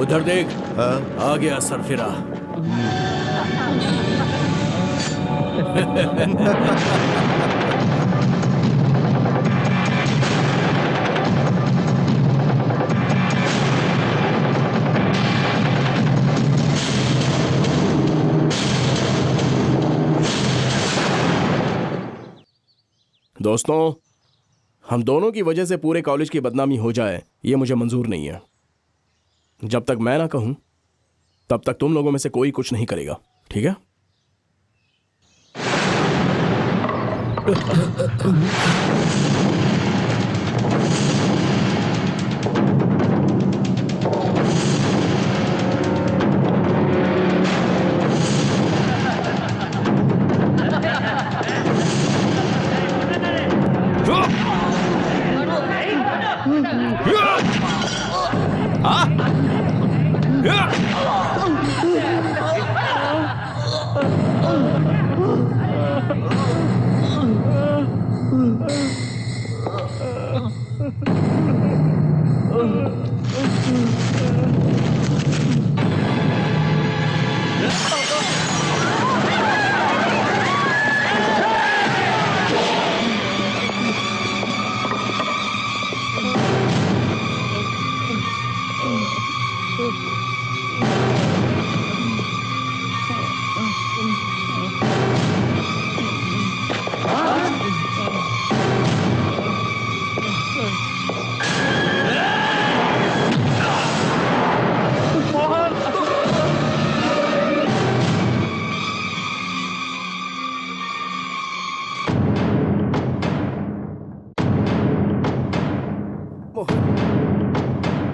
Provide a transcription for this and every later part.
उधर देख। हाँ? आ गया सरफिरा। दोस्तों, हम दोनों की वजह से पूरे कॉलेज की बदनामी हो जाए, यह मुझे मंजूर नहीं है। जब तक मैं ना कहूं तब तक तुम लोगों में से कोई कुछ नहीं करेगा, ठीक है?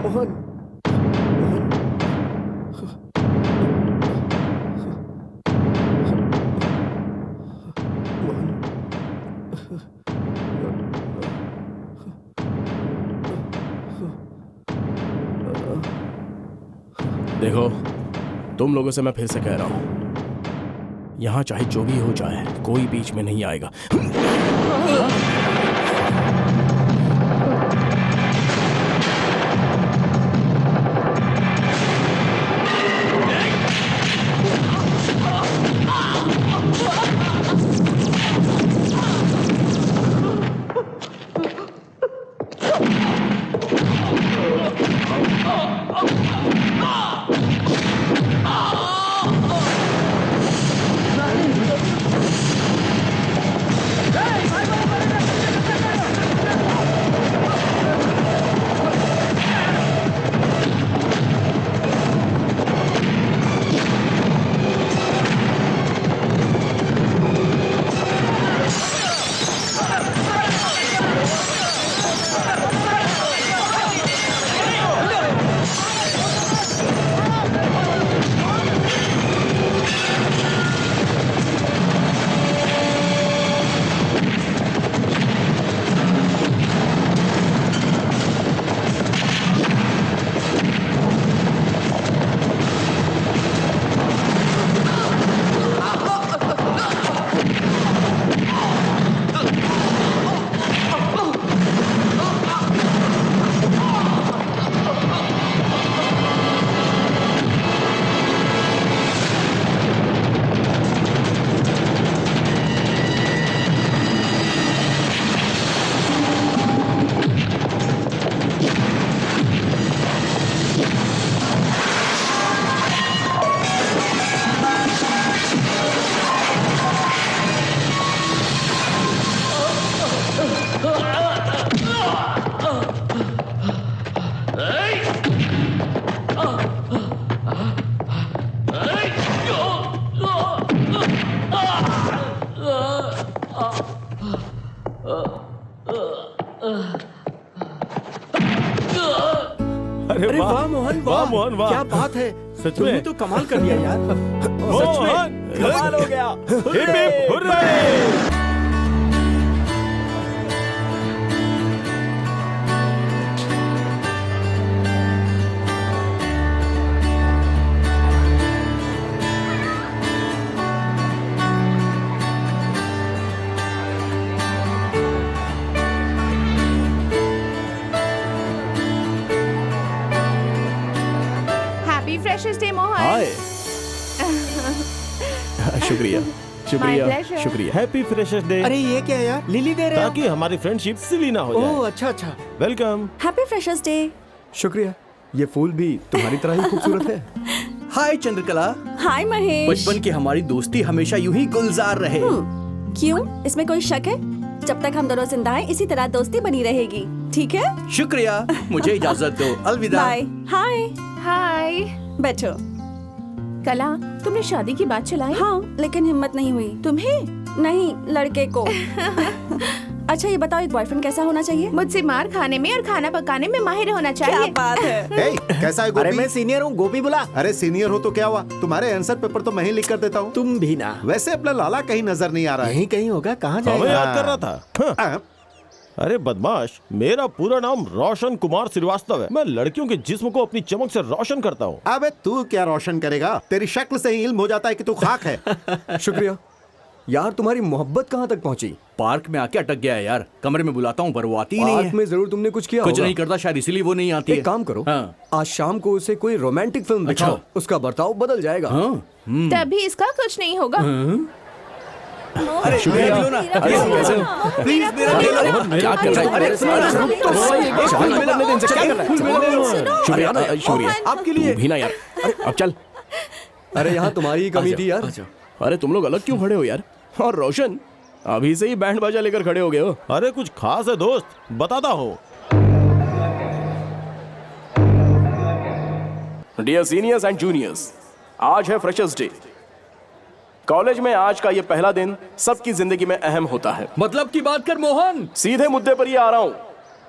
मोहन, देखो, तुम लोगों से मैं फिर से कह रहा हूं, यहां चाहे जो भी हो जाए, कोई बीच में नहीं आएगा। अरे वाह मोहन, वाह मोहन, वाह, क्या बात है। सच में तो कमाल कर दिया यार। सच में कमाल हो गया। Hip hip hurray. Freshers day Mohan. Hi शुक्रिया शुक्रिया pleasure. शुक्रिया। Happy freshers day. अरे ये क्या है यार, लिली दे रहे हो? ताकि हमारी फ्रेंडशिप सिली ना हो ओह जाए। अच्छा अच्छा, वेलकम। Happy freshers day. शुक्रिया। ये फूल भी तुम्हारी तरह ही खूबसूरत है। हाय चंद्रकला। हाय महेश। बचपन की हमारी दोस्ती हमेशा यूं ही गुलजार रहे। क्यों, इसमें कोई शक है? जब तक हम दोनों जिंदा हैं इसी तरह दोस्ती बनी रहेगी, ठीक है? शुक्रिया, मुझे इजाजत दो, अलविदा। बाय। हाय। हाय बैठो। कला, तुमने शादी की बात चलाई? हाँ, लेकिन हिम्मत नहीं हुई। तुम्हें? नहीं, लड़के को। अच्छा ये बताओ, एक बॉयफ्रेंड कैसा होना चाहिए? मुझसे मार खाने में और खाना पकाने में माहिर होना क्या चाहिए। बात है। हे, कैसा है अरे गोपी? मैं सीनियर हूँ, गोपी बुला। अरे सीनियर हो तो क्या हुआ, तुम्हारे आंसर पेपर तो मैं ही लिख कर देता हूँ। तुम भी ना। वैसे अपना लाला कहीं नजर नहीं आ रहा है। यहीं कहीं होगा, कहाँ हमें जाएगा? याद कर रहा था। हाँ। हाँ, अरे बदमाश, मेरा पूरा नाम रोशन कुमार श्रीवास्तव है। मैं लड़कियों के जिस्म को अपनी चमक से रोशन करता हूँ। अबे तू क्या रोशन करेगा, तेरी शक्ल से ही इल्म हो जाता है कि तू खाक है। शुक्रिया यार। तुम्हारी मोहब्बत कहाँ तक पहुँची? पार्क में आके अटक गया है यार। कमरे में बुलाता हूँ पर वो आती ही नहीं पार्क है। में जरूर तुमने कुछ किया कुछ होगा। नहीं करता शायद, इसीलिए वो नहीं आती है। एक काम करो, हाँ। आज शाम को उसे कोई रोमांटिक फिल्म दिखाओ। अच्छा। उसका बर्ताव बदल जाएगा। हाँ? तभी इसका कुछ नहीं होगा। अरे शुक्रिया। मेरा भी लो ना। अरे कैसे? प्लीज मेरा भी लो ना। क्या कर रहा है? अरे सुनो ना। चाल नहीं करने दे इनसे, क्या कर रहा है? शुक्रिया शुक्रिया। आपके लिए। तू भी ना यार, अब चल। अरे यहाँ तुम्हारी ही कमी थी यार। अच्छा। अरे तुम लोग अलग क्यों खड़े हो यार? और रोशन, अभी से ही बैंड बाजा लेकर खड़े हो गए हो। अरे कुछ खास है दोस्त, बताता हूँ। डियर सीनियर्स एंड जूनियर्स, आज है फ्रेशर्स डे। कॉलेज में आज का ये पहला दिन सबकी जिंदगी में अहम होता है। मतलब की बात कर मोहन। सीधे मुद्दे पर ही आ रहा हूं।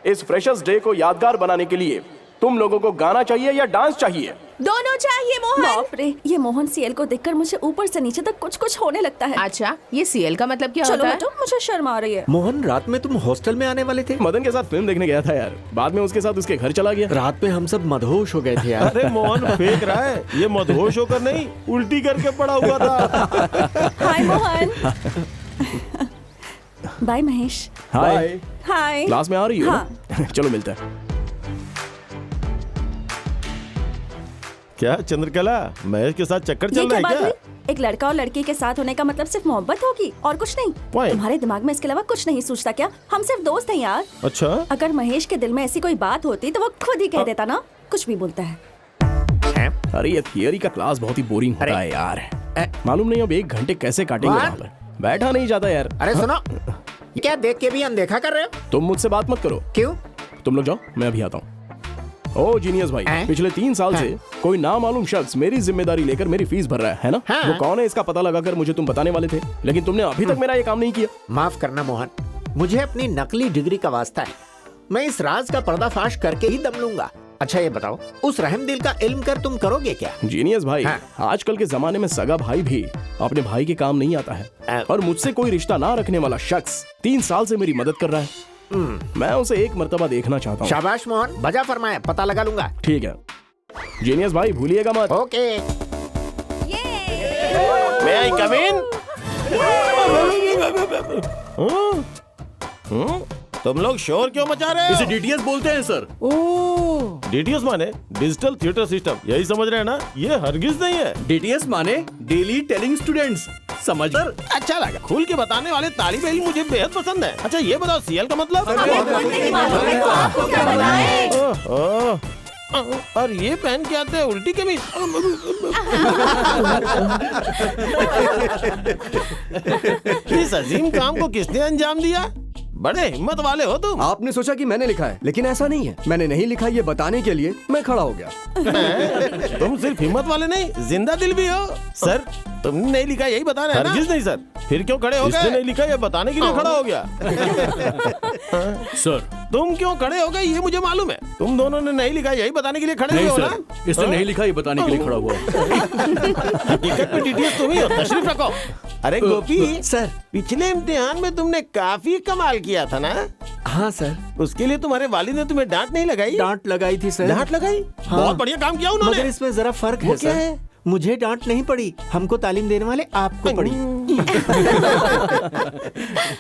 इस फ्रेशर्स डे को यादगार बनाने के लिए तुम लोगों को गाना चाहिए या डांस चाहिए? दोनों चाहिए मोहन। बाप रे, ये मोहन सीएल को देखकर मुझे ऊपर से नीचे तक कुछ कुछ होने लगता है। अच्छा, ये सीएल का मतलब क्या चलो होता है? हटो, मुझे शर्म आ रही है। मोहन, रात में तुम हॉस्टल में आने वाले थे? मदन के साथ फिल्म देखने गया था यार, बाद में उसके साथ उसके घर चला गया। रात में हम सब मदहोश हो गए थे यार। अरे मोहन फेंक रहा है, ये मदहोश होकर नहीं, उल्टी करके पड़ा हुआ था। हाय मोहन। बाय महेश। हाय। हाय। क्लास में आ रही हो? हाँ। चलो मिलते हैं। क्या चंद्रकला, महेश के साथ चक्कर ये चल क्या रहा बात है हुई? क्या? एक लड़का और लड़की के साथ होने का मतलब सिर्फ मोहब्बत होगी और कुछ नहीं? Point. तुम्हारे दिमाग में इसके अलावा कुछ नहीं सोचता क्या? हम सिर्फ दोस्त हैं यार। अच्छा, अगर महेश के दिल में ऐसी कोई बात होती तो वो खुद ही कह देता ना। कुछ भी बोलता है। अरे ये थियरी का क्लास बहुत ही बोरिंग होता है यार। मालूम नहीं अब 1 घंटे कैसे काटेंगे वहाँ पर। बैठा नहीं जाता यार। अरे सुनो, क्या देख के भी अनदेखा कर रहे हो? तुम मुझसे बात मत करो। क्यों? तुम लोग जाओ, मैं अभी आता हूँ। ओ जीनियस भाई, पिछले 3 साल से कोई नामालूम शख्स मेरी जिम्मेदारी लेकर मेरी फीस भर रहा है ना? हाँ। वो कौन है इसका पता लगाकर मुझे तुम बताने वाले थे, लेकिन तुमने अभी तक मेरा ये काम नहीं किया। माफ करना मोहन, मुझे अपनी नकली डिग्री का वास्ता है। मैं इस राज का पर्दाफाश करके ही दम लूंगा। अच्छा ये बताओ, उस रहमदिल का इल्म कर तुम करोगे क्या? जीनियस भाई, हाँ। आजकल के जमाने में सगा भाई भी अपने भाई के काम नहीं आता है। और मुझसे कोई रिश्ता ना रखने वाला शख्स 3 साल से मेरी मदद कर रहा है। मैं उसे एक मर्तबा देखना चाहता हूँ। शाबाश मोहन, बजा फरमाया, पता लगा लूंगा। ठीक है जीनियस भाई, भूलिएगा मत। ओके। मैं आई कम इन? तुम लोग शोर क्यों मचा रहे इसे हो? डीटीएस बोलते हैं सर। डीटीएस माने डिजिटल थिएटर सिस्टम, यही समझ रहे हैं ना? ये हरगिज नहीं है। डीटीएस माने डेली टेलिंग स्टूडेंट्स। समझ सर अच्छा लगा, खुल के बताने वाले तालिब इल्म मुझे बेहद पसंद है। अच्छा ये बताओ, सीएल का मतलब? आपको क्या बताएं? ओह, और ये पहन के आते हैं उल्टी कमीज। इस अजीम काम को किसने अंजाम दिया? बड़े हिम्मत वाले हो तुम। आपने सोचा कि मैंने लिखा है, लेकिन ऐसा नहीं है। मैंने नहीं लिखा, ये बताने के लिए मैं खड़ा हो गया। तुम सिर्फ हिम्मत वाले नहीं, जिंदा दिल भी हो। सर तुमने नहीं लिखा यही बता रहे हैं ना? हरगिज नहीं सर। फिर क्यों खड़े हो गए? इसने नहीं लिखा ये बताने के लिए खड़ा हो गया। सर, तुम क्यों खड़े हो गए ये मुझे मालूम है। तुम दोनों ने नहीं लिखा यही बताने के लिए खड़े हुए नहीं हो ना? सर, इसने नहीं लिखा, ये बताने के लिए खड़ा हुआ। हकीकत में डीटीएस तुम ही हो, तशरीफ रखो। अरे गोपी सर। पिछले इम्तिहान में तुमने काफी कमाल किया था ना? हाँ सर। उसके लिए तुम्हारे वालिद ने तुम्हें डांट नहीं लगाई? डांट लगाई थी सर। डांट लगाई? बहुत बढ़िया काम किया उन्होंने। मगर इसमें जरा फर्क है क्या सर। है? मुझे डांट नहीं पड़ी, हमको तालीम देने वाले आपको पड़ी।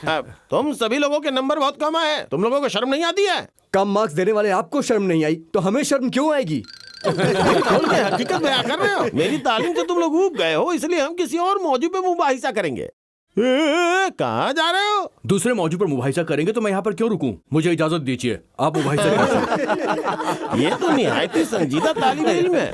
अब तुम सभी लोगों के नंबर बहुत कम आए, तुम लोगों को शर्म नहीं आती है? कम मार्क्स देने वाले आपको शर्म नहीं आई तो हमें शर्म क्यों आएगी? खोल के हकीकत बयां कर रहे हो। मेरी तालीम से तुम लोग ऊब गए हो, इसलिए हम किसी और मौजू पे मुबाहिसा करेंगे। कहाँ जा रहे हो? दूसरे मौजू पर मुबाहिसा करेंगे तो मैं यहाँ पर क्यों रुकूं? मुझे इजाजत दीजिए, आप मुबाहिसा करें। ये तो निहायत ही संजीदा तालीम इल्म है।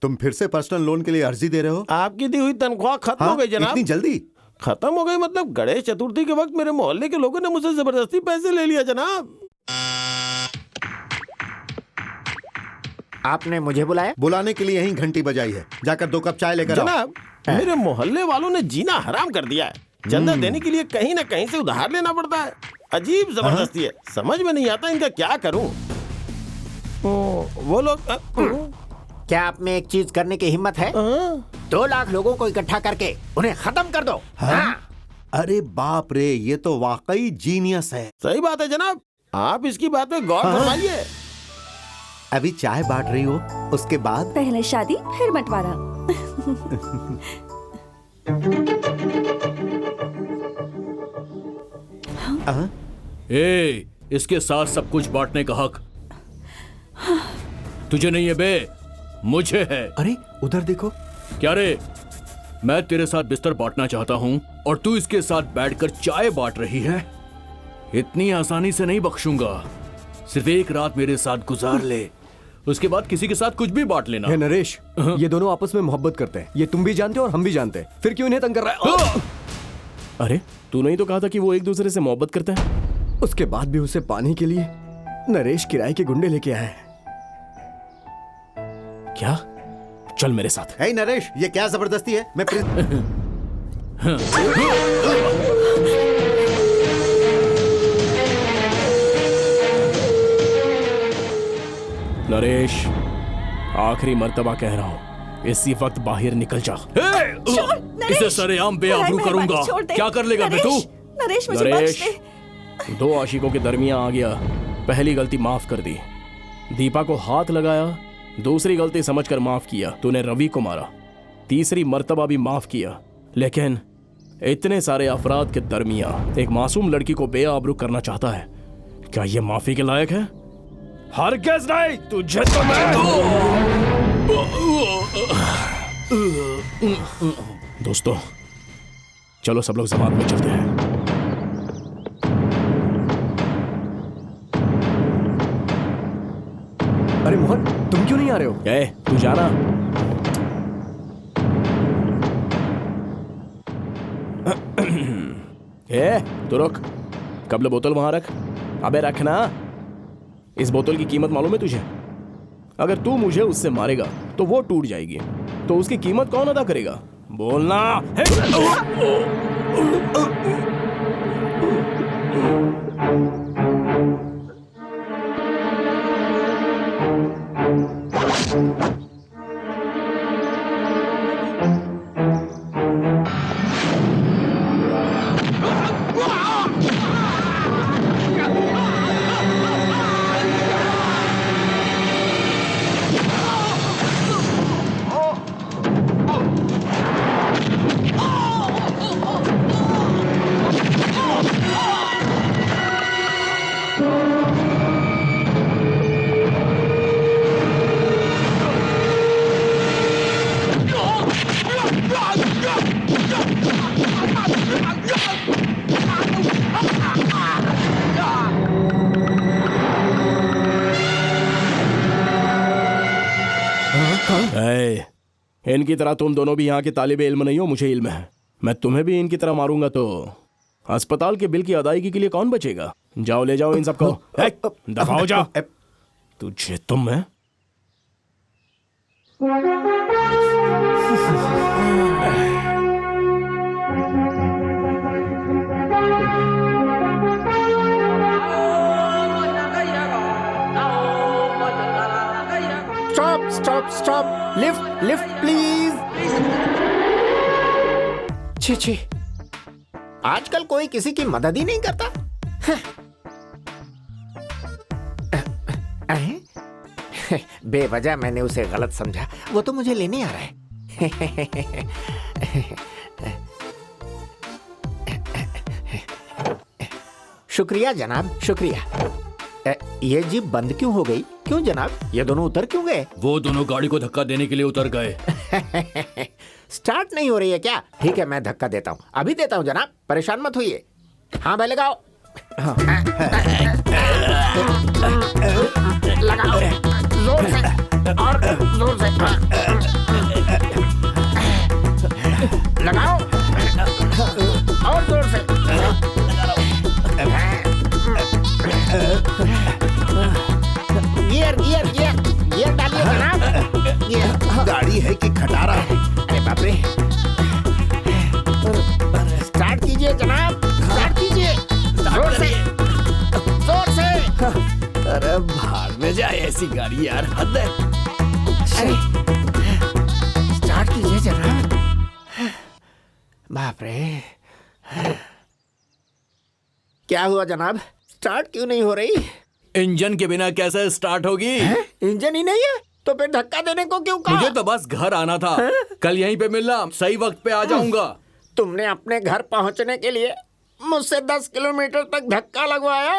तुम फिर से पर्सनल लोन के लिए अर्जी दे रहे हो? आपकी दी हुई तनख्वाह खत्म हो गई जनाब। इतनी जल्दी? खत्म हो गई मतलब गणेश चतुर्थी के वक्त मेरे मोहल्ले के लोगों ने मुझसे जबरदस्ती पैसे ले लिया जनाब। आपने मुझे बुलाया? बुलाने के लिए यही घंटी बजाई है, जाकर 2 कप चाय लेकर आओ। जनाब मेरे मोहल्ले वालों ने जीना हराम कर दिया है। चंदा देने के लिए कहीं ना कहीं से उधार लेना पड़ता है। अजीब जबरदस्ती है, समझ में नहीं आता इनका क्या करूं। वो लोग क्या आप में एक चीज करने की हिम्मत है? 2 लाख लोगों को इकट्ठा करके उन्हें खत्म कर दो। हाँ? अरे बाप रे, ये तो वाकई जीनियस है। सही बात है जनाब, आप इसकी बात पे गौर फरमाइए। अभी चाय बांट रही हो, उसके बाद पहले शादी फिर बंटवारा। इसके साथ सब कुछ बांटने का हक तुझे नहीं है बे, मुझे है। अरे उधर देखो। क्या रे, मैं तेरे साथ बिस्तर बांटना चाहता हूँ और तू इसके साथ बैठकर चाय बांट रही है। इतनी आसानी से नहीं बख्शूंगा। सिर्फ एक रात मेरे साथ गुजार ले, उसके बाद किसी के साथ कुछ भी बांट लेना। हे नरेश, ये दोनों आपस में मोहब्बत करते हैं, ये तुम भी जानते हो और हम भी जानते हैं, फिर क्यों इन्हें तंग कर रहा है? अरे तूने ही तो कहा था कि वो एक दूसरे से मोहब्बत करते हैं। उसके बाद भी उसे पाने के लिए नरेश किराए के गुंडे लेके आए। क्या? चल मेरे साथ। हे नरेश, ये क्या जबरदस्ती है? मैं नरेश, आखिरी मर्तबा कह रहा हूँ, इसी वक्त बाहर निकल जा। इसे सरेआम बेआबरू करूंगा। क्या कर लेगा बे तू? नरेश मुझे बख्श दे। 2 आशिकों के दरमियान आ गया, पहली गलती माफ कर दी, दीपा को हाथ लगाया, दूसरी गलती समझकर माफ किया, तूने रवि को मारा, तीसरी मर्तबा भी माफ किया, लेकिन इतने सारे अफराद के दरमियान एक मासूम लड़की को बेआबरू करना चाहता है। क्या यह माफी के लायक है? हरगिज़ नहीं, तुझे तो मैं दोस्तों चलो सब लोग जमात में चलते हैं। अरे मोहन, तुम क्यों नहीं आ रहे हो? तू जाना। तू रुक, कबल बोतल वहां रख। अबे रखना। इस बोतल की कीमत मालूम है तुझे? अगर तू मुझे उससे मारेगा तो वो टूट जाएगी, तो उसकी कीमत कौन अदा करेगा? बोलना। इनकी तरह तुम दोनों भी यहाँ के तालिबे इल्म नहीं हो, मुझे इल्म है। मैं तुम्हें भी इनकी तरह मारूंगा तो अस्पताल के बिल की अदायगी के लिए कौन बचेगा? जाओ ले जाओ इन सबको। दफाओ जाओ। तुझे तुम है। Stop stop stop, lift lift please. छी छी, आजकल कोई किसी की मदद ही नहीं करता। बेवजह मैंने उसे गलत समझा, वो तो मुझे लेने आ रहा है। शुक्रिया जनाब, शुक्रिया। ये जीप बंद क्यों हो गई? क्यों जनाब, ये दोनों उतर क्यों गए? वो दोनों गाड़ी को धक्का देने के लिए उतर गए। स्टार्ट नहीं हो रही है क्या? ठीक है, मैं धक्का देता हूँ, अभी देता हूँ जनाब, परेशान मत होइए। हाँ भाई लगाओ। लगाओ जोर से और जोर से लगाओ और जोर से। गियर गियर गियर गियर डालिए जनाब। गियर गाड़ी है कि खटारा है? अरे बाप रे, स्टार्ट कीजिए जनाब, स्टार्ट कीजिए जोर से जोर से। अरे भाड़ में जाए ऐसी गाड़ी यार, हद है। अरे स्टार्ट कीजिए जनाब। बाप रे, क्या हुआ जनाब, स्टार्ट क्यों नहीं हो रही? इंजन के बिना कैसे स्टार्ट होगी? इंजन ही नहीं है तो फिर धक्का देने को क्यों कहा? मुझे तो बस घर आना था। कल यहीं पे मिलना, सही वक्त पे आ जाऊंगा। तुमने अपने घर पहुंचने के लिए मुझसे 10 किलोमीटर तक धक्का लगवाया।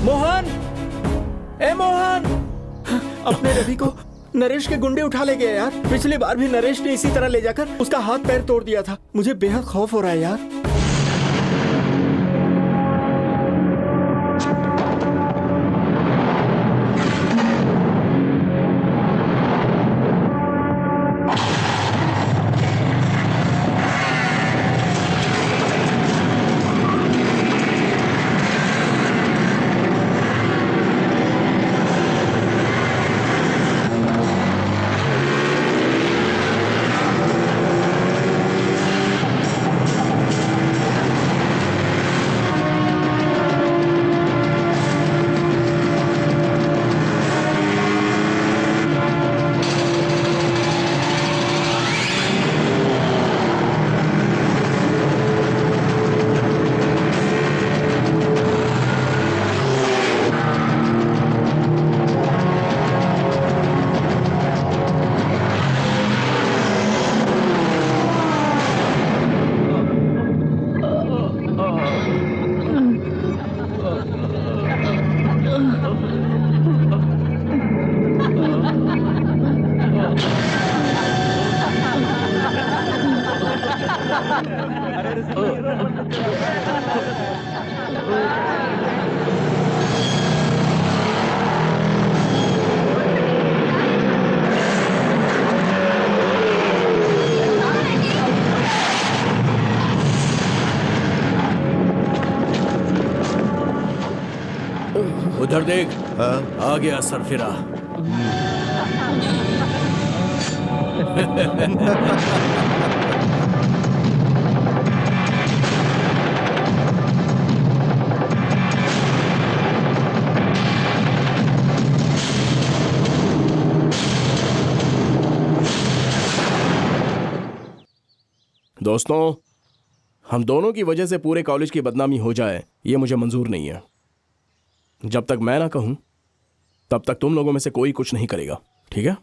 मोहन, ए मोहन, अपने रवि को नरेश के गुंडे उठा ले गए यार। पिछली बार भी नरेश ने इसी तरह ले जाकर उसका हाथ पैर तोड़ दिया था। मुझे बेहद खौफ हो रहा है यार। उधर देख, आ गया सरफिरा। दोस्तों, हम दोनों की वजह से पूरे कॉलेज की बदनामी हो जाए, ये मुझे मंजूर नहीं है। जब तक मैं ना कहूं तब तक तुम लोगों में से कोई कुछ नहीं करेगा, ठीक है?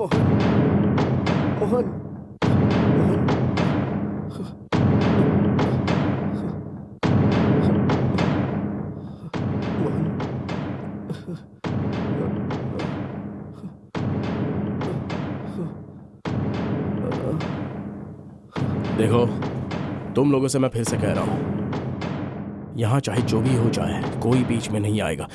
मोहन देखो, तुम लोगों से मैं फिर से कह रहा हूं, यहां चाहे जो भी हो जाए कोई बीच में नहीं आएगा।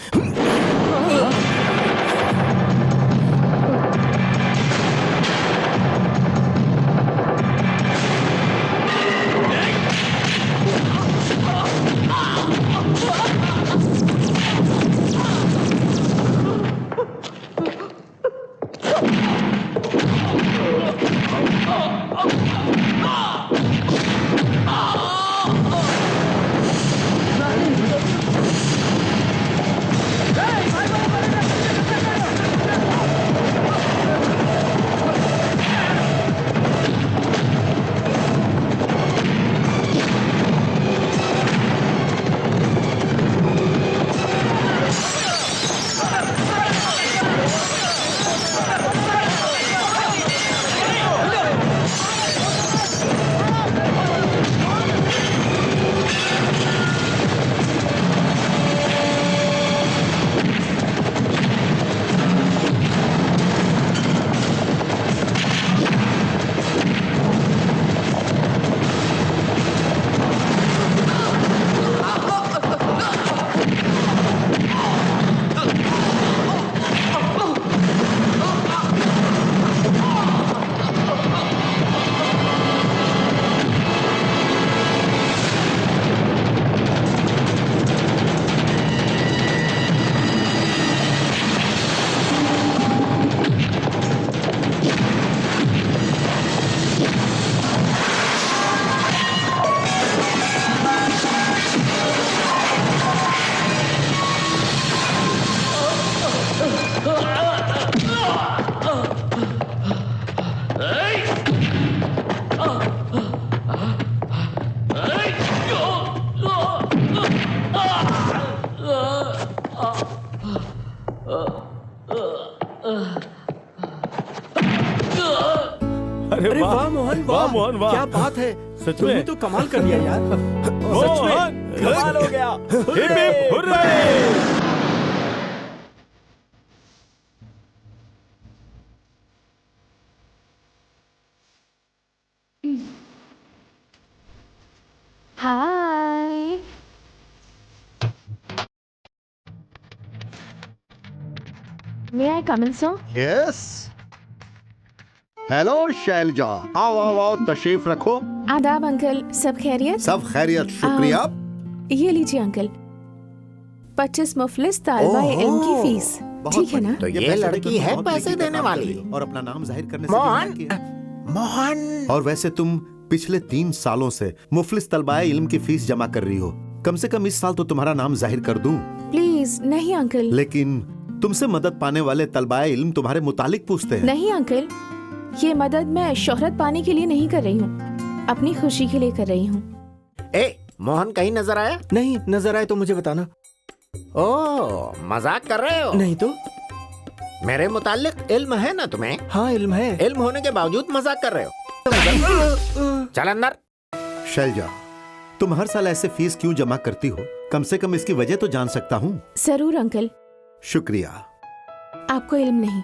अरे वाह मोहन, वाह मोहन, वाह। क्या बात है, सच तुमने में? तो कमाल कर दिया यार। सच में कमाल हो गया। Hip hip hurray! Hi. May I come in sir? Yes. Hello Shailaja, आओ आओ आओ, तशरीफ रखो। आदाब अंकल, सब खैरियत? सब खैरियत, शुक्रिया। ये लीजिए अंकल, 25 मुफलिस तालबा ओहो, इल्म की फीस, बहुत ठीक है ना? बढ़िया। तो ये पैसे लड़की देकर है बहुत पैसे नेकी का देने काम वाली। कर रही हो और अपना नाम जाहिर करने से मोहन, भी मना किया। मोहन, और वैसे तुम पिछले 3 सालों से मुफलिस तलबाए इल्म की फीस जमा कर रही हो। कम से कम इस साल तो तुम्हारा नाम जाहिर कर दूं। प्लीज नहीं अंकल। लेकिन तुमसे मदद पाने वाले तलबाए इल्म तुम्हारे मुतालिक पूछते हैं। नहीं अंकल, ये मदद मैं शोहरत पाने के लिए नहीं कर रही हूँ, अपनी खुशी के लिए कर रही हूँ। ए मोहन कहीं नजर आया? नहीं, नजर आए तो मुझे बताना। ओ मजाक कर रहे हो? नहीं तो। मेरे मुतालिक इल्म है ना तुम्हें? हाँ इल्म है। इल्म होने के बावजूद मजाक कर रहे हो? चल अंदर। शैलजा, तुम हर साल ऐसे फीस क्यों जमा करती हो? कम से कम इसकी वजह तो जान सकता हूँ। जरूर अंकल। शुक्रिया। आपको इल्म नहीं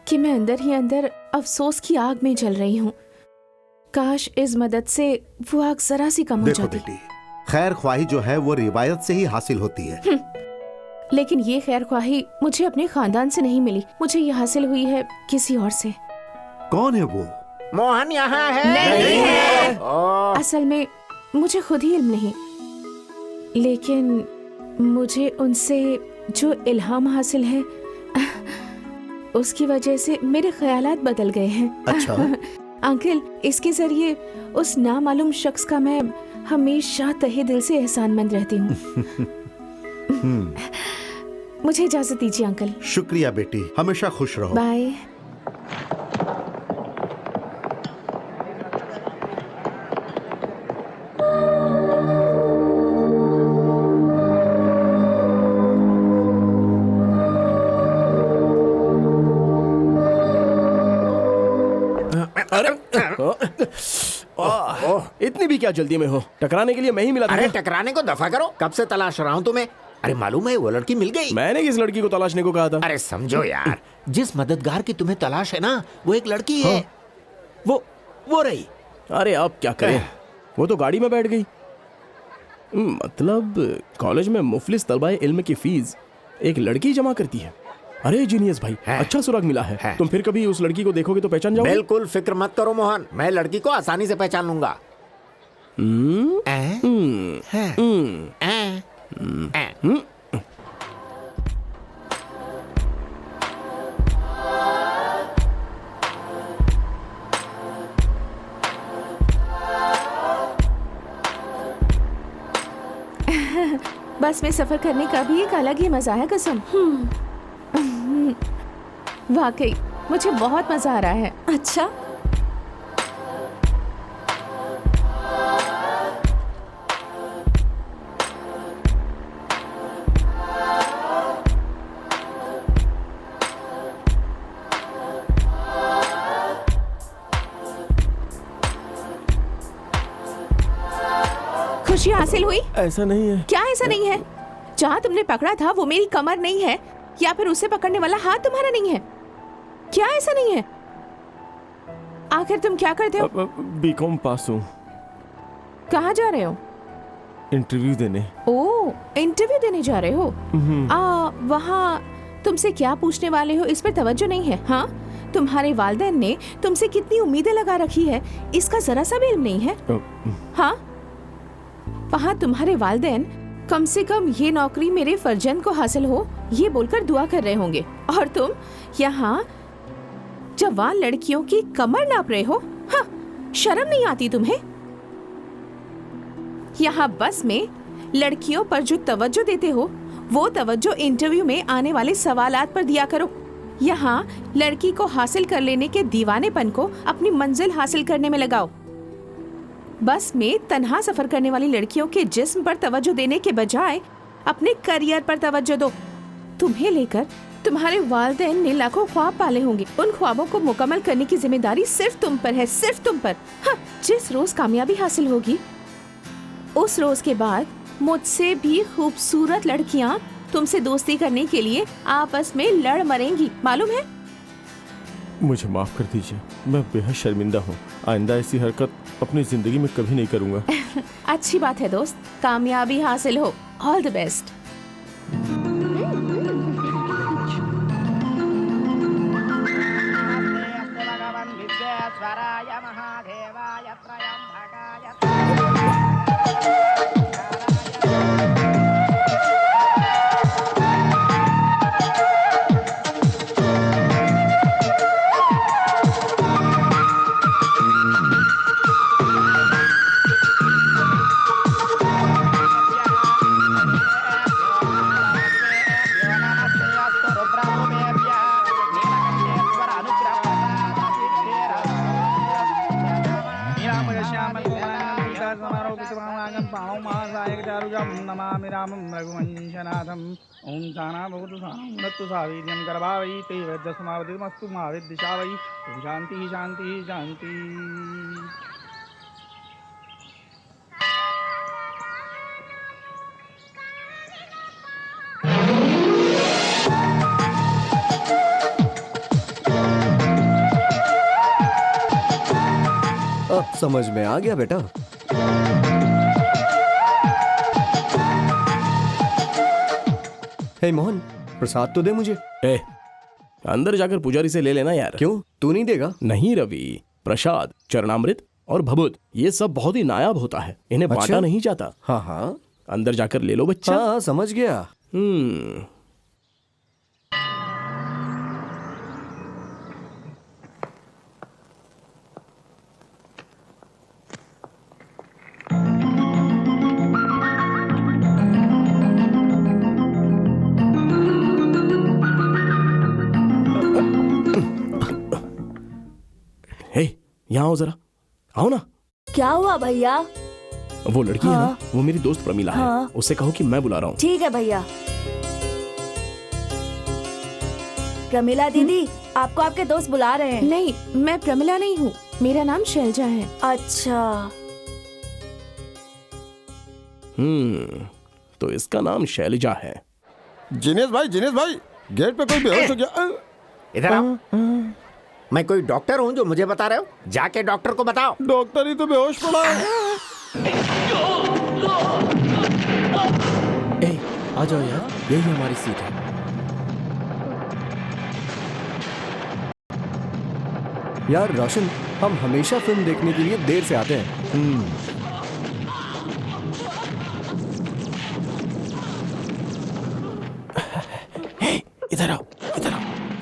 कि मैं अंदर ही अंदर अफसोस की आग में जल रही हूँ। काश इस मदद से वो आग जरा सी कम हो देखो जाती। बेटी, खैर ख्वाही जो है वो रिवायत से ही हासिल होती है। लेकिन ये खैर ख्वाही मुझे अपने खानदान से नहीं मिली, मुझे ये हासिल हुई है किसी और से। कौन है वो? मोहन यहाँ है? नहीं है। ओ, असल में मुझे खुद ही इल्म नहीं, लेकिन मुझे उनसे जो इल्हाम हासिल है उसकी वजह से मेरे ख्यालात बदल गए हैं। अच्छा। अंकल, इसके जरिए उस नामालूम शख्स का मैं हमेशा तहे दिल से एहसानमंद रहती हूँ। मुझे इजाजत दीजिए अंकल। शुक्रिया बेटी, हमेशा खुश रहो। बाय। अरे इतनी भी क्या जल्दी में हो? टकराने के लिए मैं ही मिला था अरे क्या? टकराने को दफा करो, कब से तलाश रहा हूँ तुम्हें। अरे मालूम है वो लड़की मिल गई। मैंने किस लड़की को तलाशने को कहा था? अरे समझो यार, जिस मददगार की तुम्हें तलाश है ना, वो एक लड़की है। वो रही। अरे अब क्या करें, वो तो गाड़ी में बैठ गई। मतलब कॉलेज में मुफलिस तलबाए इल्म की फीस एक लड़की जमा करती है। अरे जीनियस भाई, अच्छा सुराग मिला है। तुम फिर कभी उस लड़की को देखोगे तो पहचान जाओगे? बिल्कुल फिक्र मत करो मोहन, मैं लड़की को आसानी से पहचान लूंगा। बस में सफर करने का भी एक अलग ही मजा है कसम। वाकई मुझे बहुत मजा आ रहा है। अच्छा, खुशी हासिल हुई? ऐसा नहीं है। क्या ऐसा नहीं है? जहाँ तुमने पकड़ा था वो मेरी कमर नहीं है, या फिर उसे पकड़ने वाला हाथ तुम्हारा नहीं है? क्या ऐसा नहीं है? आखिर तुम क्या करते हो? बीकॉम पास हूँ, कहाँ जा रहे हो? इंटरव्यू देने। ओ, इंटरव्यू देने जा रहे हो? वहाँ तुमसे क्या पूछने वाले हो इस पर तवज्जो नहीं है। हाँ, तुम्हारे वालिदैन ने तुमसे कितनी उम्मीदें लगा रखी है इसका जरा सा भी इल्म नहीं है। हाँ, वहाँ तुम्हारे वालिदैन कम से कम ये नौकरी मेरे फर्जंद को हासिल हो ये बोलकर दुआ कर रहे होंगे, और तुम यहाँ जवान लड़कियों की कमर नाप रहे हो। हाँ, शर्म नहीं आती तुम्हें? यहाँ बस में लड़कियों पर जो तवज्जो देते हो वो तवज्जो इंटरव्यू में आने वाले सवालात पर दिया करो। यहाँ लड़की को हासिल कर लेने के दीवानेपन को अपनी मंजिल हासिल करने में लगाओ। बस में तन्हा सफर करने वाली लड़कियों के जिस्म पर तवज्जो देने के बजाय अपने करियर पर तवज्जो दो। तुम्हें लेकर तुम्हारे वालिदैन ने लाखों ख्वाब पाले होंगे, उन ख्वाबों को मुकम्मल करने की जिम्मेदारी सिर्फ तुम पर है, सिर्फ तुम पर। हाँ, जिस रोज कामयाबी हासिल होगी उस रोज के बाद मुझसे भी खूबसूरत लड़कियां तुमसे दोस्ती करने के लिए आपस में लड़ मरेंगी, मालूम है? मुझे माफ कर दीजिए, मैं बेहद शर्मिंदा हूँ। आइंदा ऐसी हरकत अपनी जिंदगी में कभी नहीं करूँगा। अच्छी बात है दोस्त, कामयाबी हासिल हो। All the best. नमामि रामं रघुवंशनाथम्। ओम शाना भवतु सानत्तु सावीर्यं गर्भावै ते वैद्यसमावधिमस्तु मा विद्विषा वै। ओम शांति शांति शांति। अब समझ में आ गया बेटा। हे मोहन, प्रसाद तो दे मुझे। अंदर जाकर पुजारी से ले लेना यार। क्यों, तू नहीं देगा? नहीं रवि, प्रसाद, चरणामृत और भभूत ये सब बहुत ही नायाब होता है, इन्हें बांटा नहीं जाता। हाँ हाँ, अंदर जाकर ले लो बच्चा। हाँ समझ गया। यहाँ आओ जरा, आओ ना। क्या हुआ भैया? वो लड़की है ना, वो मेरी दोस्त प्रमीला है। उससे कहो कि मैं बुला रहा हूँ। ठीक है भैया। प्रमीला दीदी, आपको आपके दोस्त बुला रहे हैं। नहीं, मैं प्रमिला नहीं हूँ, मेरा नाम शैलजा है। अच्छा, तो इसका नाम शैलजा है। जिनेश भाई गेट पे कोई बेहोश हो गया। इधर आओ। मैं कोई डॉक्टर हूँ जो मुझे बता रहे हो? जाके डॉक्टर को बताओ। डॉक्टर ही तो बेहोश पड़ा है। ए, आ जाओ यार, यही हमारी सीट है। यार रोशन, हम हमेशा फिल्म देखने के लिए देर से आते हैं। इधर आओ,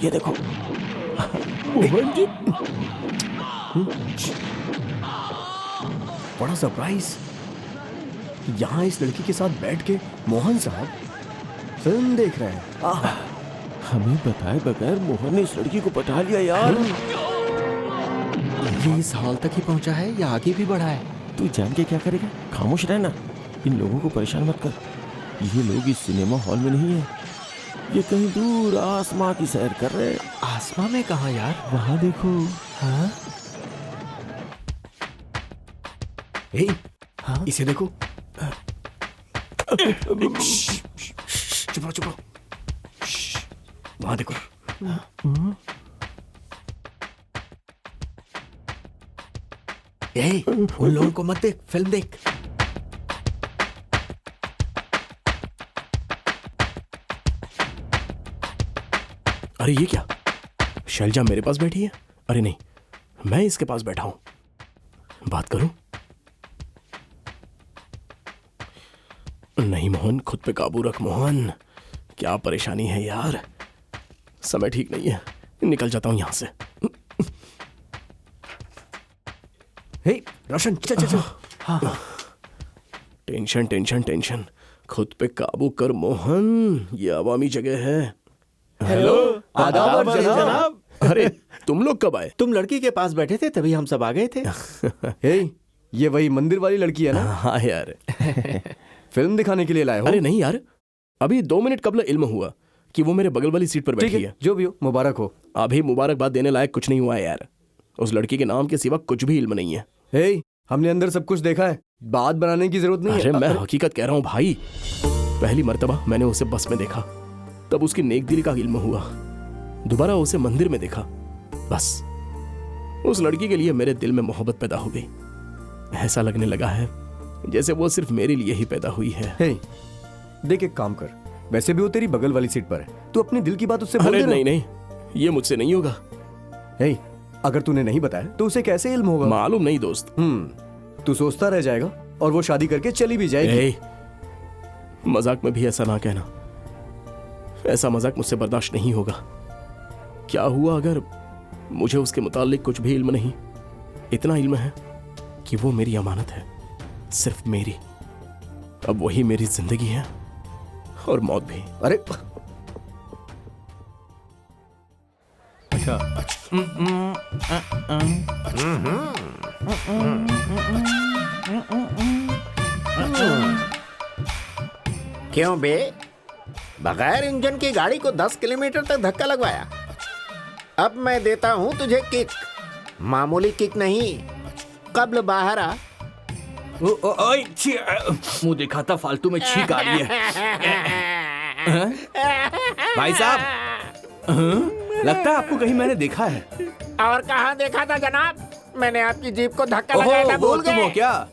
ये देखो। मोहन जी, बड़ा सरप्राइज। यहाँ इस लड़की के साथ बैठ के मोहन साहब फिल्म देख रहे हैं। हमें बताए बगैर मोहन ने इस लड़की को पटा लिया यार। ये इस हाल तक ही पहुंचा है या आगे भी बढ़ा है? तू जान के क्या करेगा? खामोश रहना, इन लोगों को परेशान मत कर। ये लोग इस सिनेमा हॉल में नहीं है, ये कहीं दूर आसमां की सैर कर रहे हैं। आसमां में कहाँ यार? वहां देखो। हाँ? हाँ? इसे देखो। चुप रहो। वहां देखो। उन लोगों को मत देख, फिल्म देख। अरे ये क्या, शैलजा मेरे पास बैठी है? अरे नहीं, मैं इसके पास बैठा हूं। बात करूं? नहीं मोहन, खुद पे काबू रख मोहन। क्या परेशानी है यार, समय ठीक नहीं है, निकल जाता हूं यहां से। हे रोशन, चल। हाँ। टेंशन, खुद पे काबू कर मोहन, ये अवामी जगह है। हेलो, आदाब जनाब। अरे तुम लोग कब आए? तुम लड़की के पास बैठे थे तभी हम सब आ गए थे। हे, ये वही मंदिर वाली लड़की है ना? हाँ यार। फिल्म दिखाने के लिए लाए हो? अरे नहीं यार, अभी 2 मिनट कबल इल्म हुआ कि वो मेरे बगल वाली सीट पर बैठी है। जो भी हो, मुबारक हो। अभी मुबारकबाद देने लायक कुछ नहीं हुआ है यार, उस लड़की के नाम के सिवा कुछ भी इल्म नहीं है। हे, हमने अंदर सब कुछ देखा है, बात बनाने की जरूरत नहीं है। अरे मैं हकीकत कह रहा हूँ भाई, पहली मर्तबा मैंने उसे बस में देखा, तब उसकी नेकदिली का इल्म हुआ। दोबारा उसे मंदिर में देखा, बस उस लड़की के लिए मेरे दिल में मोहब्बत पैदा हो गई। ऐसा लगने लगा है जैसे वो सिर्फ मेरे लिए ही पैदा हुई है। हे, देख एक काम कर, वैसे भी वो तेरी बगल वाली सीट पर है, तू अपनी दिल की बात उससे बोल दे। अरे नहीं, ये मुझसे नहीं होगा। हे, अगर तूने नहीं बताया तो उसे कैसे इल्म होगा? मालूम नहीं दोस्त। तू सोचता रह जाएगा और वो शादी करके चली भी जाएगी। मजाक में भी ऐसा ना कहना, ऐसा मजाक मुझसे बर्दाश्त नहीं होगा। क्या हुआ अगर मुझे उसके मुतालिक कुछ भी इल्म नहीं? इतना इल्म है कि वो मेरी अमानत है, सिर्फ मेरी। अब वही मेरी जिंदगी है और मौत भी। अरे क्यों बे, बगैर इंजन की गाड़ी को 10 किलोमीटर तक धक्का लगवाया? अब मैं देता हूं तुझे किक, मामूली किक नहीं। कब्ल बाहर आ। मुंह देखा था, फालतू में छींक आ रही है। भाई साहब, लगता है आपको कहीं मैंने देखा है। और कहाँ देखा था जनाब? मैंने आपकी जीप को धक्का लगाया था, भूल तुम हो गए? क्या?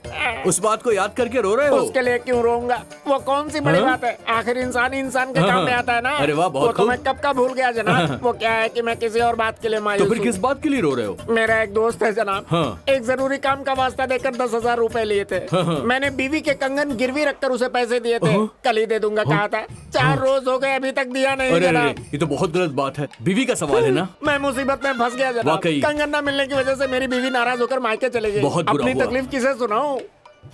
उस बात को याद करके रो रहे हो? उसके लिए क्यों रोऊंगा? वो कौन सी बड़ी बात है? आखिर इंसान इंसान के काम में आता है ना। अरे वाह, बहुत वो तो खूब। मैं कब का भूल गया जनाब। वो क्या है कि मैं किसी और बात के लिए मायूस तो फिर हूँ। किस बात के लिए रो रहे हो? मेरा एक दोस्त है जनाब, हाँ। एक जरूरी काम का वास्ता देकर 10,000 रुपए लिए थे। मैंने बीवी के कंगन गिरवी रखकर उसे पैसे दिए थे, कल ही दे दूंगा कहा था। 4 रोज हो गए, अभी तक दिया नहीं अरे जनाब। ये तो बहुत गलत बात है, बीवी का सवाल है ना। मैं मुसीबत में फंस गया जनाब। वाकई। कंगन न मिलने की वजह से मेरी बीवी नाराज होकर मायके चले गई। बहुत बुरा अपनी हुआ। तकलीफ किसे सुनाऊं?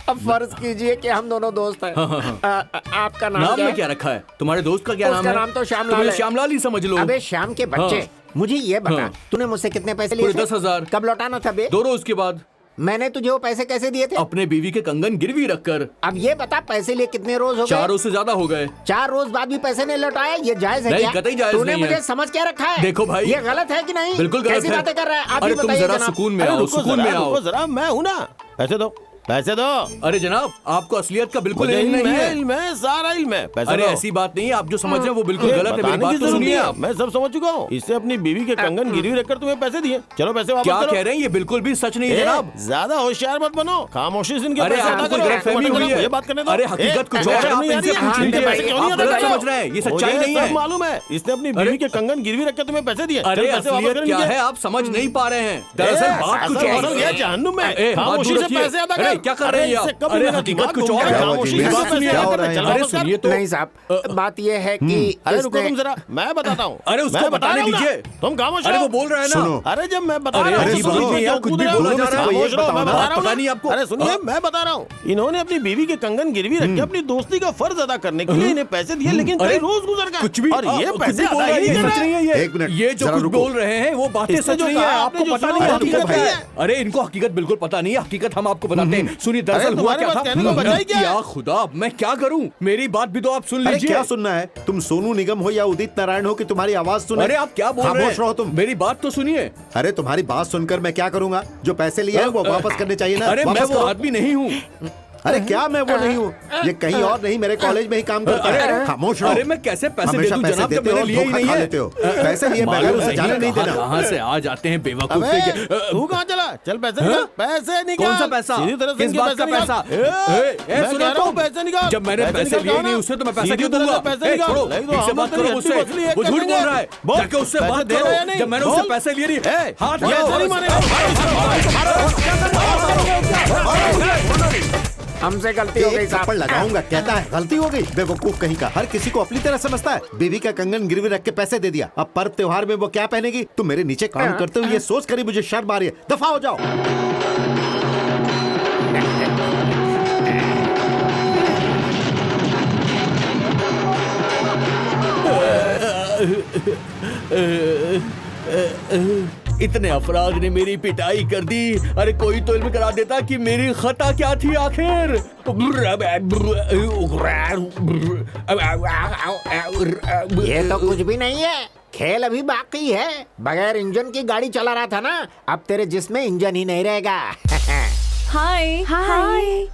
अब फर्ज कीजिए कि हम दोनों दोस्त हैं। आपका नाम नाम क्या में है? क्या रखा है? तुम्हारे दोस्त का क्या नाम उसका है? नाम तो श्यामलाल मुझे है। श्यामलाल ही समझ लो। अबे श्याम के बच्चे, हाँ। मुझे ये बता, हाँ। तूने मुझसे कितने पैसे लिए पूरे थे? 10,000। कब लौटाना था बे? 2 रोज के बाद। मैंने तुझे वो पैसे कैसे दिए थे? अपने बीवी के कंगन गिरवी रखकर। अब ये बता पैसे लिए कितने रोज हो गए? 4 रोज से ज्यादा हो गए। 4 रोज बाद भी पैसे नहीं लौटाए, ये जायज है नहीं, क्या? कतई जायज तूने नहीं है। मुझे समझ क्या रखा है? देखो भाई, ये गलत है कि नहीं? बिल्कुल गलत कैसी है। बातें कर रहा है? आप अरे ही तुम बताइए जरा जनाब। सुकून में आओ, सुकून में आओ। रुको जरा, मैं हूं ना। पैसे दो, पैसे दो। अरे जनाब, आपको असलियत का बिल्कुल मुझे इल्म नहीं है। इल्म है, सारा इल्म है। पैसे अरे दो। ऐसी बात नहीं है, आप जो समझ रहे हैं वो बिल्कुल गलत है। मेरी बताने बात की तो जरूरत सुनिए नहीं है, आप। मैं सब समझ चुका हूँ। इससे अपनी बीवी के कंगन गिरवी रखकर तुम्हें पैसे दिए। चलो पैसे वापस क्या करो। कह रहे हैं? ये बिल्कुल भी सच नहीं है जनाब। ज्यादा होशियार मत बनो, खामोशी से इनके अरे पैसे आपको अदा कोई करो। गलतफहमी हुई है। मुझे बात करने दो। अरे हकीकत कुछ और है, आप इनसे पूछ लीजिए। आप गलत समझ रहे हैं, ये सच्चाई नहीं है। मालूम है, इसने अपनी बीवी के कंगन गिरवी रखकर तुम्हें पैसे दिए। अरे चल पैसे वापस असलियत करो क्या इनके। है आप समझ नहीं पा रहे हैं। दरअसल बात कुछ और है। जहन्नुम में ए, हाथ खामोशी दूर से रखिए। पैसे अदा कर। अरे क्या कर रहे हैं आप? इससे कब अरे मेरा हकीकत दिमाग कुछ घूम और गया। है। खामोशी से बात पैसे सुनिए, अदा क्या हो कर। रहा है? चलो अरे वापस कर। सुनिए तो। नहीं साहब, बात ये है कि अरे रुको इसने- तुम जरा, मैं बताता हूँ। अरे उसको मैं बताने बता रहा हूँ दीजिए। ना। तुम खामोश अरे रहो। वो बोल रहा है ना। सुनो। अरे जब मैं बता अरे रहा हूँ ऐसी तो बात सुनो, नहीं है, क्यों कुछ कूद भी रहे हो? बोला जा रहा है। खामोश रहो, मैं बता रहा हूँ पता ना। नहीं आपको। अरे सुनिए, मैं बता रहा हूँ। इन्होंने अपनी बीवी के कंगन गिरवी रख के अपनी दोस्ती का फर्ज अदा करने के लिए इन्हें पैसे दिए, लेकिन कई रोज गुजर गए कुछ भी और ये कुछ पैसे भी बोल अदा रहे ही हैं, नहीं सच कर नहीं रहे। है ये। एक मिनट, ये जो जरा कुछ रुको। बोल रहे हैं वो बातें इससे सच जो नहीं कहा है। आपने, आपको जो पता सुना नहीं है आपको हकीकत पता क्या ही है। है। अरे इनको हकीकत बिल्कुल पता नहीं है। हकीकत हम आपको बताते हैं। सुनिए अरे दरअसल हुआ तुम्हारे क्या पास था। कहने को बचा ही क्या है? या खुदा, मैं क्या करूं? मेरी बात भी तो आप सुन अरे लीजिए। क्या सुनना है? तुम सोनू निगम हो या उदित नारायण हो कि तुम्हारी आवाज सुने? अरे आप क्या बोल रहे खामोश रहो हैं? तुम। मेरी बात तो सुनिए। अरे तुम्हारी बात सुनकर मैं क्या करूंगा? जो पैसे लिए हैं वो वापस करने चाहिए ना। अरे मैं वापस वो करो। आदमी नहीं हूँ। अरे क्या मैं वो नहीं हूँ? ये कहीं और नहीं, मेरे कॉलेज में ही काम करता है। खामोश रहो। अरे मैं कैसे पैसे दे हमेशा दूं पैसे जनाब जब देते हो मैंने और लिए ही धोखा नहीं खा है। लेते हो। पैसे लिए बगैर मालूम उसे नहीं जाने है नहीं देना। कहाँ से आ जाते हैं बेवकूफ अबे, से। तू कहाँ चला? चल पैसे निकाल, पैसे निकाल। कौन सा पैसा? सीधी तरह से किस इनके बात का निकाल। पैसा? मैं सुनो कह रहा हूँ तो। पैसे निकाल। जब मैंने पैसे निकाल लिए कहो नहीं ना। उससे तो मैं पैसा सीधी क्यों तरह से दूंगा? पैसे निकाल। छोड़ो, नहीं तो इससे हम बात तेरी करो हड्डी मुझसे। पसली एक वो कर झूठ देंगे। बोल रहा है। बोल, जाके उससे पैसे बात दे रहा है या करो नहीं? जब मैंने बोल। उससे पैसे लिए नहीं। हाथ ये ऐसा नहीं मानेगा। हमसे गलती हो गई एक साहब। थप्पड़ लगाऊंगा, कहता है गलती हो गई। बेवकूफ कहीं का, हर किसी को अपनी तरह समझता है। बीवी का कंगन गिरवी रख के पैसे दे दिया, अब पर्व त्योहार में वो क्या पहनेगी? तुम मेरे नीचे काम करते हो ये सोच कर ही मुझे शर्म आ रही है। दफा हो जाओ। इतने अफराद ने मेरी पिटाई कर दी। अरे कोई तो इल्म करा देता कि मेरी खता क्या थी आखिर। ये तो कुछ भी नहीं है, खेल अभी बाकी है। बगैर इंजन की गाड़ी चला रहा था ना, अब तेरे जिस्म में इंजन ही नहीं रहेगा। हाय हाय।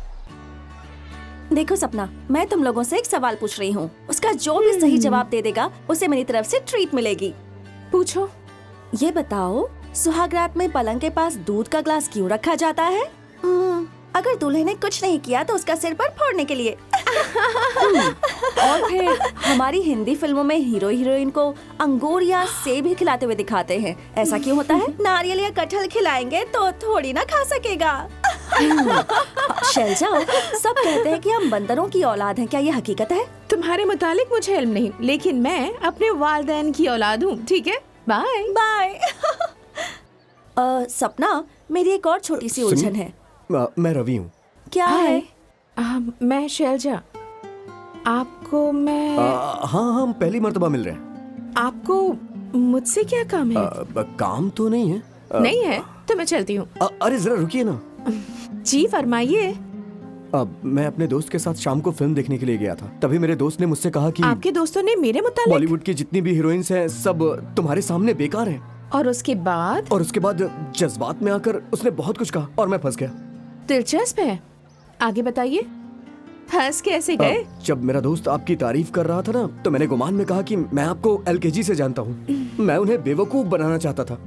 देखो सपना, मैं तुम लोगों से एक सवाल पूछ रही हूँ, उसका जो भी सही जवाब दे देगा उसे मेरी तरफ से ट्रीट मिलेगी। पूछो। ये बताओ, सुहागरात में पलंग के पास दूध का ग्लास क्यों रखा जाता है? अगर दूल्हे ने कुछ नहीं किया तो उसका सिर पर फोड़ने के लिए। और फिर हमारी हिंदी फिल्मों में हीरो हीरोइन को अंगूर या सेब ही खिलाते हुए दिखाते हैं, ऐसा क्यों होता है? नारियल या कटहल खिलाएंगे तो थोड़ी ना खा सकेगा। शैलजा, सब कहते हैं कि हम बंदरों की औलाद हैं, क्या ये हकीकत है? तुम्हारे मुतालिक मुझे इल्म नहीं, लेकिन मैं अपने वालिदैन की औलाद हूँ। ठीक है, बाय बाय। सपना, मेरी एक और छोटी सी उलझन है। मैं रवि हूँ। क्या है? मैं शैलजा। आपको मैं हाँ हम पहली मर्तबा मिल रहे हैं। आपको मुझसे क्या काम है? काम तो नहीं है। नहीं है तो मैं चलती हूँ। अरे जरा रुकिए ना। जी फरमाइए। मैं अपने दोस्त के साथ शाम को फिल्म देखने के लिए गया था, तभी मेरे दोस्त ने मुझसे कहा कि आपके दोस्तों ने मेरे मुतालिक? बॉलीवुड की जितनी भी हीरोइंस हैं सब तुम्हारे सामने बेकार हैं। और उसके बाद जज्बात में आकर उसने बहुत कुछ कहा और मैं फंस गया। दिलचस्प है, आगे बताइए। फंस कैसे गए? जब मेरा दोस्त आपकी तारीफ कर रहा था ना, तो मैंने गुमान में कहा कि मैं आपको LKG से जानता हूँ। मैं उन्हें बेवकूफ बनाना चाहता था,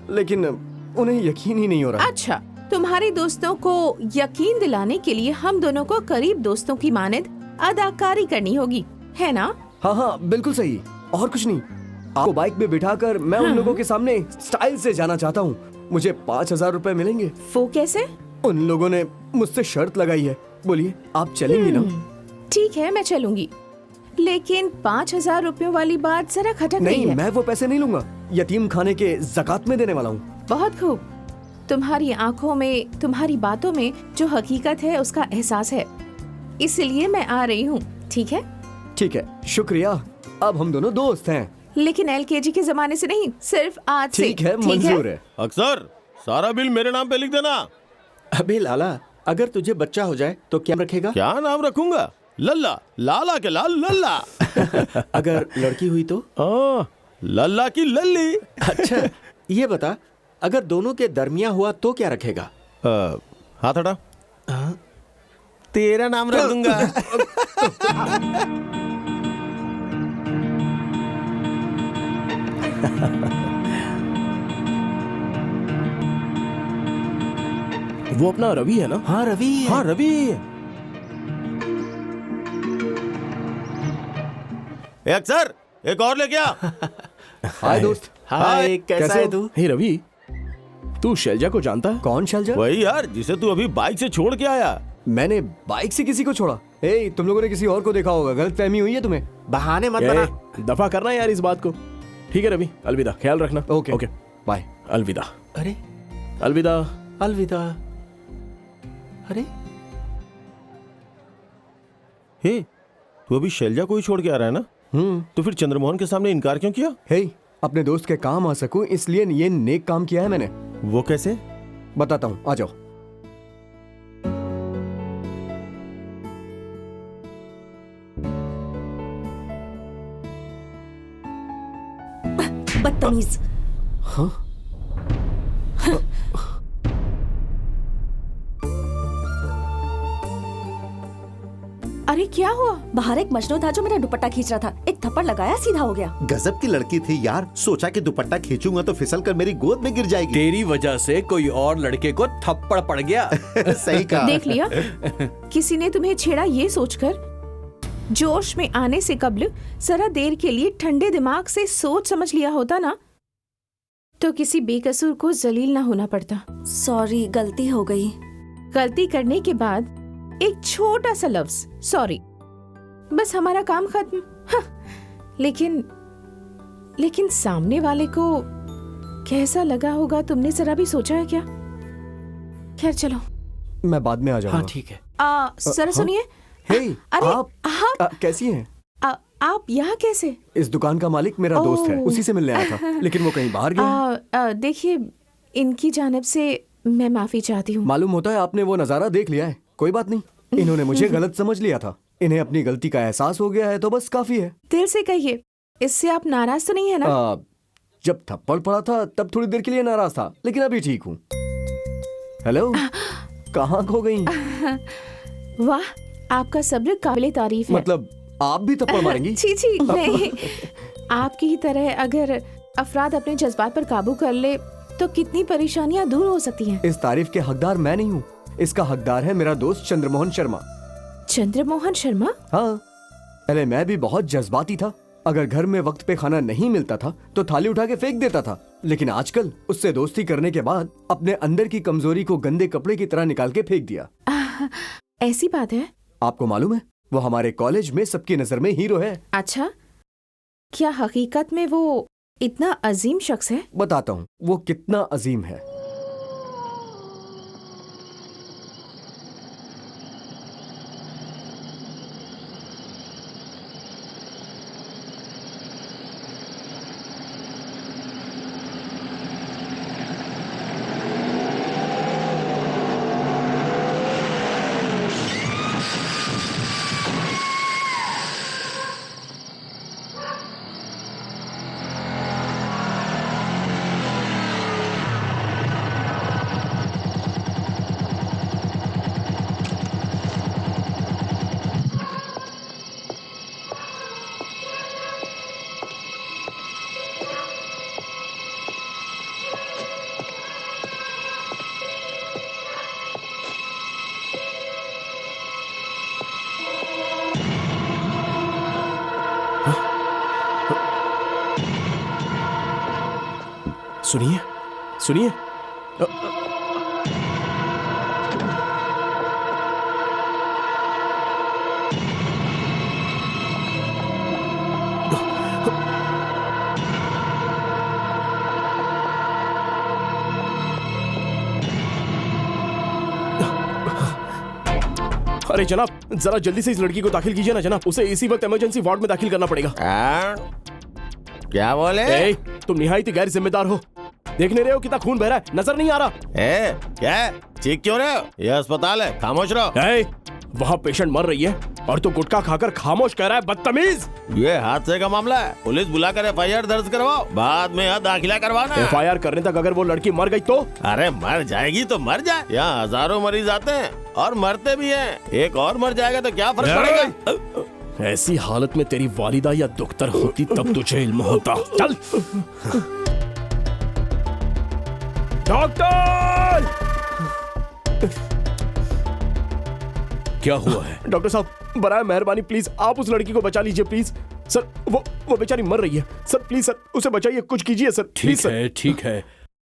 लेकिन उन्हें यकीन ही नहीं हो रहा। अच्छा, तुम्हारे दोस्तों को यकीन दिलाने के लिए हम दोनों को करीब दोस्तों की मानद अदाकारी करनी होगी, है ना? हाँ बिल्कुल सही, और कुछ नहीं। आपको बाइक में बिठाकर मैं उन लोगों के सामने स्टाइल से जाना चाहता हूँ। मुझे 5,000 रुपए मिलेंगे। वो कैसे? उन लोगों ने मुझसे शर्त लगाई है। बोलिए, आप चलेंगी ना? ठीक है, मैं चलूंगी, लेकिन 5,000 रुपयों वाली बात जरा खटक रही नहीं, है। मैं वो पैसे नहीं लूंगा, यतीम खाने के ज़कात में देने वाला हूँ। बहुत खूब। तुम्हारी आंखों में, तुम्हारी बातों में जो हकीकत है उसका एहसास है, इसलिए मैं आ रही हूँ। ठीक है? ठीक है, शुक्रिया। अब हम दोनों दोस्त हैं। लेकिन LKG के जमाने से नहीं, सिर्फ आज से। ठीक है, मंजूर है। अक्सर सारा बिल मेरे नाम पे लिख देना। अबे लाला, अगर तुझे बच्चा हो जाए तो क्या रखेगा? क्या नाम रखूंगा? लल्ला, लाला के लाल लल्ला। अगर लड़की हुई तो? लल्ला की लल्ली। अच्छा, ये बता, अगर दोनों के दरमिया हुआ तो क्या रखेगा? हाथ हटा। तेरा नाम रख दूंगा। वो अपना रवि है ना? हाँ रवि है। हाँ रवि। एक सर, एक और लेके आ। हाय दोस्त। हाय, कैसा है तू? हे रवि, तू शैलजा को जानता है? कौन शैलजा? वही यार जिसे तू अभी बाइक से छोड़ के आया। मैंने बाइक से किसी को छोड़ा? ए, तुम लोगों ने किसी और को देखा होगा, गलतफहमी हुई है तुम्हें। बहाने मत बना। दफा करना यार इस बात को। ठीक है रवि, अलविदा, ख्याल रखना। Okay okay, bye. अलविदा। अरे अलविदा। अलविदा। अरे हे, तू अभी शैलजा को ही छोड़ के आ रहा है ना? तो फिर चंद्रमोहन के सामने इनकार क्यों किया? हे, अपने दोस्त के काम आ सकूं इसलिए ये नेक काम किया है मैंने। वो कैसे? बताता हूँ, आ जाओ। बदतमीज। हाँ? अरे क्या हुआ? बाहर एक मजनू था जो मेरा दुपट्टा खींच रहा था, एक थप्पड़ लगाया, सीधा हो गया। गजब की लड़की थी यार, सोचा कि दुपट्टा खींचूंगा तो फिसल कर मेरी गोद में गिर जाएगी। तेरी वजह से कोई और लड़के को थप्पड़ पड़ गया। सही कहा। देख लिया, किसी ने तुम्हें छेड़ा ये सोचकर। जोश में आने से कब्ल जरा देर के लिए ठंडे दिमाग से सोच समझ लिया होता ना, तो किसी बेकसूर को जलील ना होना पड़ता। सॉरी, गलती हो गई। गलती करने के बाद एक छोटा सा लफ्ज सॉरी, बस हमारा काम खत्म। हाँ, लेकिन सामने वाले को कैसा लगा होगा तुमने जरा भी सोचा है क्या? खैर चलो, मैं बाद में आ जाऊंगा। हाँ ठीक है। सर सुनिए। हे, अरे आप कैसी हैं? आप यहाँ कैसे? इस दुकान का मालिक मेरा दोस्त है, उसी से मिलने आया था, लेकिन वो कहीं बाहर गया। देखिए, इनकी जानिब से मैं माफी चाहती हूँ। मालूम होता है आपने वो नजारा देख लिया है। कोई बात नहीं, इन्होंने मुझे गलत समझ लिया था। इन्हें अपनी गलती का एहसास हो गया है तो बस काफी है। दिल से कहिए, इससे आप नाराज तो नहीं है ना? जब थप्पड़ पड़ा था तब थोड़ी देर के लिए नाराज था, लेकिन अभी ठीक हूँ। हेलो, कहाँ खो गई? वाह, आपका सब्र काबिले तारीफ है। मतलब आप भी थप्पड़ मारेंगी? छी नहीं। आपकी ही तरह अगर अफराद अपने जज्बात पर काबू कर ले तो कितनी परेशानियां दूर हो सकती हैं। इस तारीफ के हकदार मैं नहीं हूँ, इसका हकदार है मेरा दोस्त चंद्रमोहन शर्मा। चंद्रमोहन शर्मा? हाँ, पहले मैं भी बहुत जज्बाती था। अगर घर में वक्त पे खाना नहीं मिलता था तो थाली उठा के फेंक देता था, लेकिन आजकल उससे दोस्ती करने के बाद अपने अंदर की कमजोरी को गंदे कपड़े की तरह निकाल के फेंक दिया। ऐसी बात है? आपको मालूम है, वो हमारे कॉलेज में सबकी नजर में हीरो है। अच्छा, क्या हकीकत में वो इतना अजीम शख्स है? बताता हूँ वो कितना अजीम है। सुनिए सुनिए। अरे जनाब, जरा जल्दी से इस लड़की को दाखिल कीजिए ना जनाब, उसे इसी वक्त इमरजेंसी वार्ड में दाखिल करना पड़ेगा। क्या बोले? तुम निहायत गैर जिम्मेदार हो। देख नहीं रहे हो कितना खून बह रहा है? नजर नहीं आ रहा? क्या चीख क्यों रहे हो? यह अस्पताल है, खामोश रहो। ए, वहाँ पेशेंट मर रही है और तू गुटखा खाकर खामोश कह रहा है, बदतमीज। ये हादसे का मामला है, पुलिस बुलाकर FIR दर्ज करवाओ, बाद में यहाँ दाखिला करवाना। FIR करने तक अगर वो लड़की मर गई तो? अरे मर जाएगी तो मर जाए, यहाँ हजारों मरीज आते हैं और मरते भी हैं, एक और मर जाएगा तो क्या फर्क पड़ेगा? ऐसी हालत में तेरी वालिदा या दुख्तर होती तब तुझे इल्म होता। चल डॉक्टर! क्या हुआ है? डॉक्टर साहब, बराए मेहरबानी प्लीज आप उस लड़की को बचा लीजिए प्लीज। सर वो बेचारी मर रही है सर, प्लीज सर उसे बचाइए, कुछ कीजिए सर, प्लीज सर। ठीक है।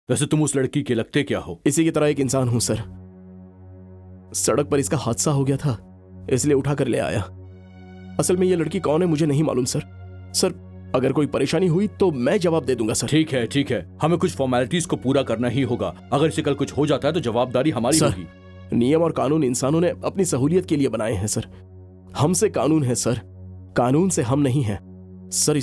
वैसे तुम उस लड़की के लगते क्या हो? इसी की तरह एक इंसान हूं सर। सड़क पर इसका हादसा हो गया था, इसलिए उठा कर ले आया। असल में ये लड़की कौन है मुझे नहीं मालूम सर। सर अगर कोई परेशानी हुई तो मैं जवाब दे दूंगा सर। ठीक है, हमें कुछ फॉर्मेलिटीज को पूरा करना ही होगा। अगर इसे कल कुछ हो जाता है तो जवाबदारी हमारी होगी। नियम और कानून इंसानों ने अपनी सहूलियत के लिए बनाए हैं सर। हमसे कानून है सर, कानून से हम नहीं हैं सर।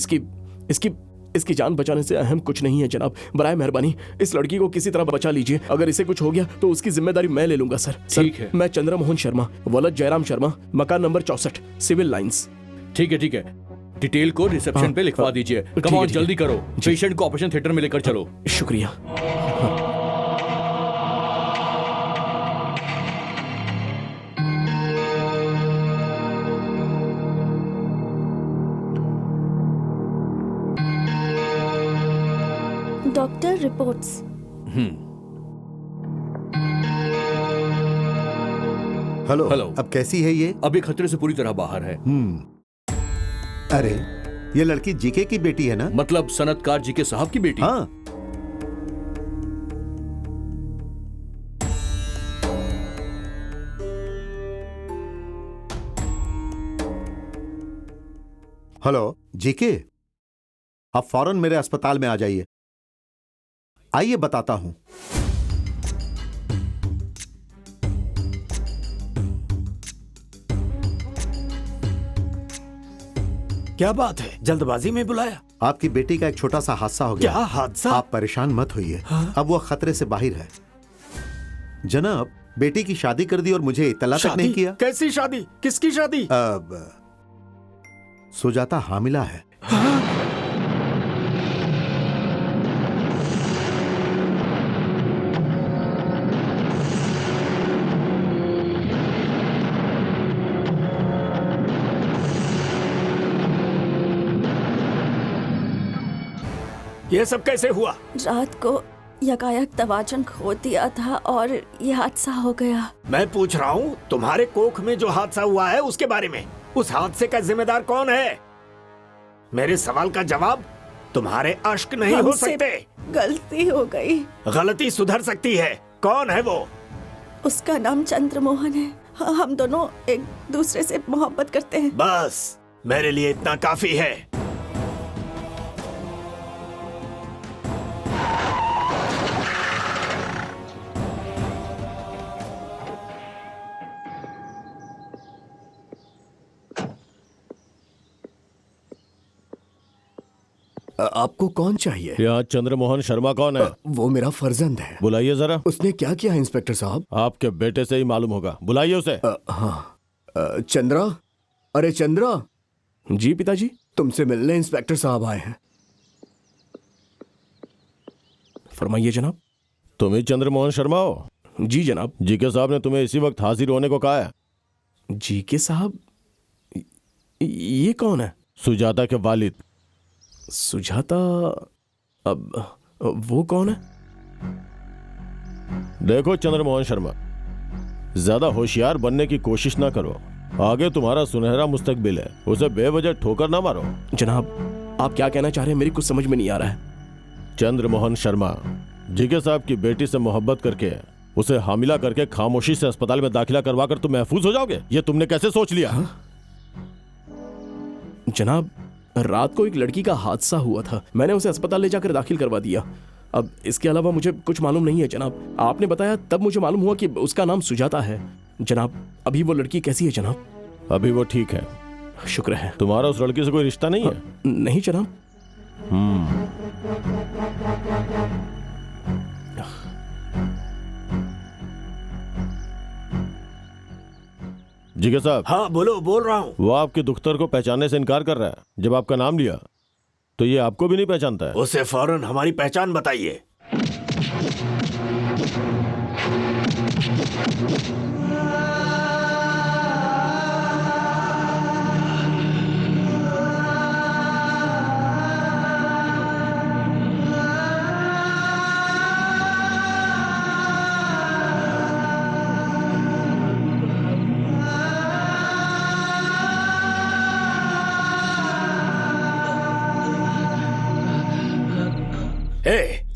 इसकी जान बचाने से अहम कुछ नहीं है जनाब। बराए मेहरबानी इस लड़की को किसी तरह बचा लीजिए। अगर इसे कुछ हो गया तो उसकी जिम्मेदारी मैं ले लूंगा सर। ठीक है। मैं चंद्रमोहन शर्मा, वलद जयराम शर्मा, मकान नंबर 64, सिविल लाइंस। ठीक है। डिटेल को रिसेप्शन पे लिखवा दीजिए। कम ऑन, जल्दी करो। पेशेंट को ऑपरेशन थिएटर में लेकर चलो। शुक्रिया। Doctor reports. हेलो। हेलो। अब कैसी है ये? अभी खतरे से पूरी तरह बाहर है। अरे ये लड़की जीके की बेटी है ना? मतलब सनतकार जीके साहब की बेटी? हाँ। हेलो जीके, आप फौरन मेरे अस्पताल में आ जाइए। आइए बताता हूं। क्या बात है, जल्दबाजी में बुलाया? आपकी बेटी का एक छोटा सा हादसा हो गया। क्या हादसा? आप परेशान मत होइए। अब वो खतरे से बाहर है। जनाब, बेटी की शादी कर दी और मुझे इत्तला तक नहीं किया। कैसी शादी? किसकी शादी? अब सुजाता हामिला है। ये सब कैसे हुआ? रात को यकायक तवाजन खो दिया था और ये हादसा हो गया। मैं पूछ रहा हूँ तुम्हारे कोख में जो हादसा हुआ है उसके बारे में। उस हादसे का जिम्मेदार कौन है? मेरे सवाल का जवाब तुम्हारे अश्क नहीं हो सकते। गलती हो गई। गलती सुधर सकती है। कौन है वो? उसका नाम चंद्रमोहन है। हम दोनों एक दूसरे से मोहब्बत करते हैं। बस मेरे लिए इतना काफी है। आपको कौन चाहिए? यहाँ चंद्रमोहन शर्मा कौन है? वो मेरा फर्जंद है। बुलाइए जरा। उसने क्या किया है इंस्पेक्टर साहब? आपके बेटे से ही मालूम होगा, बुलाइए उसे। हाँ। चंद्रा, अरे चंद्रा। जी पिताजी। तुमसे मिलने इंस्पेक्टर साहब आए हैं। फरमाइए जनाब। तुम ही चंद्रमोहन शर्मा हो? जी जनाब। जीके साहब ने तुम्हें इसी वक्त हाजिर होने को कहा है। जीके साहब? ये कौन है? सुजाता के वालिद। सुजाता? अब वो कौन है? देखो चंद्रमोहन शर्मा, ज्यादा होशियार बनने की कोशिश ना करो। आगे तुम्हारा सुनहरा मुस्तकबिल है, उसे बेवजह ठोकर ना मारो। जनाब आप क्या कहना चाह रहे हैं, मेरी कुछ समझ में नहीं आ रहा है। चंद्रमोहन शर्मा जीके साहब की बेटी से मोहब्बत करके उसे हामिला करके खामोशी से अस्पताल में दाखिला करवा कर तुम महफूज हो जाओगे, ये तुमने कैसे सोच लिया? जनाब रात को एक लड़की का हादसा हुआ था, मैंने उसे अस्पताल ले जाकर दाखिल करवा दिया। अब इसके अलावा मुझे कुछ मालूम नहीं है जनाब। आपने बताया तब मुझे मालूम हुआ कि उसका नाम सुजाता है। जनाब अभी वो लड़की कैसी है जनाब? अभी वो ठीक है, शुक्र है। तुम्हारा उस लड़की से कोई रिश्ता नहीं है? नहीं जनाब। जिगर साहब। हाँ बोलो, बोल रहा हूँ। वो आपके दुख्तर को पहचानने से इनकार कर रहा है। जब आपका नाम लिया तो ये आपको भी नहीं पहचानता है। उसे फौरन हमारी पहचान बताइए।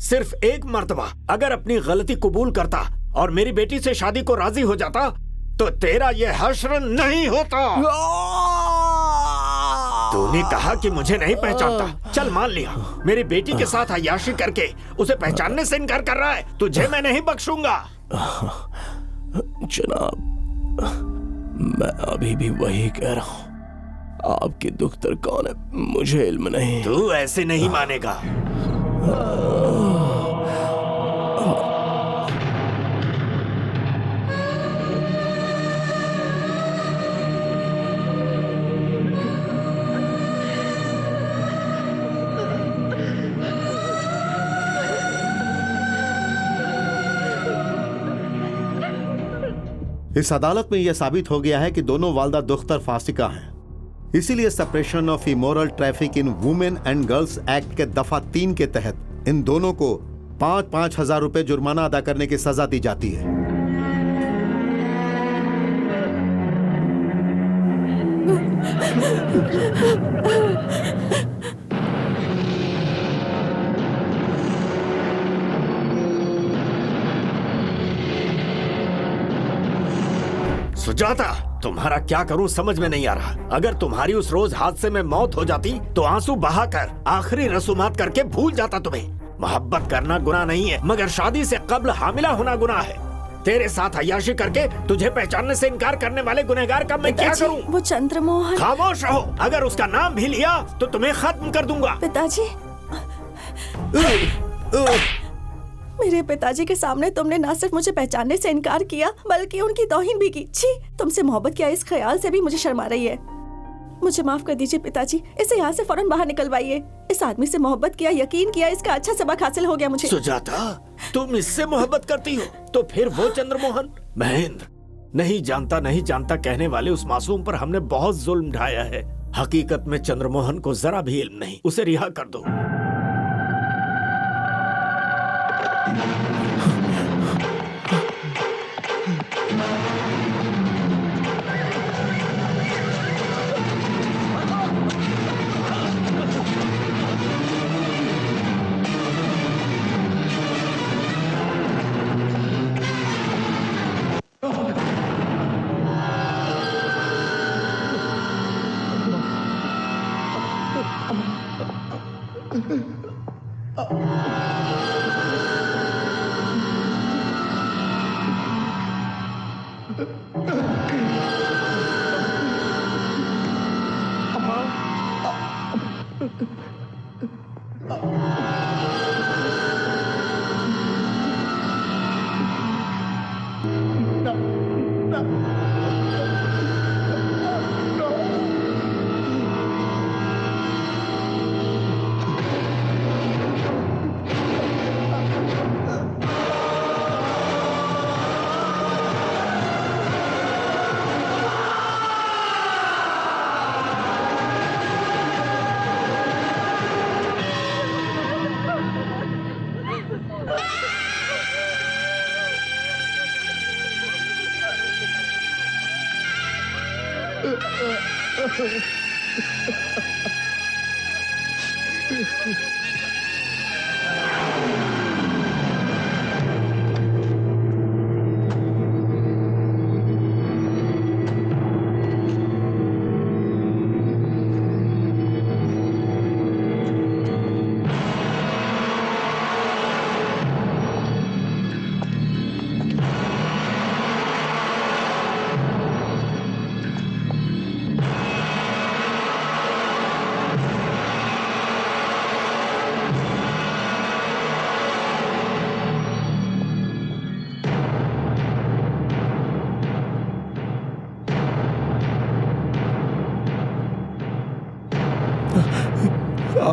सिर्फ एक मर्तबा अगर अपनी गलती कबूल करता और मेरी बेटी से शादी को राजी हो जाता तो तेरा ये हश्र नहीं होता। तूने कहा कि मुझे नहीं पहचानता, चल मान लिया। मेरी बेटी के साथ अय्याशी करके उसे पहचानने से इनकार कर रहा है। तुझे मैं नहीं बख्शूंगा। जनाब, मैं अभी भी वही कह रहा हूँ। आपकी दुख्तर कौन है मुझे इल्म नहीं। तू ऐसे नहीं मानेगा। इस अदालत में यह साबित हो गया है कि दोनों वालदा दुख्तर फासिका हैं। इसीलिए separation of immoral traffic in women and girls act के दफा 3 के तहत इन दोनों को 5-5 हजार रुपए जुर्माना अदा करने की सजा दी जाती है। सुजाता, तुम्हारा क्या करूं समझ में नहीं आ रहा। अगर तुम्हारी उस रोज हादसे में मौत हो जाती तो आंसू बहाकर आखिरी रसूमात करके भूल जाता तुम्हें। मोहब्बत करना गुनाह नहीं है, मगर शादी से कब्ल हामिला होना गुनाह है। तेरे साथ अय्याशी करके तुझे पहचानने से इनकार करने वाले गुनहगार का मैं क्या करूं? वो चंद्रमोहन। खामोश रहो, अगर उसका नाम भी लिया तो तुम्हें खत्म कर दूंगा। पिताजी, मेरे पिताजी के सामने तुमने ना सिर्फ मुझे पहचानने से इनकार किया बल्कि उनकी तौहीन भी की। छी, तुमसे मोहब्बत किया इस ख्याल से भी मुझे शर्म आ रही है। मुझे माफ कर दीजिए पिताजी, इसे यहाँ से फौरन बाहर निकलवाइए। इस आदमी से मोहब्बत किया, यकीन किया, इसका अच्छा सबक हासिल हो गया मुझे। सुजाता, तुम इससे मोहब्बत करती हो तो फिर वो चंद्रमोहन? महेंद्र, नहीं जानता कहने वाले उस मासूम पर हमने बहुत जुल्म ढाया है। हकीकत में चंद्रमोहन को जरा भी इल्म नहीं। उसे रिहा कर दो।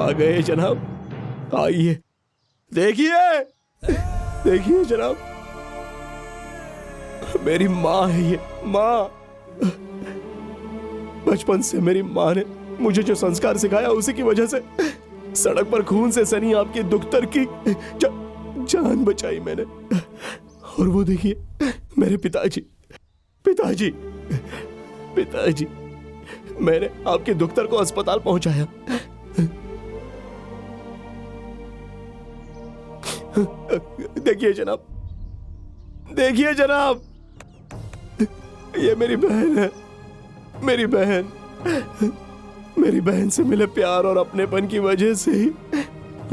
आ गए जनाब, आइए, देखिए देखिए जनाब, मेरी माँ है ये, माँ। बचपन से मेरी माँ ने मुझे जो संस्कार सिखाया उसी की वजह से सड़क पर खून से सनी आपकी दुख्तर की जान बचाई मैंने। और वो देखिए मेरे पिताजी पिताजी पिताजी, मैंने आपके दुख्तर को अस्पताल पहुंचाया। देखिए जनाब, देखिए जनाब, ये मेरी बहन है, मेरी बहन। मेरी बहन से मिले प्यार और अपनेपन की वजह से ही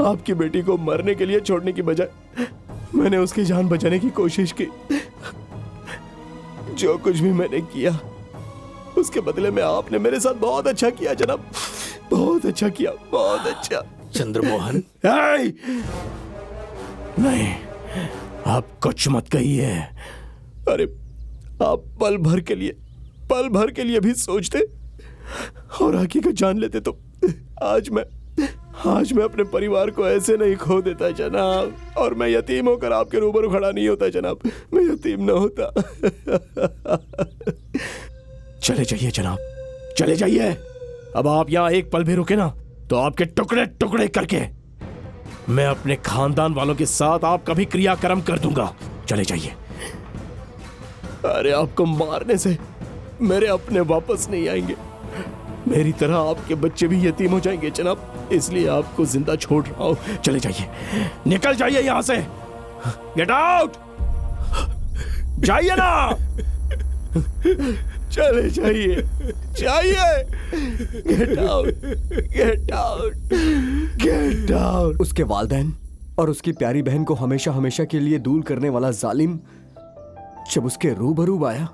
आपकी बेटी को मरने के लिए छोड़ने की बजाय मैंने उसकी जान बचाने की कोशिश की। जो कुछ भी मैंने किया उसके बदले में आपने मेरे साथ बहुत अच्छा किया जनाब, बहुत अच्छा किया, बहुत अच्छा। चंद्रमोहन, नहीं, आप कुछ मत कहिए। अरे आप पल भर के लिए भी सोचते और हकीकत जान लेते तो आज मैं अपने परिवार को ऐसे नहीं खो देता जनाब, और मैं यतीम होकर आपके रूबरू खड़ा नहीं होता जनाब, मैं यतीम न होता। चले जाइए जनाब, चले जाइए। अब आप यहाँ एक पल भी रुके ना तो आपके टुकड़े टुकड़े करके मैं अपने खानदान वालों के साथ आपका भी क्रियाक्रम कर दूंगा। चले जाइए। अरे आपको मारने से मेरे अपने वापस नहीं आएंगे, मेरी तरह आपके बच्चे भी यतीम हो जाएंगे जनाब, इसलिए आपको जिंदा छोड़ रहा हूं। चले जाइए, निकल जाइए यहां से, गेट आउट, जाइए ना, चले जाइए, जाइए, get out, get out, get out. उसके वालिदैन और उसकी प्यारी बहन को हमेशा हमेशा के लिए दूर करने वाला जालिम जब उसके रूबरू आया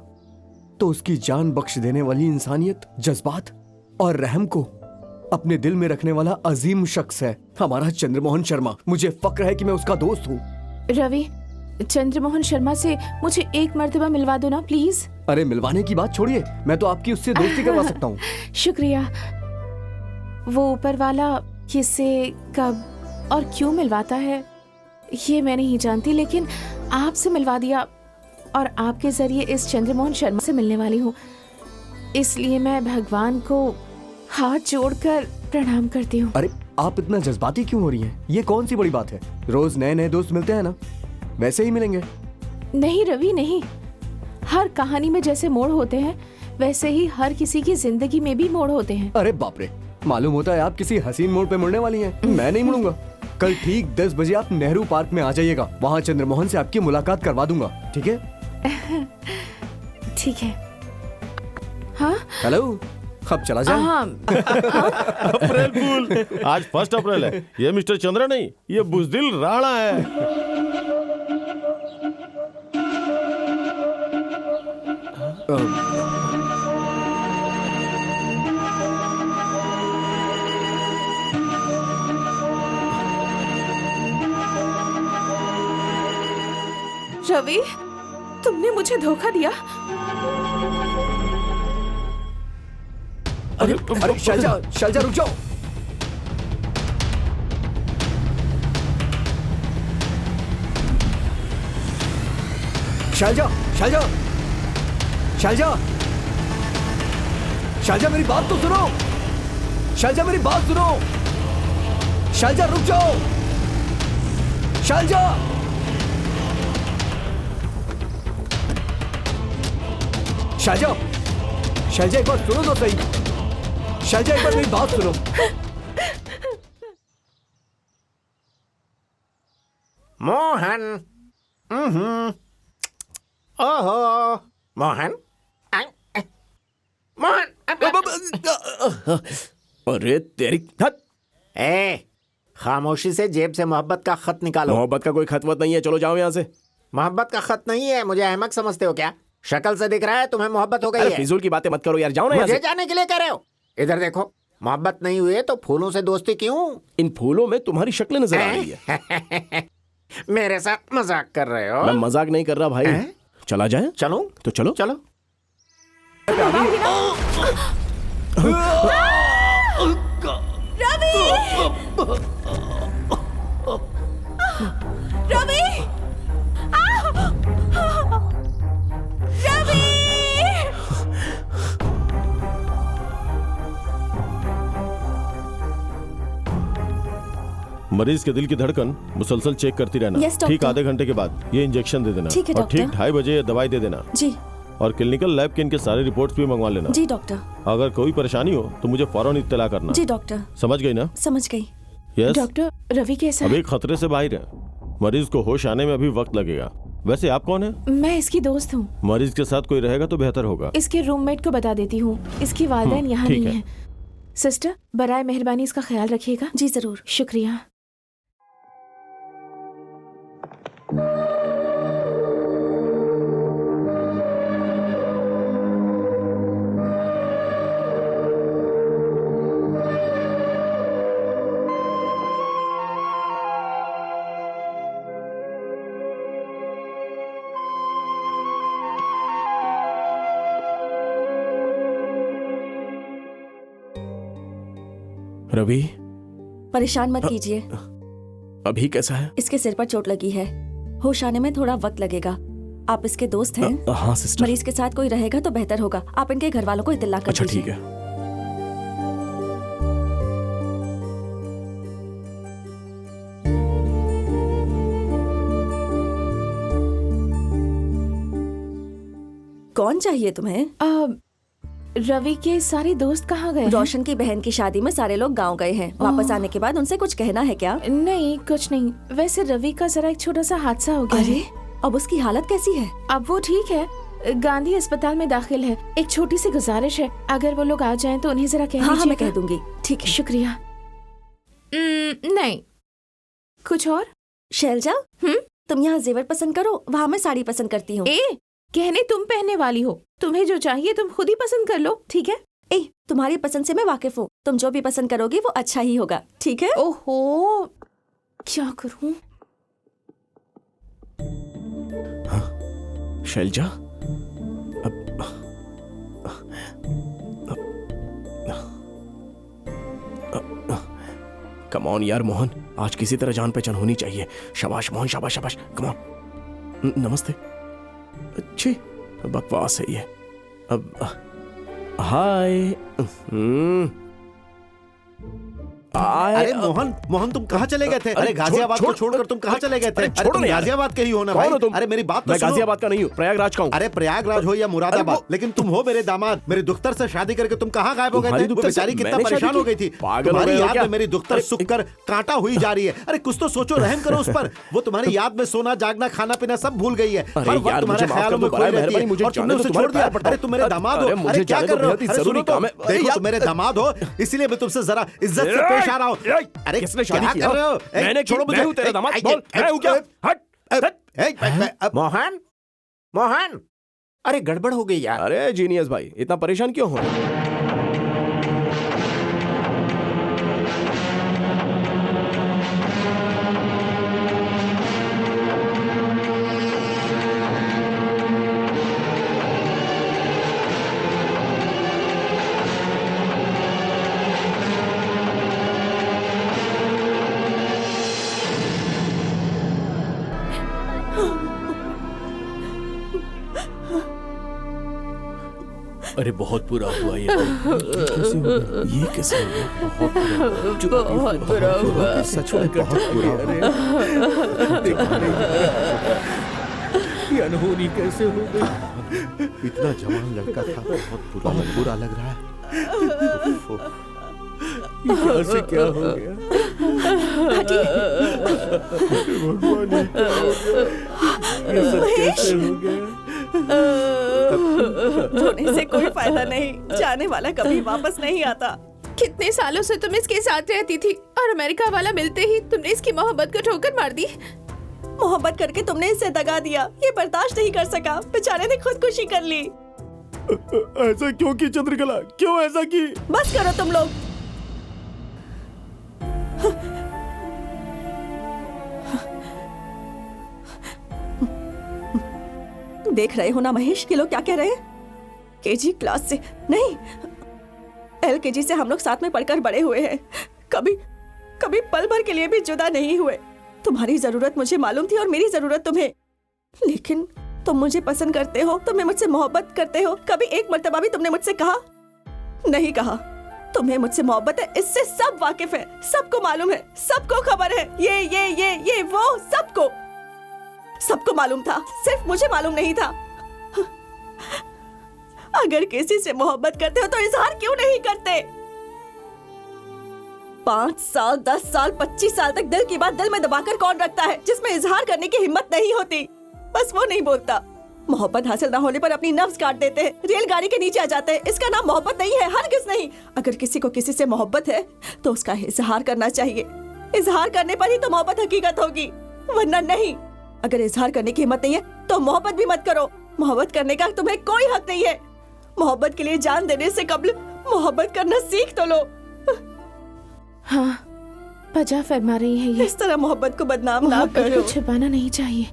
तो उसकी जान बख्श देने वाली इंसानियत, जज्बात और रहम को अपने दिल में रखने वाला अजीम शख्स है हमारा चंद्रमोहन शर्मा। मुझे फक्र है कि मैं उसका दोस्त हूँ। रवि, चंद्रमोहन शर्मा से मुझे एक मर्तबा मिलवा दो ना प्लीज। अरे मिलवाने की बात छोड़िए, मैं तो आपकी उससे दोस्ती करवा सकता हूँ। शुक्रिया। वो ऊपर वाला किससे, कब और क्यों मिलवाता है ये मैं नहीं जानती, लेकिन आपसे मिलवा दिया और आपके जरिए इस चंद्रमोहन शर्मा से मिलने वाली हूँ, इसलिए मैं भगवान को हाथ जोड़कर प्रणाम करती हूँ। अरे आप इतना जज्बाती क्यों हो रही हैं? ये कौन सी बड़ी बात है? रोज नए नए दोस्त मिलते हैं ना, वैसे ही मिलेंगे। नहीं रवि, नहीं। हर कहानी में जैसे मोड़ होते हैं वैसे ही हर किसी की जिंदगी में भी मोड़ होते हैं। अरे बाप रे, मालूम होता है आप किसी हसीन मोड़ पे मुड़ने वाली हैं। मैं नहीं मुड़ूंगा। कल ठीक 10 बजे आप नेहरू पार्क में आ जाइएगा, वहाँ चंद्रमोहन से आपकी मुलाकात करवा दूंगा, ठीक है? ठीक है। हाँ हेलो, अब चला जाए। हाँ। अप्रैल फूल, आज 1 अप्रैल है। ये मिस्टर चंद्रा नहीं, ये बुजदिल राणा है। रवि, तुमने मुझे धोखा दिया। अरे शैलजा रुक जाओ। शैलजा मेरी बात तो सुनो। शैलजा मेरी बात सुनो। शैलजा रुक जाओ। शैलजा एक बार सुनो तो सही। शैलजा एक बार मेरी बात सुनो। मोहन, ओहो, मोहन, मोहन। अरे तेरी हद। ए, खामोशी से जेब से मोहब्बत का खत निकालो। मोहब्बत का कोई खत वत नहीं है, चलो जाओ यहाँ से। मोहब्बत का खत नहीं है, मुझे अहमक समझते हो क्या? शक्ल से दिख रहा है तुम्हें मोहब्बत हो गई है। फिजूल की बातें मत करो यार, जाओ ना यहाँ मुझे से। जाने के लिए कह रहे हो? इधर देखो, मोहब्बत नहीं हुई है तो फूलों से दोस्ती क्यों? इन फूलों में तुम्हारी शक्ल नजर आ रही है। मेरे साथ मजाक कर रहे हो? मैं मजाक नहीं कर रहा भाई। चला जाए? चलो तो चलो चलो। रवि, रवि! रवि! मरीज के दिल की धड़कन मुसलसल चेक करती रहना। Yes, ठीक डॉक्टर। आधे घंटे के बाद ये इंजेक्शन दे देना। ठीक है, और ठीक डॉक्टर। 2:30 बजे ये दवाई दे देना। जी और क्लिनिकल लैब के इनके सारे रिपोर्ट्स भी मंगवा लेना। जी डॉक्टर। अगर कोई परेशानी हो तो मुझे फौरन इत्तला करना। जी डॉक्टर, समझ गई ना? समझ गई। यस। डॉक्टर, रवि कैसा है? अभी खतरे से बाहर है। मरीज को होश आने में अभी वक्त लगेगा। वैसे आप कौन है? मैं इसकी दोस्त हूँ। मरीज के साथ कोई रहेगा तो बेहतर होगा। इसके रूममेट को बता देती हूँ। इसकी वालिदैन यहाँ ठीक नहीं है। है। सिस्टर, बराए मेहरबानी इसका ख्याल रखिएगा। जी जरूर। शुक्रिया। रवि, परेशान मत कीजिए। अभी कैसा है? इसके सिर पर चोट लगी है। होश आने में थोड़ा वक्त लगेगा। आप इसके दोस्त हैं? हाँ सिस्टर। मरीज के साथ कोई रहेगा तो बेहतर होगा। आप इनके घर वालों को इत्तला कर अच्छा दीजिए। ठीक है। कौन चाहिए तुम्हें? रवि के सारे दोस्त कहाँ गए हैं? रोशन की बहन की शादी में सारे लोग गांव गए हैं। वापस आने के बाद उनसे कुछ कहना है क्या? नहीं, कुछ नहीं। वैसे रवि का जरा एक छोटा सा हादसा हो गया अरे, है। अब उसकी हालत कैसी है? अब वो ठीक है। गांधी अस्पताल में दाखिल है। एक छोटी सी गुजारिश है, अगर वो लोग आ जाएं तो उन्हें जरा कह हाँ, मैं दीजिएगा। कह दूंगी। ठीक है। शुक्रिया। नहीं, कुछ और? शैलजा, तुम यहाँ जेवर पसंद करो, वहाँ मैं साड़ी पसंद करती हूँ। कहने तुम पहनने वाली हो। तुम्हें जो चाहिए तुम खुद ही पसंद कर लो, ठीक है? तुम्हारी पसंद से मैं वाकिफ हूँ। तुम जो भी पसंद करोगी वो अच्छा ही होगा, ठीक है? ओहो, क्या करूँ? शैलजा, कम ऑन यार मोहन, आज किसी तरह जान पहचान होनी चाहिए। शाबाश मोहन, शाबाश शाबाश, कम ऑन। नमस्ते। अच्छी बकवास है ये। अब हाय। अरे मोहन, मोहन तुम कहाँ चले गए थे? अरे गाजियाबाद को छोड़कर तुम कहाँ चले गए थे? अरे तुम गाजियाबाद के ही हो ना भाई? अरे मेरी बात तो मैं सुनो। गाजियाबाद का नहीं हूँ, प्रयागराज का हूँ। अरे प्रयागराज हो या मुरादाबाद, लेकिन तुम हो मेरे दामाद। मेरी दुख्तर से शादी करके तुम कहाँ गायब हो गए थे? वो बेचारी कितना परेशान हो गई थी। तुम्हारी याद में मेरी दुख्तर सूख कर कांटा हुई जा रही है। अरे कुछ तो सोचो, रहम करो उस पर। वो तुम्हारी याद में सोना जागना खाना पीना सब भूल गई है। हर वक्त तुम्हारे ख्यालों में खोई रहती है और तुमने उसे छोड़ दिया। अरे तुम मेरे दामाद हो। अरे क्या कर रहे हो? अरे सुनो तो, देखो तुम मेरे दामाद हो, इसीलिए मैं तुमसे जरा इज्जत से पेश आ रहा हूँ। अरे किसने शादी क्या किया? कर रहे हो? मैंने छोड़ो, मुझे हूँ तेरा दामाद। बोल, मैं हूँ क्या? हट। मोहन, मोहन, अरे गड़बड़ हो गई यार। अरे जीनियस भाई, इतना परेशान क्यों हो? अरे बहुत बुरा हुआ ये। कैसे हो गया? ये कैसे हो गया? बहुत बुरा हुआ। सच में बहुत बुरा हुआ। ये अनहोनी कैसे हो गई? इतना जवान लड़का था, बहुत बुरा लग रहा है। ये क्या से क्या हो गया? ये सब कैसे हो गया? रोने से कोई फायदा नहीं, जाने वाला कभी वापस नहीं आता। कितने सालों से तुम इसके साथ रहती थी और अमेरिका वाला मिलते ही तुमने इसकी मोहब्बत को ठोकर मार दी। मोहब्बत करके तुमने इसे दगा दिया, ये बर्दाश्त नहीं कर सका। बेचारे ने खुदकुशी कर ली। ऐसा क्यों की चंद्रकला? क्यों ऐसा की? बस करो तुम लोग। देख रहे हो ना महेश, ये लोग क्या कह रहे हैं? केजी क्लास से नहीं, एलकेजी से हम लोग साथ में पढ़कर बड़े हुए हैं। कभी कभी पल भर के लिए भी जुदा नहीं हुए। तुम्हारी जरूरत मुझे मालूम थी और मेरी जरूरत तुम्हें, लेकिन तुम मुझे पसंद करते हो, तुम्हें मुझसे मोहब्बत करते हो। कभी एक मर्तबा भी तुमने मुझसे कहा नहीं कहा तुम्हें मुझसे मोहब्बत है। इससे सब वाकिफ है, सबको मालूम है, सबको खबर है। ये वो सबको मालूम था, सिर्फ मुझे मालूम नहीं था। अगर किसी से मोहब्बत करते हो तो इजहार क्यों नहीं करते? 5 साल 10 साल 25 साल तक दिल की बात दिल में दबाकर कौन रखता है, जिसमें इजहार करने की हिम्मत नहीं होती। बस वो नहीं बोलता। मोहब्बत हासिल ना होने पर अपनी नफ्स काट देते हैं, रेलगाड़ी के नीचे आ जाते हैं। इसका नाम मोहब्बत नहीं है, हरगिज़ नहीं। अगर किसी को किसी से मोहब्बत है तो उसका इजहार करना चाहिए। इजहार करने पर ही तो मोहब्बत हकीकत होगी, वरना नहीं। अगर इजहार करने की हिम्मत नहीं है तो मोहब्बत भी मत करो। मोहब्बत करने का तुम्हें कोई हक नहीं है। मोहब्बत के लिए जान देने से कबल मोहब्बत करना सीख तो लो। हाँ, वजह फरमा रही है ये। इस तरह मोहब्बत को बदनाम ना मोहब्बत करो। को छिपाना नहीं चाहिए।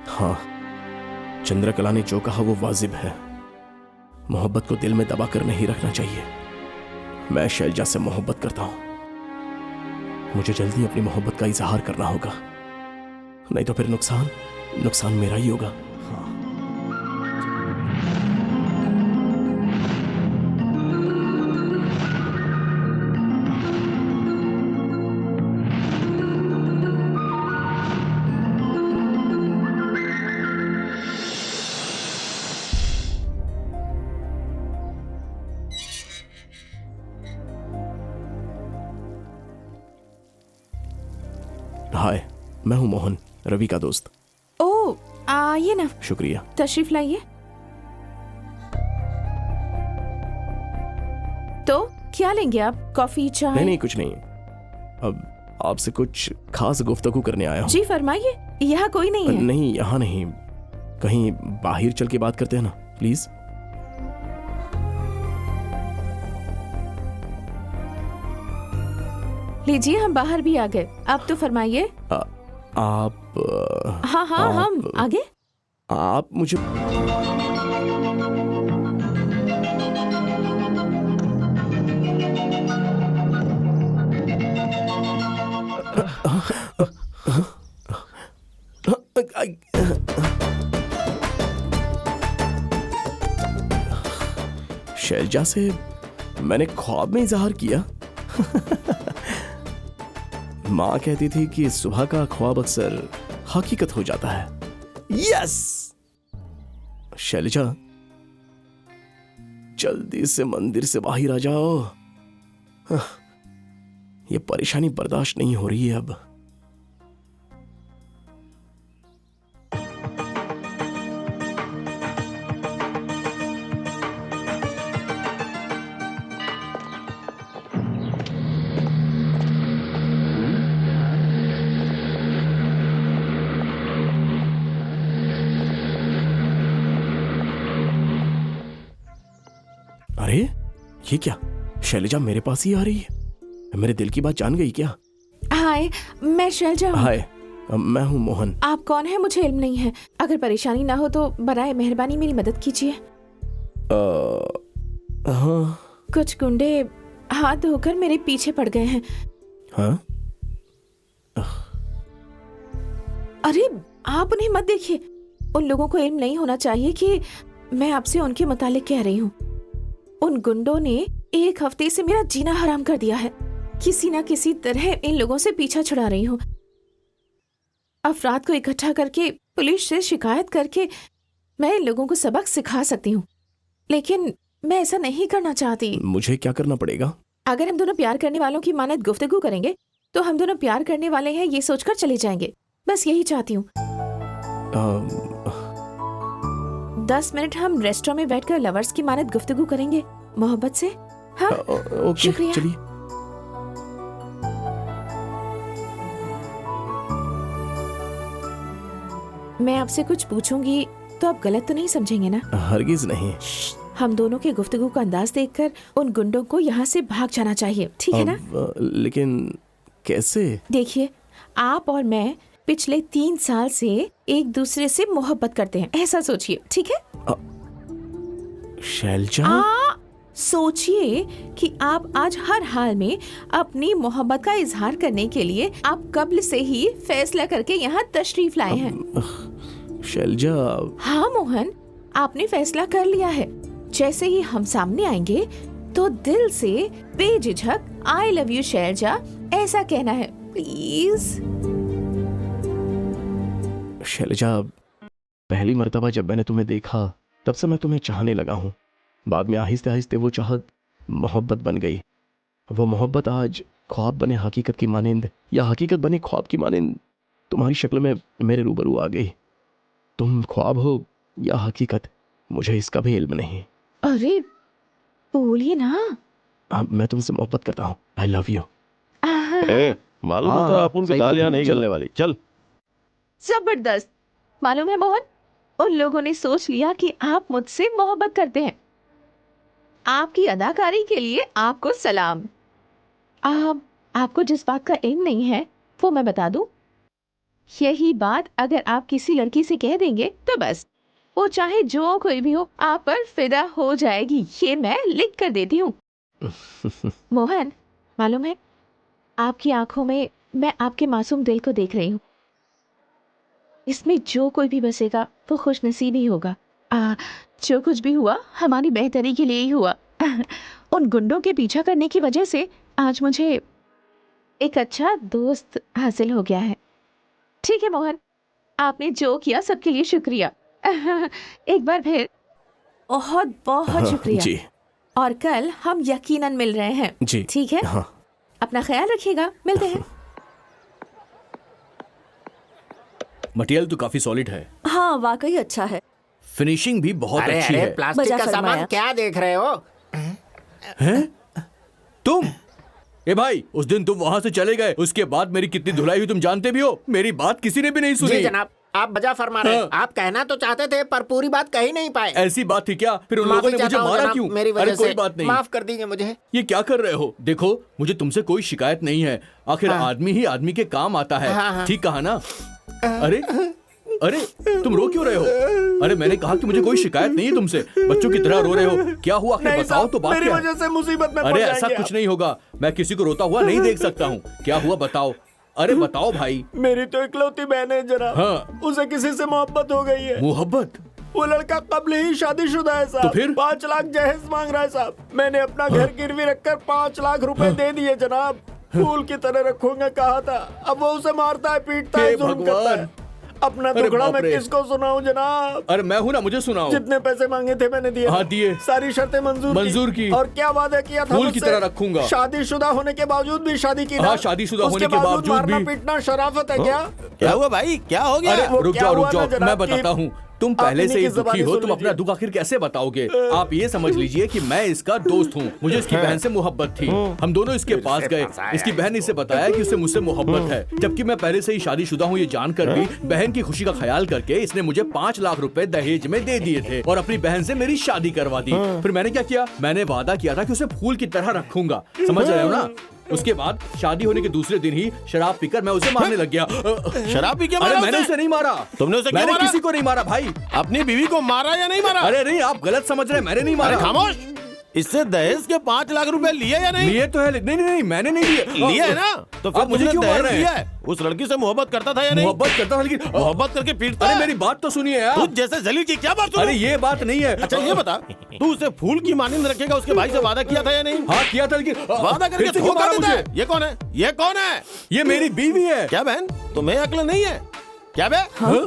हाँ, चंद्रकला ने जो कहा वो वाजिब है। मोहब्बत को दिल में दबाकर नहीं रखना चाहिए। मैं शैलजा से मोहब्बत करता हूं। मुझे जल्दी अपनी मोहब्बत का इजहार करना होगा, नहीं तो फिर नुकसान मेरा ही होगा। हाय, मैं हूं मोहन, रवि का दोस्त। ओ, आइए ना। शुक्रिया। तशरीफ लाइए। तो क्या लेंगे आप? कॉफी, चाय? नहीं, कुछ नहीं। अब आपसे कुछ खास गुफ्तगू करने आया हूं। जी फरमाइए, यहाँ कोई नहीं है। नहीं, यहाँ नहीं, कहीं बाहर चल के बात करते हैं ना, प्लीज। लीजिए, हम बाहर भी आ गए। आप तो फरमाइए। आप हाँ, हम आगे। आप मुझे शैलजा से मैंने ख्वाब में इजहार किया। माँ कहती थी कि सुबह का ख्वाब अक्सर हकीकत हो जाता है। यस शैलजा, जल्दी से मंदिर से बाहर आ जाओ। ये परेशानी बर्दाश्त नहीं हो रही है अब। अरे ये क्या, शैलजा मेरे पास ही आ रही है? मेरे दिल की बात जान गई क्या? हाय, मैं शैलजा हूँ। हाय, मैं हूँ मोहन। आप कौन है मुझे इल्म नहीं है। अगर परेशानी ना हो तो बराए मेहरबानी मेरी मदद कीजिए। हाँ। कुछ गुंडे हाथ धोकर मेरे पीछे पड़ गए हैं। हाँ? अरे आप उन्हें मत देखिए। उन लोगों को इल्म नहीं होना चाहिए कि मैं आपसे उनके मुतालिक कह रही हूँ। उन गुंडों ने 1 हफ्ते से मेरा जीना हराम कर दिया है। किसी ना किसी तरह इन लोगों से पीछा छुड़ा रही हूँ। अफराद को इकट्ठा करके पुलिस से शिकायत करके मैं इन लोगों को सबक सिखा सकती हूँ, लेकिन मैं ऐसा नहीं करना चाहती। मुझे क्या करना पड़ेगा? अगर हम दोनों प्यार करने वालों की मानद गुफ्तगू करेंगे तो हम दोनों प्यार करने वाले हैं ये सोचकर चले जाएंगे। बस यही चाहती हूँ। 10 मिनट हम रेस्टोरेंट में बैठकर लवर्स की मानद गुफ्तगू करेंगे, मोहब्बत से। हाँ, ओके, शुक्रिया। चलिए। मैं आपसे कुछ पूछूंगी तो आप गलत तो नहीं समझेंगे ना? हरगिज नहीं। हम दोनों के गुफ्तगू का अंदाज देखकर उन गुंडों को यहाँ से भाग जाना चाहिए, ठीक है ना? लेकिन कैसे? देखिए, आप और मैं पिछले 3 साल से एक दूसरे से मोहब्बत करते हैं, ऐसा सोचिए, ठीक है? शैलजा, सोचिए कि आप आज हर हाल में अपनी मोहब्बत का इजहार करने के लिए आप कब्ल से ही फैसला करके यहाँ तशरीफ लाए हैं। शैलजा। हाँ मोहन, आपने फैसला कर लिया है। जैसे ही हम सामने आएंगे तो दिल से बेझिझक आई लव यू शैलजा ऐसा कहना है, प्लीज। शैलजा, पहली मर्तबा जब मैंने तुम्हें देखा तब से मैं तुम्हें चाहने लगा हूँ। बाद में आहिस्ते आहिस्ते वो चाहत मोहब्बत बन गई। वो मोहब्बत आज ख्वाब बने हकीकत की मानिंद या हकीकत बने ख्वाब की मानिंद तुम्हारी शक्ल में मेरे रूबरू आ गई। तुम ख्वाब हो या हकीकत, मुझे इसका भी इल्म नहीं। अरे बोलिए ना। मैं तुमसे मोहब्बत करता हूँ। I love you. मालूम होता अपन की दालियां नहीं चलने वाली। चल। जबरदस्त। मालूम है मोहन, उन लोगों ने सोच लिया कि आप मुझसे मोहब्बत करते हैं। आपकी अदाकारी के लिए आपको सलाम। आपको जिस बात का इल्म नहीं है वो मैं बता दूं। यही बात अगर आप किसी लड़की से कह देंगे तो बस वो चाहे जो कोई भी हो आप पर फिदा हो जाएगी। ये मैं लिख कर देती हूँ। मोहन, मालूम है आपकी आंखों में मैं आपके मासूम दिल को देख रही हूँ। इसमें जो कोई भी बसेगा वो खुश नसीब ही होगा। जो कुछ भी हुआ हमारी बेहतरी के लिए ही हुआ। उन गुंडों के पीछा करने की वजह से आज मुझे एक अच्छा दोस्त हासिल हो गया है। ठीक है मोहन, आपने जो किया सबके लिए शुक्रिया। एक बार फिर बहुत बहुत शुक्रिया जी। और कल हम यकीनन मिल रहे हैं जी। ठीक है? हाँ। अपना ख्याल रखिएगा, मिलते हैं। मटेरियल तो काफी सॉलिड है। हाँ वाकई अच्छा है। फिनिशिंग भी बहुत अरे अच्छी अरे है। प्लास्टिक बजा का सामान फरमाया। क्या देख रहे हो? तुम ए भाई, उस दिन तुम वहाँ से चले गए, उसके बाद मेरी कितनी धुलाई हुई तुम जानते भी हो। मेरी बात किसी ने भी नहीं सुनी। जी जनाब, आप बजा फरमा रहे हैं। हाँ। आप कहना तो चाहते थे पर पूरी बात कह ही नहीं पाए। ऐसी बात थी क्या? फिर उन लोगों ने मुझे मारा क्यों? मेरी वजह अरे कोई से बात नहीं, माफ कर दीजिए मुझे। ये क्या कर रहे हो? देखो मुझे तुमसे कोई शिकायत नहीं है। आखिर हाँ। आदमी ही आदमी के काम आता है। हाँ, हाँ। ठीक कहा ना? अरे अरे तुम रो क्यों रहे हो? अरे मैंने कहा कि मुझे कोई शिकायत नहीं है तुमसे। बच्चों की तरह रो रहे हो। क्या हुआ? आखिर बताओ तो बात मेरी क्या है? वजह से मुसीबत में पड़ अरे जाएंगे ऐसा आप। कुछ नहीं होगा। मैं किसी को रोता हुआ नहीं देख सकता हूँ। क्या हुआ बताओ? अरे बताओ भाई। मेरी तो इकलौती बहन है जनाब। हाँ। उसे किसी से मोहब्बत हो गई है। मोहब्बत? वो लड़का कब्ल ही शादीशुदा है साहब। तो फिर? 5 लाख जहेज मांग रहा है साहब। मैंने अपना घर गिरवी रखकर 5 लाख रुपए दे दिए जनाब। फूल की तरह रखूंगा कहा था। अब वो उसे मारता है, पीटता है, हे जुल्म करता भगवान। है। अपना अरे दुखड़ा बाप मैं रे। किसको सुनाऊं जनाब? अरे मैं हूँ ना, मुझे सुनाओ। जितने पैसे मांगे थे मैंने दिए। हाँ, दिए। सारी शर्तें मंजूर की। और क्या वादा किया था फूल की मुझसे? तरह रखूंगा। शादीशुदा होने के बावजूद भी शादी की ना? हाँ, शादीशुदा उसके होने के बावजूद मारना भी। पीटना शराफत है क्या? क्या हुआ भाई? क्या हो गया? अरे वो रुक क्या जाओ हुआ ना मैं जनाब बताता कि- हूँ। तुम आप पहले इन्हीं से ही की दुखी ज़बानी हो, सुन तुम अपना लीजिए। दुख आखिर कैसे बताओगे? आप ये समझ लीजिए कि मैं इसका दोस्त हूँ। मुझे इसकी बहन से मोहब्बत थी। हम दोनों इसके पास गए। इसकी बहन ने इसे बताया कि उसे मुझसे मोहब्बत है, जबकि मैं पहले से ही शादीशुदा हूँ। ये जानकर भी बहन की खुशी का ख्याल करके इसने मुझे 5 लाख रुपए दहेज में दे दिए थे और अपनी बहन से मेरी शादी करवा दी। फिर मैंने क्या किया? मैंने वादा किया था कि उसे फूल की तरह रखूंगा। समझ रहे हो ना? उसके बाद शादी होने के दूसरे दिन ही शराब पीकर मैं उसे मारने लग गया। शराब पी के अरे मारा मैंने उसे? उसे नहीं मारा। तुमने उसे क्यों मैंने मारा? किसी को नहीं मारा भाई। अपनी बीवी को मारा या नहीं मारा? अरे नहीं, आप गलत समझ रहे हैं। मैंने नहीं अरे मारा। खामोश। इससे दहेज के 5 लाख रुपए लिए या नहीं? लिए तो है, नहीं नहीं नहीं, मैंने नहीं लिए। लिए है ना? तो फिर आप मुझे तुमने क्यों मार दहेज रहे हैं? लिया है? उस लड़की से मोहब्बत करता था या नहीं? मोहब्बत करता था लेकिन मोहब्बत करके पीटता अरे है? मेरी बात तो सुनिए यार। तुझ जैसे जलील की क्या बात सुनूं? अरे ये बात नहीं है। अच्छा ये बता, तू उसे फूल की मानिंद रखेगा, उसके भाई से वादा किया था या नहीं? हाँ किया था लेकिन वादा फिर करके से क्यों धोखा मारा देता है? मुझे? ये कौन है? ये कौन है? ये मेरी बीवी है। क्या बहन, तुम्हें अक्ल नहीं है क्या बे?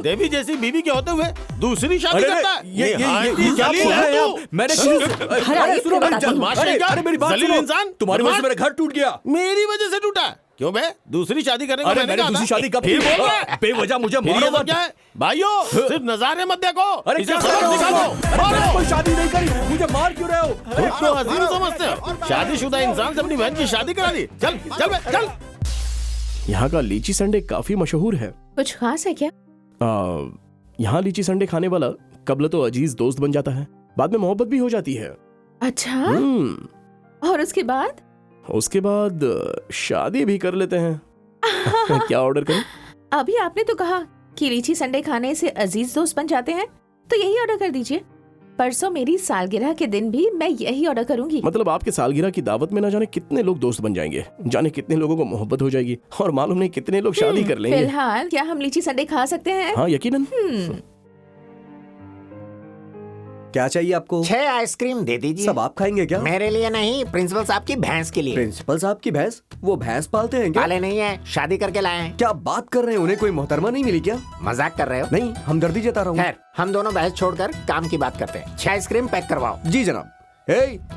देवी जैसी बीवी के होते हुए दूसरी शादी अरे करता है? ये क्या जलील बोल है रहे हैं तू। आप? मैंने हराइए, सुनो फिर मेरी बताती हूँ। अरे मेरी बात जलील सुनो। इंसान, तुम्हारी वजह से बदमाश। मेरा घर टूट गया। मेरी वजह से टूटा? क्यों बे? दूसरी शादी करने को अरे मैंने मैंने कहा दूसरी था। शादी कब फिर की? बोल रहा है? बेवजह मुझे फिर ये मारो सब मत। क्या है? भाइयों सिर्फ नजारे मत देखो, अरे इसे क्या सबक कर सिखा रहे दो। हो? अरे मैंने कोई शादी नहीं करी, मुझे मार क्यों रहे हो? खुद को हसीन समझते हो? शादीशुदा इंसान से अपनी बहन की शादी करा दी? चल चल बे, चल। यहाँ का लीची संडे काफी मशहूर है। कुछ खास है क्या? यहाँ लीची संडे खाने वाला कब्ल तो अजीज दोस्त बन जाता है। बाद में मोहब्बत भी हो जाती है। अच्छा, और उसके बाद शादी भी कर लेते हैं। क्या ऑर्डर करूं? अभी आपने तो कहा कि लीची संडे खाने से अजीज दोस्त बन जाते हैं, तो यही ऑर्डर कर दीजिए। परसों मेरी सालगिरह के दिन भी मैं यही ऑर्डर करूंगी। मतलब आपके सालगिरह की दावत में ना जाने कितने लोग दोस्त बन जाएंगे, जाने कितने लोगों को मोहब्बत हो जाएगी, और मालूम नहीं कितने लोग शादी कर लेंगे। फिलहाल क्या हम लीची संडे खा सकते हैं? हाँ, यकीनन। क्या चाहिए आपको? 6 आइसक्रीम दे दीजिए। सब आप खाएंगे क्या? मेरे लिए नहीं, प्रिंसिपल साहब की भैंस के लिए। प्रिंसिपल साहब की भैंस? वो भैंस पालते हैं क्या? पाले नहीं है, शादी करके लाए हैं। क्या बात कर रहे हैं? उन्हें कोई मोहतरमा नहीं मिली क्या? मजाक कर रहे हो? नहीं, हमदर्दी जता रहा हूँ। खैर, हम दोनों बहस छोड़कर काम की बात करते हैं। 6 आइसक्रीम पैक करवाओ। जी जनाब।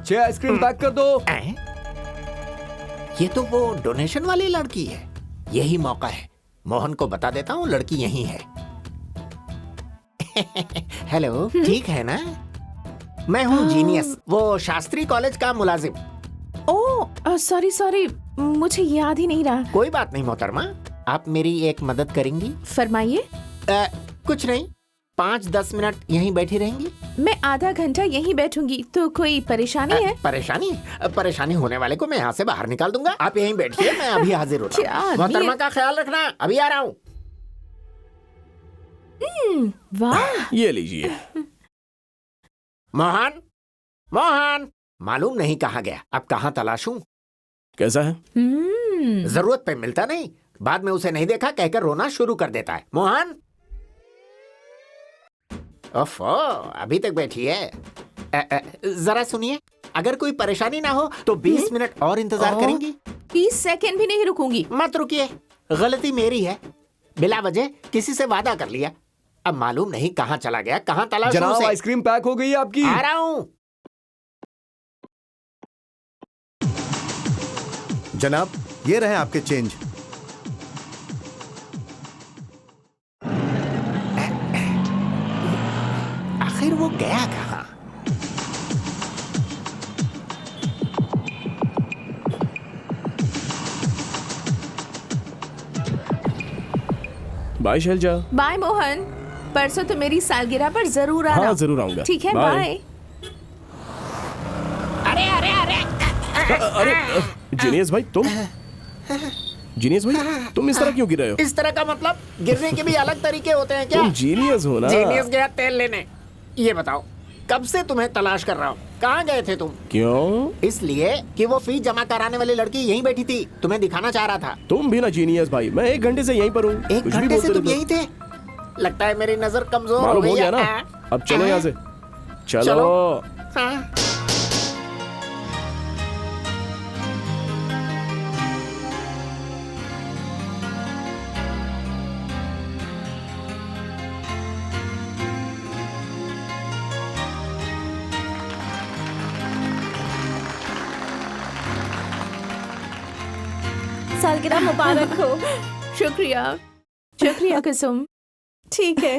6 आइसक्रीम पैक कर दो। ये तो वो डोनेशन वाली लड़की है। यही मौका है, मोहन को बता देता हूँ लड़की यही है। हेलो, ठीक है ना? मैं हूँ जीनियस, वो शास्त्री कॉलेज का मुलाजिम। ओह सॉरी, मुझे याद ही नहीं रहा। कोई बात नहीं मोहतरमा, आप मेरी एक मदद करेंगी? फरमाइए। कुछ नहीं, 5-10 मिनट यहीं बैठी रहेंगी? मैं आधा घंटा यहीं बैठूंगी, तो कोई परेशानी है? परेशानी होने वाले को मैं यहाँ से बाहर निकाल दूंगा। आप यहीं बैठिए, मैं अभी हाजिर होता क्या हूँ। आदमी मोहतरमा है? का ख्याल रखना, अभी आ रहा हूँ। वाह, ये लीजिए। मोहन मालूम नहीं कहाँ गया, अब कहाँ तलाशूं? कैसा है? जरूरत पे मिलता नहीं, बाद में उसे नहीं देखा कहकर रोना शुरू कर देता है। मोहन, ओफो, अभी तक बैठी है। जरा सुनिए, अगर कोई परेशानी ना हो तो 20 मिनट और इंतजार करेंगी? 20 सेकंड भी नहीं रुकूंगी। मत रुकिए, गलती मेरी है, बिला वजह किसी से वादा कर लिया। अब मालूम नहीं कहाँ चला गया, कहाँ तलाशूं जनाब, उसे। आइसक्रीम पैक हो गई है आपकी। आ रहा हूँ। जनाब, ये रहे आपके चेंज। आखिर वो गया कहाँ? बाय शैलजा। बाय मोहन, परसों तो मेरी सालगिरह पर जरूर आना। हाँ, जरूर आऊंगा। ठीक है, बाय। बाय। अरे जीनियस भाई, तुम इस तरह क्यों गिर रहे हो? इस तरह का मतलब? गिरने के भी अलग तरीके होते हैं क्या? तुम जीनियस हो ना? जीनियस गया तेल लेने। ये बताओ, कब से तुम्हें तलाश कर रहा हूँ, कहाँ गए थे तुम? क्यों? इसलिए कि वो फीस जमा कराने वाली लड़की यहीं बैठी थी, तुम्हें दिखाना चाह रहा था। तुम भी ना जीनियस भाई, मैं 1 घंटे से यहीं पर हूँ। 1 घंटे से तुम यहीं थे? लगता है मेरी नजर कमजोर हो मालूम गई हो गया है। ना? अब चलो यहाँ से। चलो। हाँ। सालगिरह मुबारक हो। शुक्रिया कुसुम। ठीक है,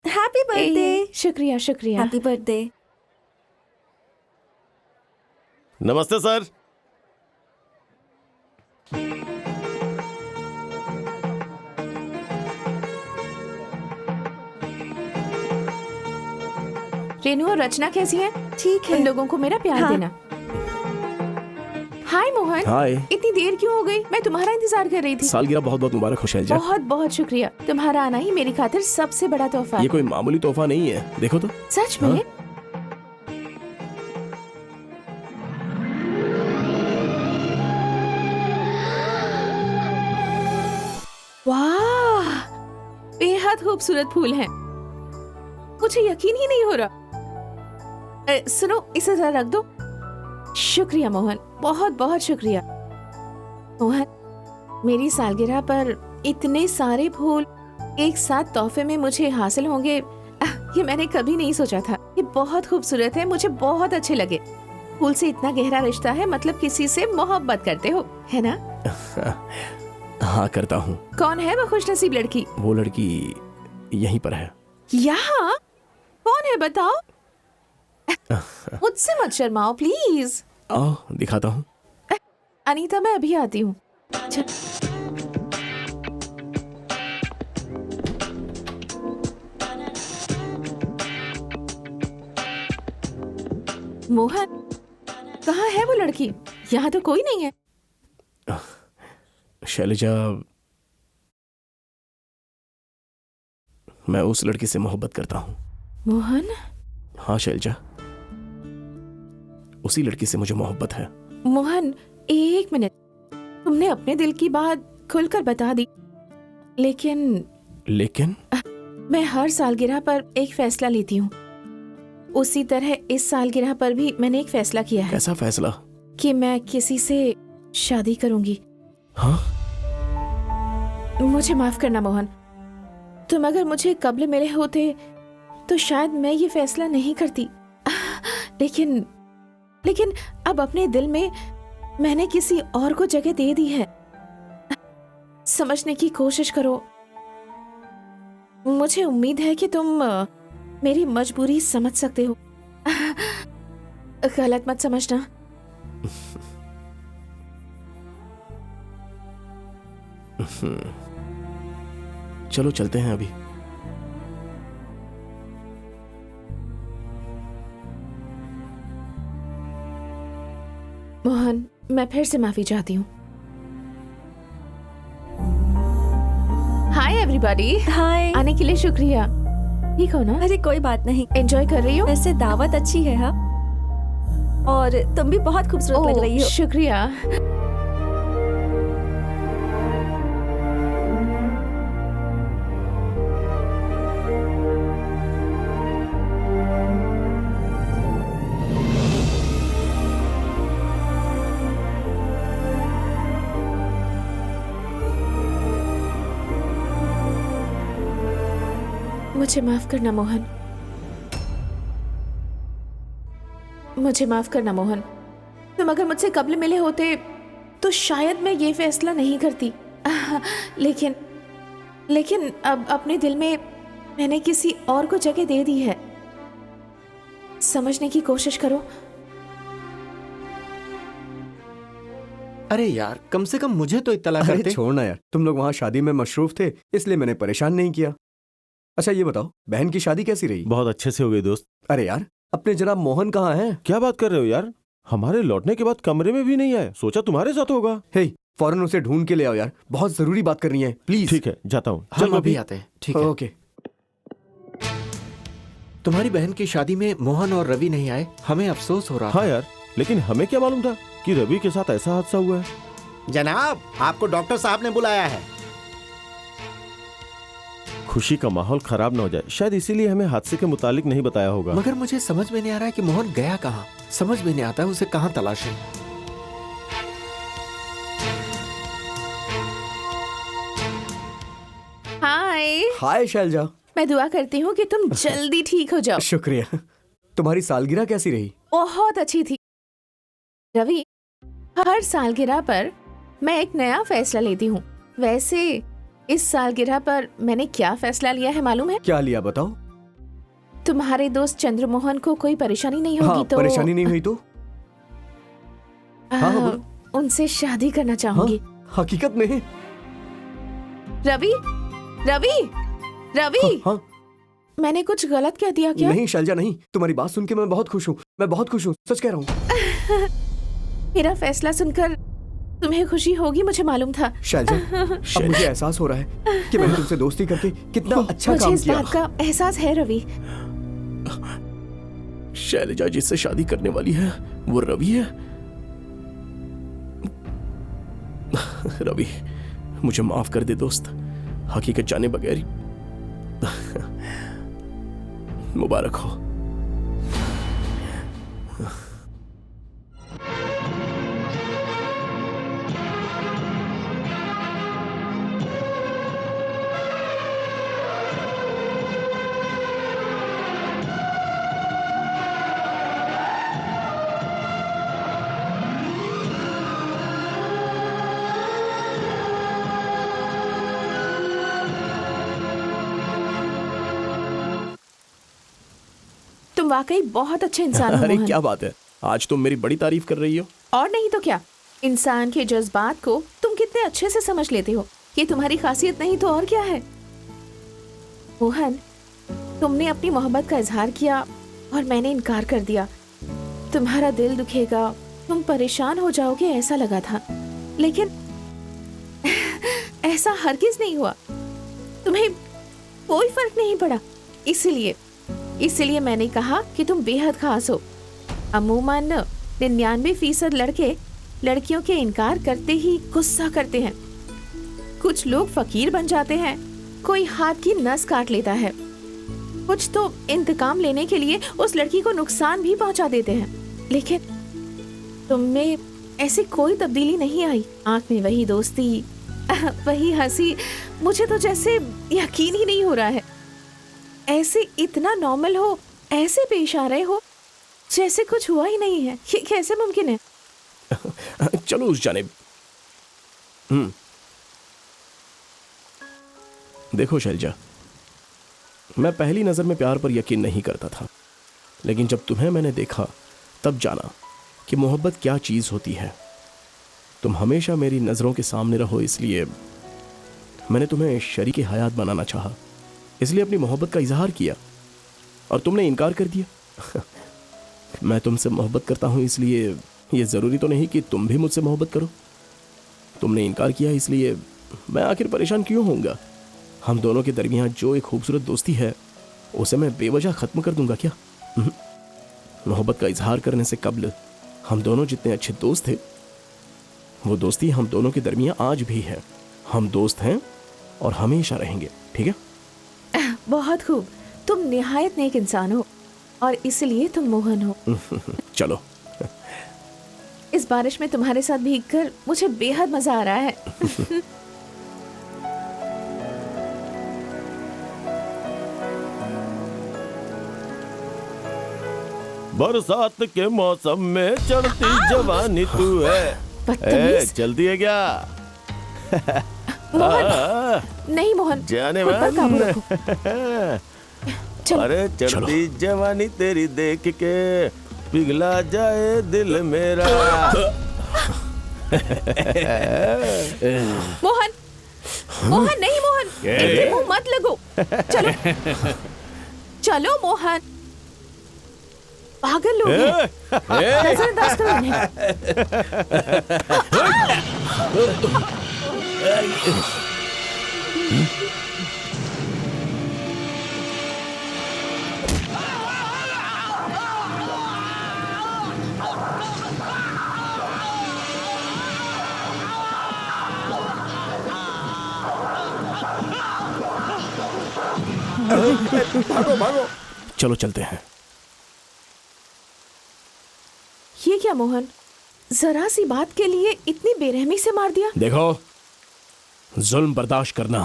हैप्पी बर्थडे। शुक्रिया। Happy birthday. नमस्ते सर। रेनू और रचना कैसी है? ठीक है। उन लोगों को मेरा प्यार हाँ। देना। हाय मोहन। हाय। इतनी देर क्यों हो गई? मैं तुम्हारा इंतजार कर रही थी। सालगिरह बहुत बहुत मुबारक हो शैलजा। बहुत बहुत शुक्रिया। तुम्हारा आना ही मेरी खातिर सबसे बड़ा तोहफा ये है। कोई मामूली तोहफा नहीं है, देखो तो। सच में? वाह, बेहद खूबसूरत फूल हैं। मुझे यकीन ही नहीं हो रहा। सुनो, इसे जरा रख दो। शुक्रिया मोहन, बहुत बहुत शुक्रिया। मोहन, मेरी सालगिरह पर इतने सारे फूल एक साथ तोहफे में मुझे हासिल होंगे, ये मैंने कभी नहीं सोचा था। ये बहुत खूबसूरत है, मुझे बहुत अच्छे लगे। फूल से इतना गहरा रिश्ता है, मतलब किसी से मोहब्बत करते हो, है ना? हाँ, करता हूँ। कौन है वो खुशनसीब लड़की? वो लड़की यहीं पर है। यहाँ? कौन है बताओ? मुझसे मत शर्माओ प्लीज। आओ, दिखाता हूँ। अनीता, मैं अभी आती हूँ। मोहन, कहाँ है वो लड़की? यहाँ तो कोई नहीं है। शैलजा, मैं उस लड़की से मोहब्बत करता हूँ। मोहन? हाँ शैलजा, उसी लड़की से मुझे मोहब्बत है। मोहन, एक मिनट। तुमने अपने दिल की बात खुलकर बता दी, लेकिन मैं हर सालगिरह पर एक फैसला लेती हूँ। उसी तरह इस सालगिरह पर भी मैंने एक फैसला किया है। कैसा फैसला? कि मैं किसी से शादी करूंगी। हाँ? मुझे माफ करना मोहन, तुम अगर मुझे कब्ल मिले होते तो शायद मैं ये फैसला नहीं करती। लेकिन अब अपने दिल में मैंने किसी और को जगह दे दी है। समझने की कोशिश करो। मुझे उम्मीद है कि तुम मेरी मजबूरी समझ सकते हो। गलत मत समझना। चलो चलते हैं अभी। मोहन, मैं फिर से माफी चाहती हूँ। Hi everybody. हाय। आने के लिए शुक्रिया। ठीक हो ना? अरे कोई बात नहीं, एंजॉय कर रही हो? वैसे दावत अच्छी है। हाँ, और तुम भी बहुत खूबसूरत लग रही हो। शुक्रिया। मुझे माफ करना मोहन, मुझे माफ करना मोहन। तुम अगर मुझसे कब्ल मिले होते तो शायद मैं ये फैसला नहीं करती। लेकिन अब अपने दिल में मैंने किसी और को जगह दे दी है। समझने की कोशिश करो। अरे यार, कम से कम मुझे तो इत्तला अरे करते। छोड़ना यार, तुम लोग वहाँ शादी में मशरूफ थे इसलिए मैंने परेशान नहीं किया। अच्छा ये बताओ, बहन की शादी कैसी रही? बहुत अच्छे से हो गई दोस्त। अरे यार, अपने जनाब मोहन कहाँ हैं? क्या बात कर रहे हो यार, हमारे लौटने के बाद कमरे में भी नहीं आए। सोचा तुम्हारे साथ होगा। हे, फौरन उसे ढूंढ के ले आओ यार, बहुत जरूरी बात करनी है, प्लीज। ठीक है, जाता हूँ। हम अभी आते हैं। ठीक है। ओके। तुम्हारी बहन की शादी में मोहन और रवि नहीं आए, हमें अफसोस हो रहा था। हाँ यार, लेकिन हमें क्या मालूम था कि रवि के साथ ऐसा हादसा हुआ है। जनाब, आपको डॉक्टर साहब ने बुलाया है। खुशी का माहौल खराब न हो जाए, शायद इसीलिए हमें हादसे के मुतालिक नहीं बताया होगा। मगर मुझे समझ में नहीं आ रहा है कि मोहन गया कहाँ। समझ में नहीं आता है उसे कहाँ तलाशें। हाय। हाय शैलजा। मैं दुआ करती हूँ कि तुम जल्दी ठीक हो जाओ। शुक्रिया। तुम्हारी सालगिरह कैसी रही? बहुत अच्छी थी रवि। हर सालगिरह पर मैं एक नया फैसला लेती हूँ। वैसे इस सालगिरह पर मैंने क्या फैसला लिया है मालूम है? क्या लिया बताओ? तुम्हारे दोस्त चंद्रमोहन को कोई परेशानी नहीं होगी? हाँ, तो परेशानी नहीं हुई तो? हाँ, बोलो। उनसे शादी करना चाहूंगी। हाँ, हकीकत में? रवि, रवि, रवि। हाँ, मैंने कुछ गलत कह दिया क्या? नहीं शैलजा नहीं, तुम्हारी बात सुन के मैं बहुत खुश हूँ। मैं बहुत खुश हूँ, सच कह रहा हूँ। मेरा फैसला सुनकर तुम्हें खुशी होगी, मुझे मालूम था। शैलजा, अब मुझे एहसास हो रहा है कि मैंने तुमसे दोस्ती करके कितना अच्छा मुझे काम इस किया। बात का एहसास है रवि। शैलजा जिससे शादी करने वाली है वो रवि है। रवि, मुझे माफ कर दे दोस्त, हकीकत जाने बगैर ही। मुबारक हो। तुम वाकई बहुत अच्छे इंसान हो अरे मोहन। क्या बात है, आज तुम मेरी बड़ी तारीफ कर रही हो। और नहीं तो क्या, इंसान के जज्बात को तुम कितने अच्छे से समझ लेते हो। ये तुम्हारी खासियत नहीं तो और क्या है। मोहन, तुमने अपनी मोहब्बत का इजहार किया और मैंने इनकार कर दिया। तुम्हारा दिल दुखेगा, तुम परेशान हो जाओगे ऐसा लगा था, लेकिन ऐसा हरगिज नहीं हुआ। तुम्हें कोई फर्क नहीं पड़ा। इसीलिए मैंने कहा कि तुम बेहद खास हो। अमूमन 99% लड़के लड़कियों के इनकार करते ही गुस्सा करते हैं। कुछ लोग फकीर बन जाते हैं, कोई हाथ की नस काट लेता है, कुछ तो इंतकाम लेने के लिए उस लड़की को नुकसान भी पहुंचा देते हैं। लेकिन तुम में ऐसी कोई तब्दीली नहीं आई। आंख में वही दोस्ती, वही हंसी। मुझे तो जैसे यकीन ही नहीं हो रहा है। ऐसे इतना नॉर्मल हो, ऐसे पेश आ रहे हो जैसे कुछ हुआ ही नहीं है। ये कैसे मुमकिन है? चलो उस जानिब। देखो शैलजा, मैं पहली नजर में प्यार पर यकीन नहीं करता था, लेकिन जब तुम्हें मैंने देखा तब जाना कि मोहब्बत क्या चीज होती है। तुम हमेशा मेरी नजरों के सामने रहो, इसलिए मैंने तुम्हें शरीके हयात बनाना चाहा, इसलिए अपनी मोहब्बत का इजहार किया और तुमने इनकार कर दिया। मैं तुमसे मोहब्बत करता हूं, इसलिए ये जरूरी तो नहीं कि तुम भी मुझसे मोहब्बत करो। तुमने इनकार किया, इसलिए मैं आखिर परेशान क्यों होऊंगा? हम दोनों के दरमियान जो एक खूबसूरत दोस्ती है उसे मैं बेवजह खत्म कर दूंगा क्या? मोहब्बत का इजहार करने से कबल हम दोनों जितने अच्छे दोस्त थे, वो दोस्ती हम दोनों के दरमियान आज भी है। हम दोस्त हैं और हमेशा रहेंगे, ठीक है? बहुत खूब। तुम निहायत नेक इंसान हो और इसलिए तुम मोहन हो। चलो। इस बारिश में तुम्हारे साथ भीगकर मुझे बेहद मजा आ रहा है। बरसात के मौसम में चढ़ती जवानी तू है। चलती है क्या? मोहन, नहीं मोहन, जाने खुद पर काबू मन। रखो। अरे चढ़ती जवानी तेरी देख के पिघला जाए दिल मेरा। मोहन, मोहन नहीं, मोहन मुंह मत लगो। चलो चलो मोहन, पागल लोग हैं। नजरअंदाज करो इन्हें। भागो भागो। चलो चलते हैं। ये क्या मोहन, जरा सी बात के लिए इतनी बेरहमी से मार दिया? देखो, जुल्म बर्दाश्त करना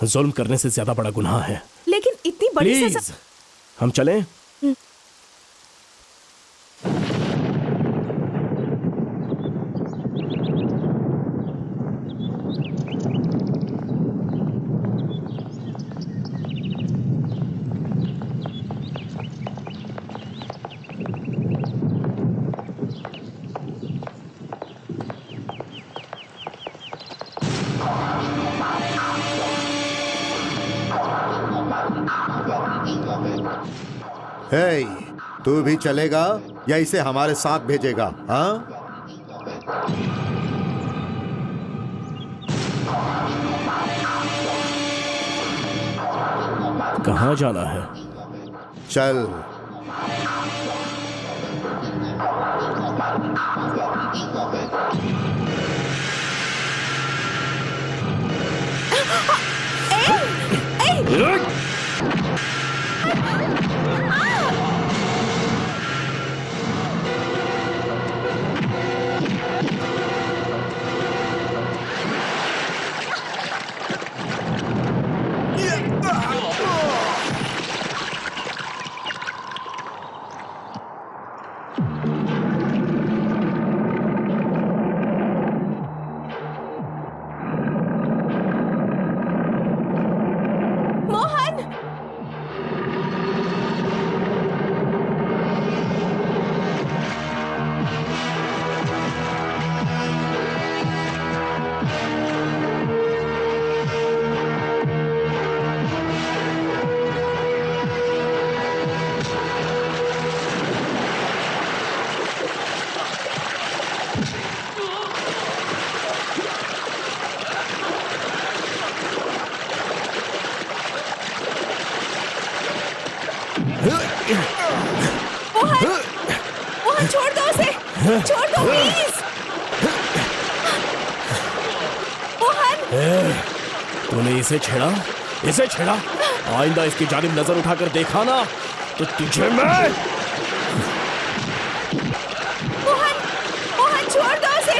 जुल्म करने से ज्यादा बड़ा गुनाह है। लेकिन इतनी बड़ी प्लीज सजा। हम चलें? हे, तू भी चलेगा या इसे हमारे साथ भेजेगा? हाँ, कहाँ जाना है? चल। मोहन, मोहन छोड़ दो उसे, छोड़ दो प्लीज। मोहन, तूने इसे छेड़ा, इसे छेड़ा। आइंदा इसकी जानिब नजर उठाकर देखा ना तो तुझे मैं। मोहन, मोहन छोड़ दो उसे,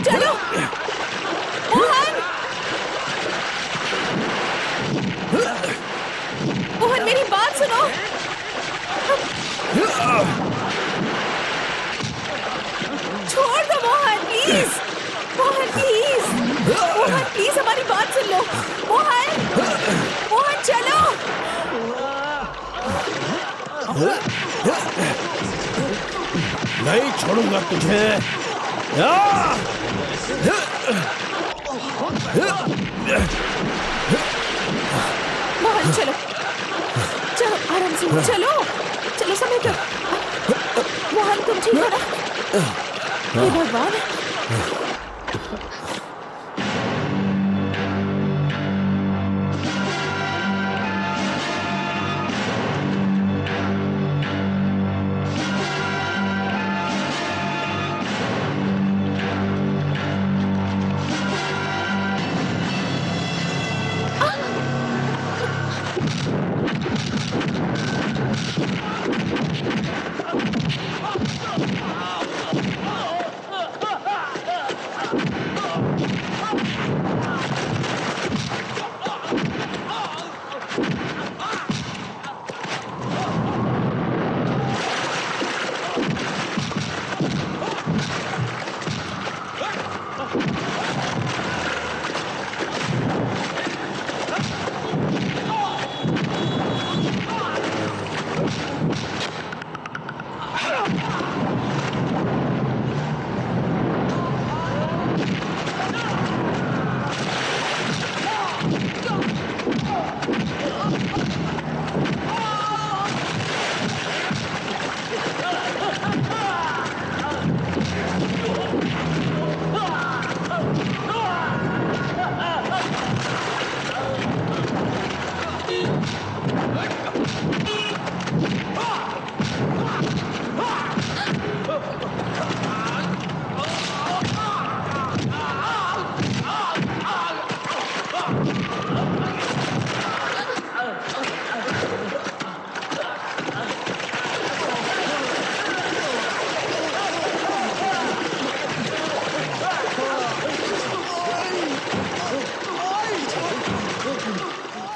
चलो। मोहन, मोहन मेरी बात सुनो। छोड़ दो Mohan please, Mohan please, Mohan please हमारी बात सुन लो। मोहन, मोहन चलो। नहीं छोड़ूंगा तुझे। मोहन चलो, चलो आराम से, चलो चलो समय पर। मोहन तुम ठीक हो ना? हे भगवान।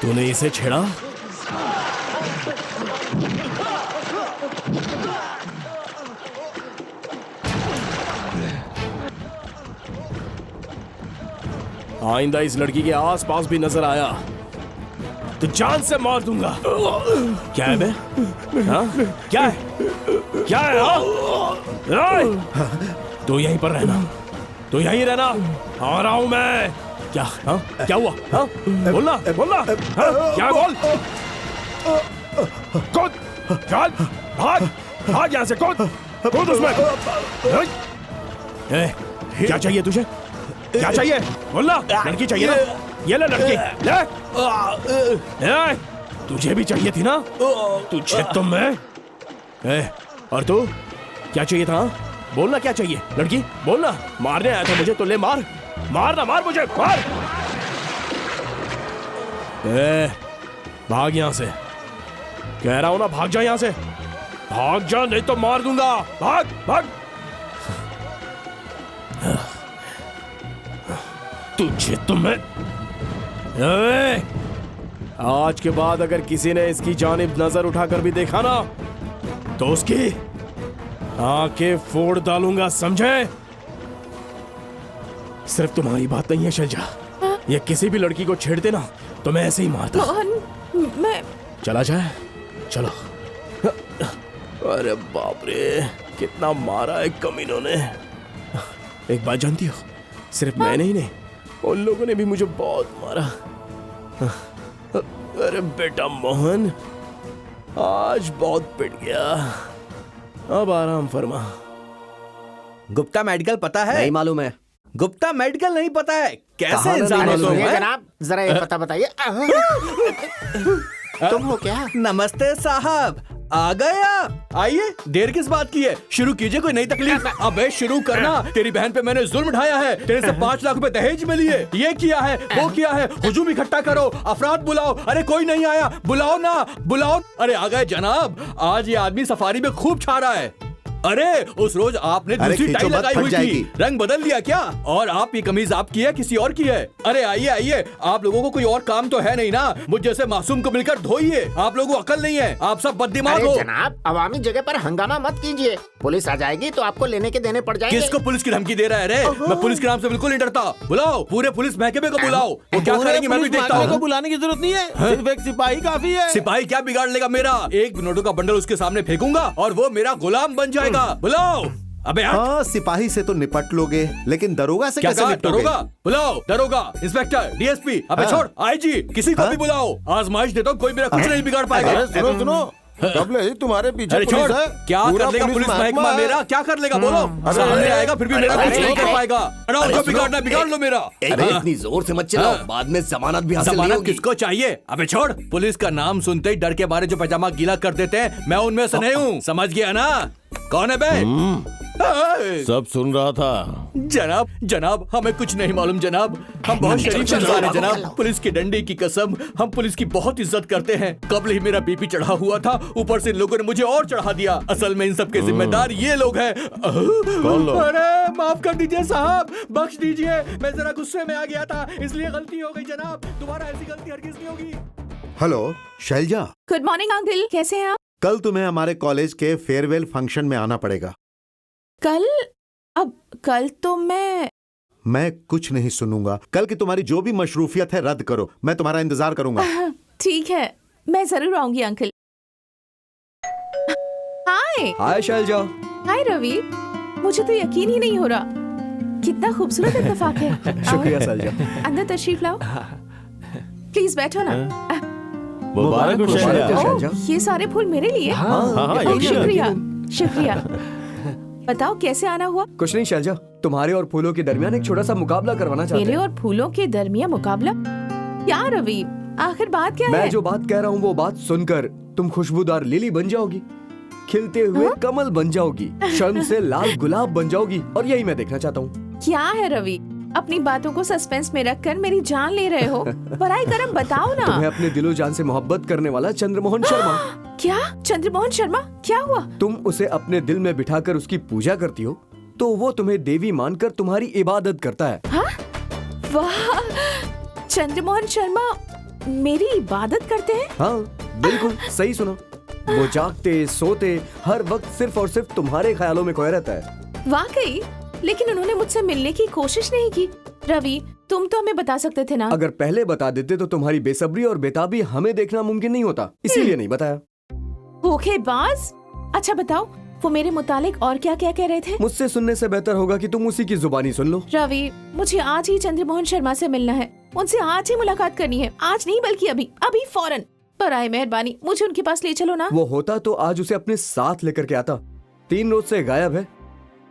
तूने इसे छेड़ा। आइंदा इस लड़की के आसपास भी नजर आया तो जान से मार दूंगा। क्या है बे? हाँ? क्या है? क्या है? हाँ? तू यहीं पर रहना, तू यहीं रहना। आ रहा हूं मैं। क्या? हाँ? क्या हुआ? हाँ? बोलना, बोलना। हाँ? क्या बोल? कूद, चल, भाग, भाग यहाँ से, कूद, कूद उसमें। क्या चाहिए तुझे? क्या चाहिए? बोलना। लड़की चाहिए ना? ये ले लड़की, ले। तुझे भी चाहिए थी ना? तुझे तो मैं। और तू क्या चाहिए था? बोलना क्या चाहिए? लड़की बोलना। मारने आया था मुझे तो ले मार, मारना, मार मुझे, मार। भाग यहां से, कह रहा हूं ना, भाग जा यहां से, भाग जा नहीं तो मार दूंगा। भाग, भाग। तुझे तो मैं। आज के बाद अगर किसी ने इसकी जानिब नजर उठाकर भी देखा ना तो उसकी आंखें फोड़ डालूंगा, समझे? सिर्फ तुम्हारी बात नहीं है शैलजा, ये किसी भी लड़की को छेड़ते ना तो मैं ऐसे ही मारता। मोहन, मैं चला जाए, चलो। अरे बाप रे, कितना मारा है कमीनों ने। एक बात जानती हो, सिर्फ मैंने ही नहीं, उन लोगों ने भी मुझे बहुत मारा। अरे बेटा मोहन, आज बहुत पिट गया, अब आराम फरमा। गुप्ता मेडिकल पता है? नहीं मालूम है। गुप्ता मेडिकल नहीं पता है? कैसे कहाँ इंसान नहीं हो मालूम तुम? है? जनाब जरा ये पता बताइए। तुम हो क्या? नमस्ते साहब, आ गए आप? आइए, देर किस बात की है, शुरू कीजिए कोई नई तकलीफ। अबे शुरू करना। तेरी बहन पे मैंने जुल्म ढाया है, तेरे से 5 लाख रुपए दहेज में लिए, ये किया है, वो किया है, हुजूम इकट्ठा करो, अफराद बुलाओ। अरे कोई नहीं आया, बुलाओ ना, बुलाओ। अरे आ गए जनाब, आज ये आदमी सफारी में खूब छा रहा है। अरे उस रोज आपने दूसरी टाई लगाई हुई थी, रंग बदल लिया क्या? और आप ये कमीज आपकी है किसी और की है? अरे आइए आइए, आप लोगों को कोई और काम तो है नहीं ना, मुझ जैसे मासूम को मिलकर धोइए। आप लोगों को अकल नहीं है, आप सब बददिमाग हो। जनाब, अवामी जगह पर हंगामा मत कीजिए, पुलिस आ जाएगी तो आपको लेने के देने पड़ जाएंगे। किसको पुलिस की धमकी दे रहा है रे? मैं पुलिस के नाम से बिल्कुल नहीं डरता। बुलाओ पूरे पुलिस महकमे को, बुलाओ। वो क्या करेंगे मैं भी देखता हूँ। बुलाने की जरूरत नहीं है, सिर्फ एक सिपाही काफी है। सिपाही क्या बिगाड़ लेगा मेरा? एक नोटों का बंडल उसके सामने फेंकूंगा और वो मेरा गुलाम बन जाएगा। बुलाओ। अबे हाँ, सिपाही से तो निपट लोगे, लेकिन दरोगा से क्या कैसे कहा? निपटोगे? दरोगा बुलाओ, दरोगा, इंस्पेक्टर, डीएसपी। अबे छोड़, आईजी, किसी को भी बुलाओ। आजमाइश देता हूँ, कोई मेरा कुछ नहीं बिगाड़ पाएगा। अरे सुनो सुनो, कबले ही तुम्हारे पीछे अरे छोड़, पुलिस है। क्या पूरा कर लेगा पुलिस महकमा है। मेरा? क्या कर लेगा बोलो? सामने आएगा फिर भी मेरा कुछ नहीं कर पाएगा। अरे जो बिगाड़ना बिगाड़ लो मेरा। अरे इतनी जोर से मत चिल्लाओ, बाद में जमानत भी हासिल नहीं जमानत होगी। किसको चाहिए? अबे छोड़, पुलिस का नाम सुनते ही डर के मारे जो पैजामा गीला कर देते हैं, मैं उनमें से नहीं हूँ। समझ गया ना? कौन है बे? सब सुन रहा था। जनाब, जनाब, हमें कुछ नहीं मालूम जनाब, हम बहुत शरीफ इंसान हैं जनाब। पुलिस की डंडे की कसम, हम पुलिस की बहुत इज्जत करते हैं। कबल ही मेरा बीपी चढ़ा हुआ था, ऊपर से इन लोगों ने मुझे और चढ़ा दिया। असल में इन सब के जिम्मेदार ये लोग हैं। कौन लोग? अरे माफ कर दीजिए साहब, बख्श दीजिए, मैं जरा गुस्से में आ गया था, इसलिए गलती हो गई जनाब। दोबारा ऐसी गलती हरगिज नहीं होगी। Hello Shailaja, good morning uncle, कैसे हैं आप? कल तुम्हें हमारे कॉलेज के फेयरवेल फंक्शन में आना पड़ेगा। कल? अब कल तो मैं कुछ नहीं सुनूंगा। कल की तुम्हारी जो भी मशरूफियत है रद्द करो, मैं तुम्हारा इंतजार करूंगा। ठीक है, मैं जरूर आऊंगी अंकल। हाय हाय शैलजा। हाय रवि, मुझे तो यकीन ही नहीं हो रहा, कितना खूबसूरत इत्तेफाक है। शुक्रिया आओ, शैलजा। अंदर तशरीफ लाओ, प्लीज बैठो ना। मुबारक हो मुबारक शैलजा। हो। ओह, ये सारे फूल मेरे लिए? हाँ, ओह, यकीनन। शुक्रिया शुक्रिया। बताओ कैसे आना हुआ? कुछ नहीं शैलजा, तुम्हारे और फूलों के दरमियान एक छोटा सा मुकाबला करवाना चाहते मेरे हैं। और फूलों के दरमियान मुकाबला? क्या रवि, आखिर बात क्या है? मैं जो बात कह रहा हूँ वो बात सुनकर तुम खुशबूदार लिली बन जाओगी, खिलते हुए कमल बन जाओगी, शर्म से लाल गुलाब बन जाओगी, और यही मैं देखना चाहता हूँ। क्या है रवि, अपनी बातों को सस्पेंस में रखकर मेरी जान ले रहे हो? बराए करम बताओ ना। तुम्हें अपने दिलो जान से मोहब्बत करने वाला चंद्रमोहन शर्मा। क्या? चंद्रमोहन शर्मा? क्या हुआ? तुम उसे अपने दिल में बिठाकर उसकी पूजा करती हो, तो वो तुम्हें देवी मानकर तुम्हारी इबादत करता है। हाँ? वाह, चंद्रमोहन शर्मा मेरी इबादत करते हैं? हाँ बिल्कुल सही सुना। वो जागते सोते हर वक्त सिर्फ और सिर्फ तुम्हारे ख्यालों में खोया रहता है। वाकई? लेकिन उन्होंने मुझसे मिलने की कोशिश नहीं की। रवि, तुम तो हमें बता सकते थे ना। अगर पहले बता देते तो तुम्हारी बेसब्री और बेताबी हमें देखना मुमकिन नहीं होता, इसीलिए नहीं बताया। धोखेबाज। अच्छा बताओ, वो मेरे मुतालिक और क्या क्या कह रहे थे? मुझसे सुनने से बेहतर होगा कि तुम उसी की जुबानी सुन लो। रवि, मुझे आज ही चंद्रमोहन शर्मा से मिलना है, उनसे आज ही मुलाकात करनी है। आज नहीं बल्कि अभी अभी फौरन। बराए मेहरबानी मुझे उनके पास ले चलो ना। वो होता तो आज उसे अपने साथ लेकर के आता। 3 रोज से गायब है,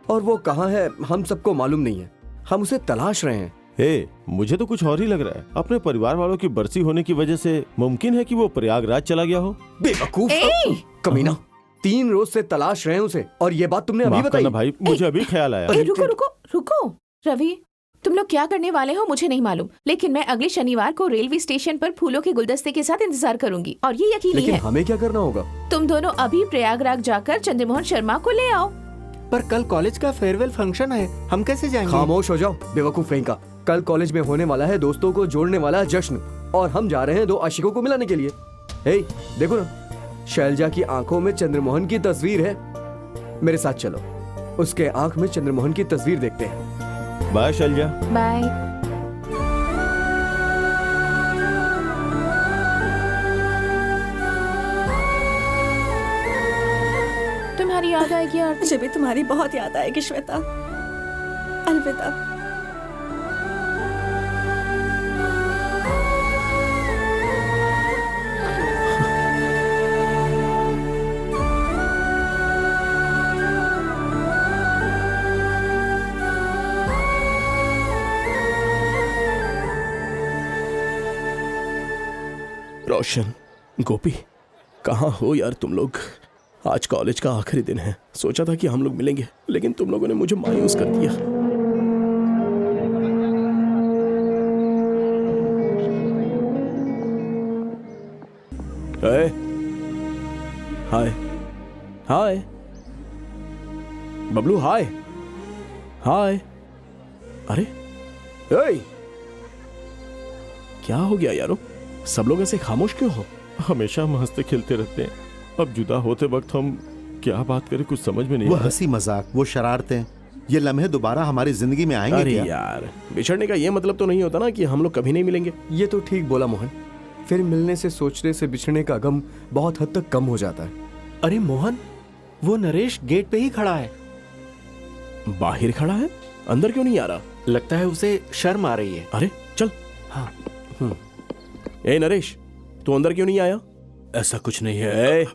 और वो कहाँ है हम सबको मालूम नहीं है। हम उसे तलाश रहे हैं। मुझे तो कुछ और ही लग रहा है। अपने परिवार वालों की बरसी होने की वजह से मुमकिन है कि वो प्रयागराज चला गया हो। बेवकूफ कमीना, 3 रोज से तलाश रहे हैं उसे, और ये बात तुमने अभी माफ बताई। करना भाई, मुझे अभी ख्याल आया। रुको रुको रुको रवि, तुम लोग क्या करने वाले हो मुझे नहीं मालूम, लेकिन मैं अगले शनिवार को रेलवे स्टेशन पर फूलों के गुलदस्ते के साथ इंतजार करूंगी, और ये यकीनी लेकिन है। हमें क्या करना होगा? तुम दोनों अभी प्रयागराज जाकर चंद्रमोहन शर्मा को ले आओ। पर कल कॉलेज का फेयरवेल फंक्शन है, हम कैसे जाएंगे? खामोश हो जाओ बेवकूफ कहीं का। कल कॉलेज में होने वाला है दोस्तों को जोड़ने वाला जश्न, और हम जा रहे हैं 2 आशिकों को मिलाने के लिए। हे देखो ना, शैलजा की आंखों में चंद्रमोहन की तस्वीर है। मेरे साथ चलो, उसके आंख में चंद्रमोहन की तस्वीर देखते हैं। बाय शैलजा। बाय। तुम्हारी याद आएगी यार। मुझे भी तुम्हारी बहुत याद आएगी श्वेता। अलविदा। रोशन, गोपी, कहाँ हो यार तुम लोग? आज कॉलेज का आखिरी दिन है, सोचा था कि हम लोग मिलेंगे, लेकिन तुम लोगों ने मुझे मायूस कर दिया। हाय हाय बबलू, हाय हाय। अरे क्या हो गया यारो? सब लोग ऐसे खामोश क्यों हो? हमेशा हम हंसते खेलते रहते हैं, अब जुदा होते वक्त हम क्या बात करें कुछ समझ में नहीं वो आ रहा। हंसी मजाक, वो शरारतें, ये लम्हे दोबारा हमारी जिंदगी में आएंगे अरे क्या? यार, बिछड़ने का ये मतलब तो नहीं होता ना कि हम लोग कभी नहीं मिलेंगे। ये तो ठीक बोला मोहन। फिर मिलने से सोचने से बिछड़ने का गम बहुत हद तक कम हो जाता है। अरे मोहन, वो नरेश गेट पे ही खड़ा है। बाहर खड़ा है, अंदर क्यों नहीं आ रहा? लगता है उसे शर्म आ रही है। अरे चल। हाँ। ए नरेश, तू अंदर क्यों नहीं आया? ऐसा कुछ नहीं है।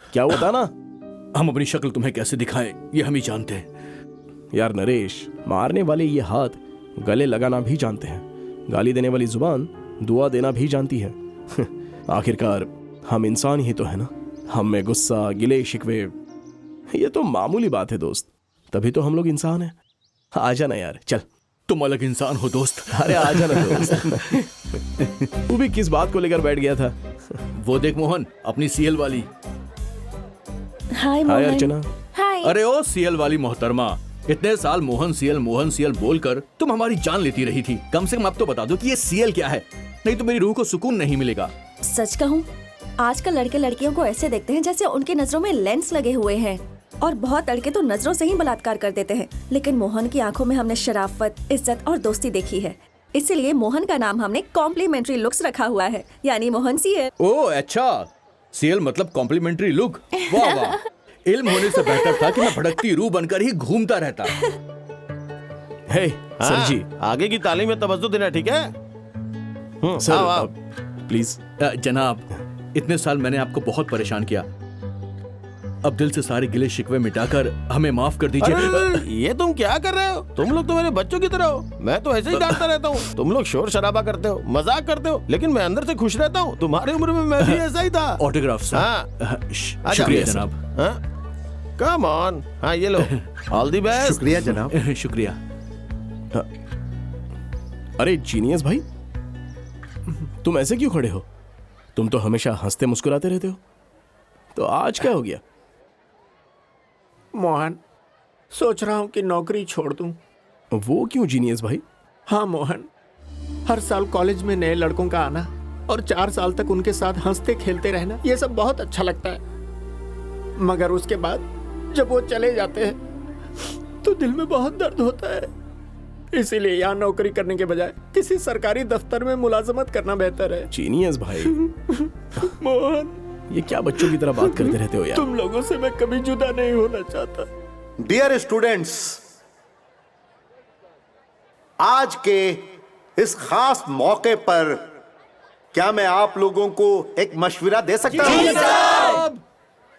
क्या होता ना? हम अपनी शक्ल तुम्हें कैसे दिखाएं ये हम ही जानते हैं। यार नरेश, मारने वाले ये हाथ गले लगाना भी जानते हैं, गाली देने वाली जुबान दुआ देना भी जानती है। आखिरकार हम इंसान ही तो है ना। हम में गुस्सा, गिले शिकवे, ये तो मामूली बात है दोस्त। तभी तो हम लोग इंसान हैं। आ जाना यार, चल। तुम अलग इंसान हो दोस्त। अरे आ जाना दोस्त। तू भी किस बात को लेकर बैठ गया था? वो देख मोहन, अपनी सीएल वाली। हाय हाय अर्चना। हाय। अरे ओ सीएल वाली मोहतरमा, इतने साल मोहन सीएल बोलकर तुम हमारी जान लेती रही थी। कम से कम अब तो बता दो कि ये सीएल क्या है, नहीं तो मेरी रूह को सुकून नहीं मिलेगा। सच कहूँ, आजकल लड़के लड़कियों को ऐसे देखते हैं जैसे उनकी नजरों में लेंस लगे हुए हैं, और बहुत लड़के तो नजरों से ही बलात्कार कर देते हैं। लेकिन मोहन की आंखों में हमने शराफत, इज्जत और दोस्ती देखी है, इसीलिए मोहन का नाम हमने कॉम्प्लीमेंट्री लुक्स रखा हुआ है, यानी मोहन सीएल। ओ अच्छा, सीएल मतलब कॉम्प्लीमेंट्री लुक। वाह वाह, इल्म होने से बेहतर था कि मैं भड़कती रूह बनकर ही घूमता रहता। हे सर जी, आगे की तालीम में तवज्जो देना, ठीक है? Sir please. जनाब, इतने साल मैंने आपको बहुत परेशान किया, अब दिल से सारे गिले शिकवे मिटाकर हमें माफ कर दीजिए। ये तुम क्या कर रहे हो? तुम लोग तो मेरे बच्चों की तरह हो। मैं तो ऐसे ही डांटता रहता हूँ। तुम लोग शोर शराबा करते हो, मजाक करते हो, लेकिन मैं अंदर से खुश रहता हूँ। तुम्हारी उम्र में मैं भी ऐसा ही था। Autograph sir. हाँ। शुक्रिया जनाब। Come on. हाँ ये लो, ऑल दी बेस्ट। शुक्रिया जनाब। शुक्रिया। अरे जीनियस भाई, तुम ऐसे क्यों खड़े हो? तुम तो हमेशा हंसते मुस्कुराते रहते हो, तो आज क्या हो गया? मोहन, सोच रहा हूँ कि नौकरी छोड़ दूं। वो क्यों जीनियस भाई? हाँ मोहन, हर साल कॉलेज में नए लड़कों का आना और 4 साल तक उनके साथ हंसते खेलते रहना, ये सब बहुत अच्छा लगता है। मगर उसके बाद जब वो चले जाते हैं तो दिल में बहुत दर्द होता है। इसीलिए यहाँ नौकरी करने के बजाय किसी सरकारी दफ्तर में मुलाजमत करना बेहतर है। जीनियस भाई, मोहन, ये क्या बच्चों की तरह बात करते रहते हो यार? तुम लोगों से मैं कभी जुदा नहीं होना चाहता। डियर स्टूडेंट्स, आज के इस खास मौके पर क्या मैं आप लोगों को एक मशवरा दे सकता हूं?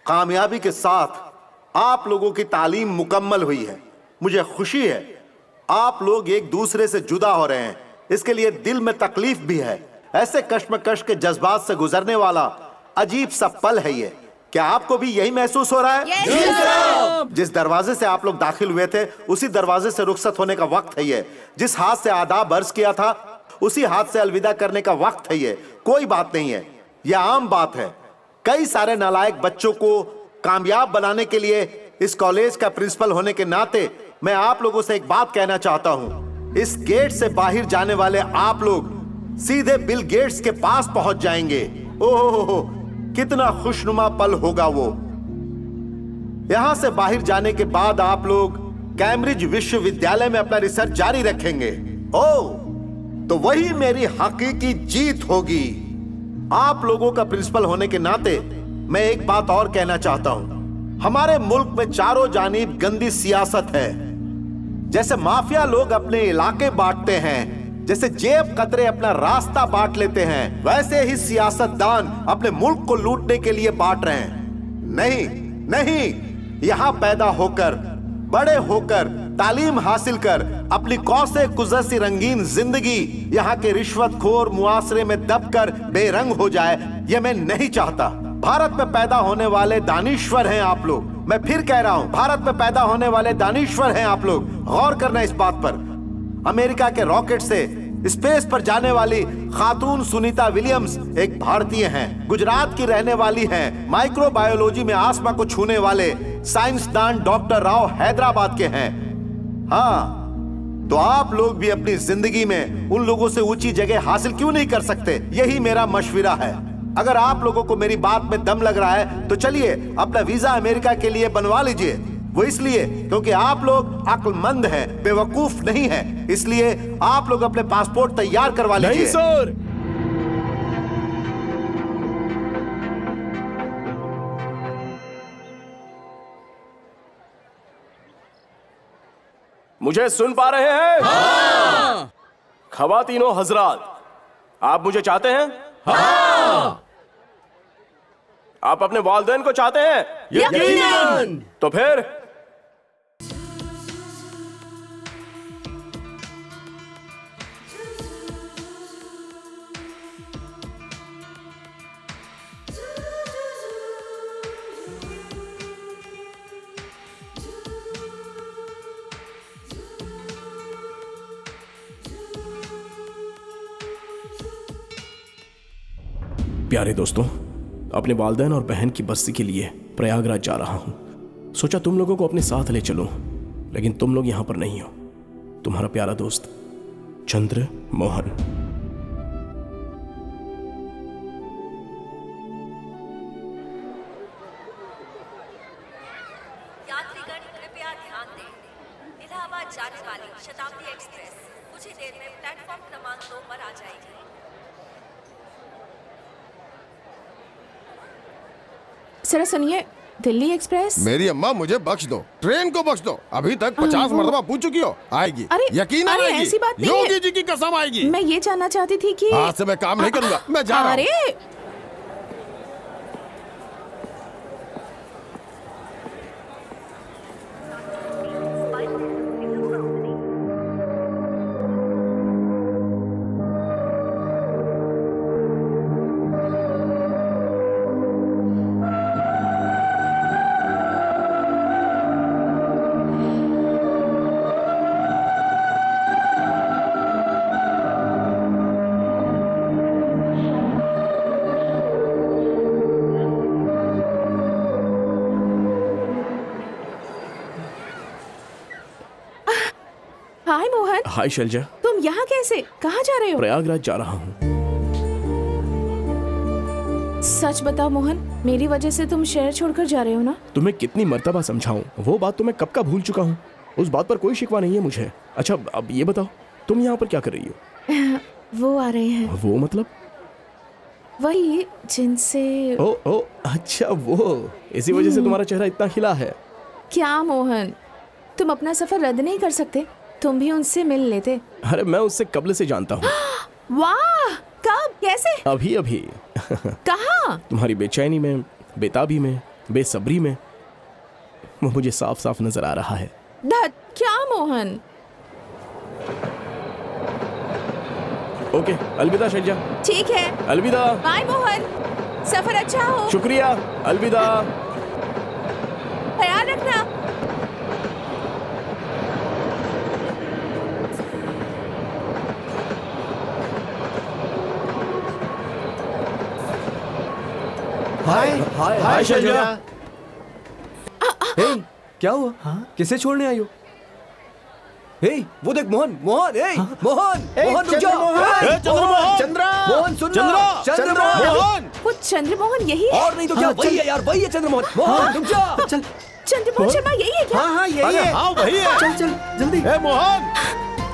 कामयाबी के साथ आप लोगों की तालीम मुकम्मल हुई है। मुझे खुशी है आप लोग एक दूसरे से जुदा हो रहे हैं, इसके लिए दिल में तकलीफ भी है। ऐसे कश्मकश के जज्बात से गुजरने वाला अजीब सा पल है ये। क्या आपको भी यही महसूस हो रहा है? yes, जिस दरवाजे से आप लोग दाखिल हुए थे उसी दरवाजे से रुखसत होने का वक्त है ये। जिस हाथ से आदाब अर्ज किया था उसी हाथ से अलविदा करने का वक्त है ये। कोई बात नहीं है, यह आम बात है। कई सारे नालायक बच्चों को कामयाब बनाने के लिए इस कॉलेज का प्रिंसिपल होने के नाते मैं आप लोगों से एक बात कहना चाहता हूं। इस गेट से बाहर जाने वाले आप लोग सीधे बिल गेट्स के पास पहुंच जाएंगे। ओहो, कितना खुशनुमा पल होगा वो। यहां से बाहर जाने के बाद आप लोग कैम्ब्रिज विश्वविद्यालय में अपना रिसर्च जारी रखेंगे। ओह, तो वही मेरी हकीकी जीत होगी। आप लोगों का प्रिंसिपल होने के नाते मैं एक बात और कहना चाहता हूं। हमारे मुल्क में चारों जानिब गंदी सियासत है। जैसे माफिया लोग अपने इलाके बांटते हैं, जैसे जेब कतरे अपना रास्ता बांट लेते हैं, वैसे ही सियासतदान अपने मुल्क को लूटने के लिए बांट रहे हैं। नहीं नहीं, यहां पैदा होकर, बड़े होकर, तालीम हासिल कर अपनी कौसे कुजसी रंगीन जिंदगी यहाँ के रिश्वतखोर मुआसरे में दबकर बेरंग हो जाए, ये मैं नहीं चाहता। भारत में पैदा होने वाले दानिश्वर हैं आप लोग। मैं फिर कह रहा हूँ, भारत में पैदा होने वाले दानिश्वर हैं आप लोग। गौर करना इस बात पर। अमेरिका के रॉकेट से स्पेस पर जाने वाली खातून सुनीता विलियम्स एक भारतीय हैं। गुजरात की रहने वाली हैं। माइक्रोबायोलॉजी में आसमां को छूने वाले साइंसदान डॉक्टर राव हैदराबाद के हैं। हाँ, तो आप लोग भी अपनी जिंदगी में उन लोगों से ऊंची जगह हासिल क्यों नहीं कर सकते? यही मेरा मशविरा है। अगर आप लोगों को मेरी बात में दम लग रहा है तो चलिए अपना वीजा अमेरिका के लिए बनवा लीजिए। वो इसलिए क्योंकि आप लोग अक्लमंद हैं, बेवकूफ नहीं हैं। इसलिए आप लोग अपने पासपोर्ट तैयार करवा लीजिए। नहीं सर, मुझे सुन पा रहे हैं? हाँ। खवातीनो हजरात, आप मुझे चाहते हैं? हाँ। आप अपने वालिदैन को चाहते हैं? यकीनन। तो फिर प्यारे दोस्तों, अपने वालिदैन और बहन की बस्ती के लिए प्रयागराज जा रहा हूं। सोचा तुम लोगों को अपने साथ ले चलूं, लेकिन तुम लोग यहां पर नहीं हो। तुम्हारा प्यारा दोस्त चंद्र मोहन। यात्रीगण कृपया ध्यान दें। इलाहाबाद जाने वाली शताब्दी एक्सप्रेस कुछ ही देर में प्लेटफॉर्म क्रमांक 2 पर आ जाएगी। जरा सुनिए, दिल्ली एक्सप्रेस। मेरी अम्मा मुझे बख्श दो, ट्रेन को बख्श दो। अभी तक 50 मरतबा पूछ चुकी हो। आएगी, अरे यकीन अरे आएगी। ऐसी बात नहीं है। योगी जी की कसम आएगी। मैं ये जानना चाहती थी कि आज से मैं काम नहीं करूंगा, मैं जा रहा हूं। अरे हाय मोहन। हाय शैलजा। तुम यहाँ कैसे? कहाँ जा रहे हो? प्रयागराज जा रहा हूँ। सच बताओ मोहन, मेरी वजह से तुम शहर छोड़कर जा रहे हो ना? तुम्हें कितनी मर्तबा समझाऊं, वो बात तो मैं कब का भूल चुका हूँ। उस बात पर कोई शिकवा नहीं है मुझे। अच्छा अब ये बताओ, तुम यहाँ पर क्या कर रही हो? वो आ रहे हैं। वो मतलब? वही जिनसे। ओ अच्छा, वो इसी वजह से तुम्हारा चेहरा इतना खिला है। क्या मोहन, तुम अपना सफर रद्द नहीं कर सकते? तुम भी उनसे मिल लेते। अरे मैं उससे कब्ल से जानता हूँ। वाह, कब, कैसे? अभी अभी। कहाँ? तुम्हारी बेचैनी में, बेताबी में, बेसब्री में वो मुझे साफ साफ नजर आ रहा है। क्या मोहन? ओके, अलविदा शैलजा। ठीक है, अलविदा। बाय मोहन, सफर अच्छा हो। शुक्रिया, अलविदा। ख्याल रखना। हाय हाय हाय शैलजा। हे, क्या हुआ? किसे छोड़ने आई हो? हे, वो देख मोहन, मोहन, हे, मोहन, मोहन रुक जा। ए, चंद्रमोहन! मोहन सुन ना। चंद्रमोहन! वो चंद्रमोहन यही है? और नहीं तो क्या, वही है यार, वही है चंद्रमोहन। मोहन रुक जा। चल चंद्रमोहन शर्मा यही है क्या? हाँ यही है। हाँ वही है। चल चल जल्दी। ए मोहन!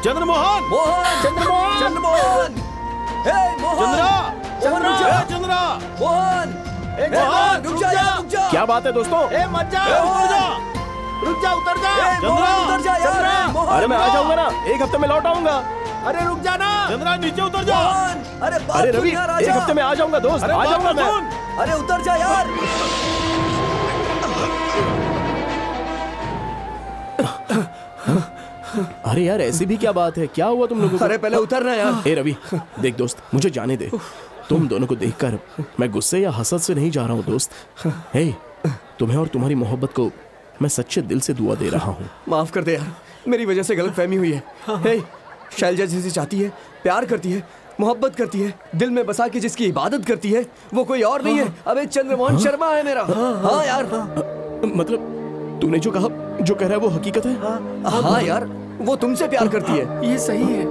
चंद्रमोहन! मोहन, चंद्रमोहन! चंद्रमोहन, हे मोहन, चंद्रा! मोहन रुक जा। चंद्रा! मोहन, मोहन रुक जा, रुक जा। क्या बात है दोस्तों? ए मत जा, उतर जा! रुक जा, उतर जा। मोहन उतर जा यार। मोहन, अरे मैं आ जाऊंगा ना, एक हफ्ते में लौट आऊंगा। अरे रुक जा ना। चंद्रा नीचे उतर जा! मोहन, अरे बात अरे सुन रवि, यार, एक आजा। हफ्ते में आ जाऊंगा दोस्त, अरे आ जाऊंगा बात सुन! मैं। अरे उतर जा यार। अरे यार ऐसी भी क्या बात है, क्या हुआ तुम लोगों को? अरे पहले उतरना यार। ए रवि, देख दोस्त, मुझे जाने दे। तुम दोनों को देखकर मैं गुस्से या हसद से नहीं जा रहा हूँ दोस्त। हे, तुम्हें और तुम्हारी मोहब्बत को मैं सच्चे दिल से दुआ दे रहा हूँ। माफ कर दे यार, मेरी वजह से गलतफहमी हुई है। हे, शैलजा जिसे चाहती है, प्यार करती है, मोहब्बत करती है, दिल में बसा के जिसकी इबादत करती है, वो कोई और नहीं है, अबे चंद्रमोहन शर्मा है मेरा। हाँ यार। मतलब तूने जो कहा, जो कह रहा है वो हकीकत है? हाँ यार, वो तुमसे प्यार करती है। ये सही है।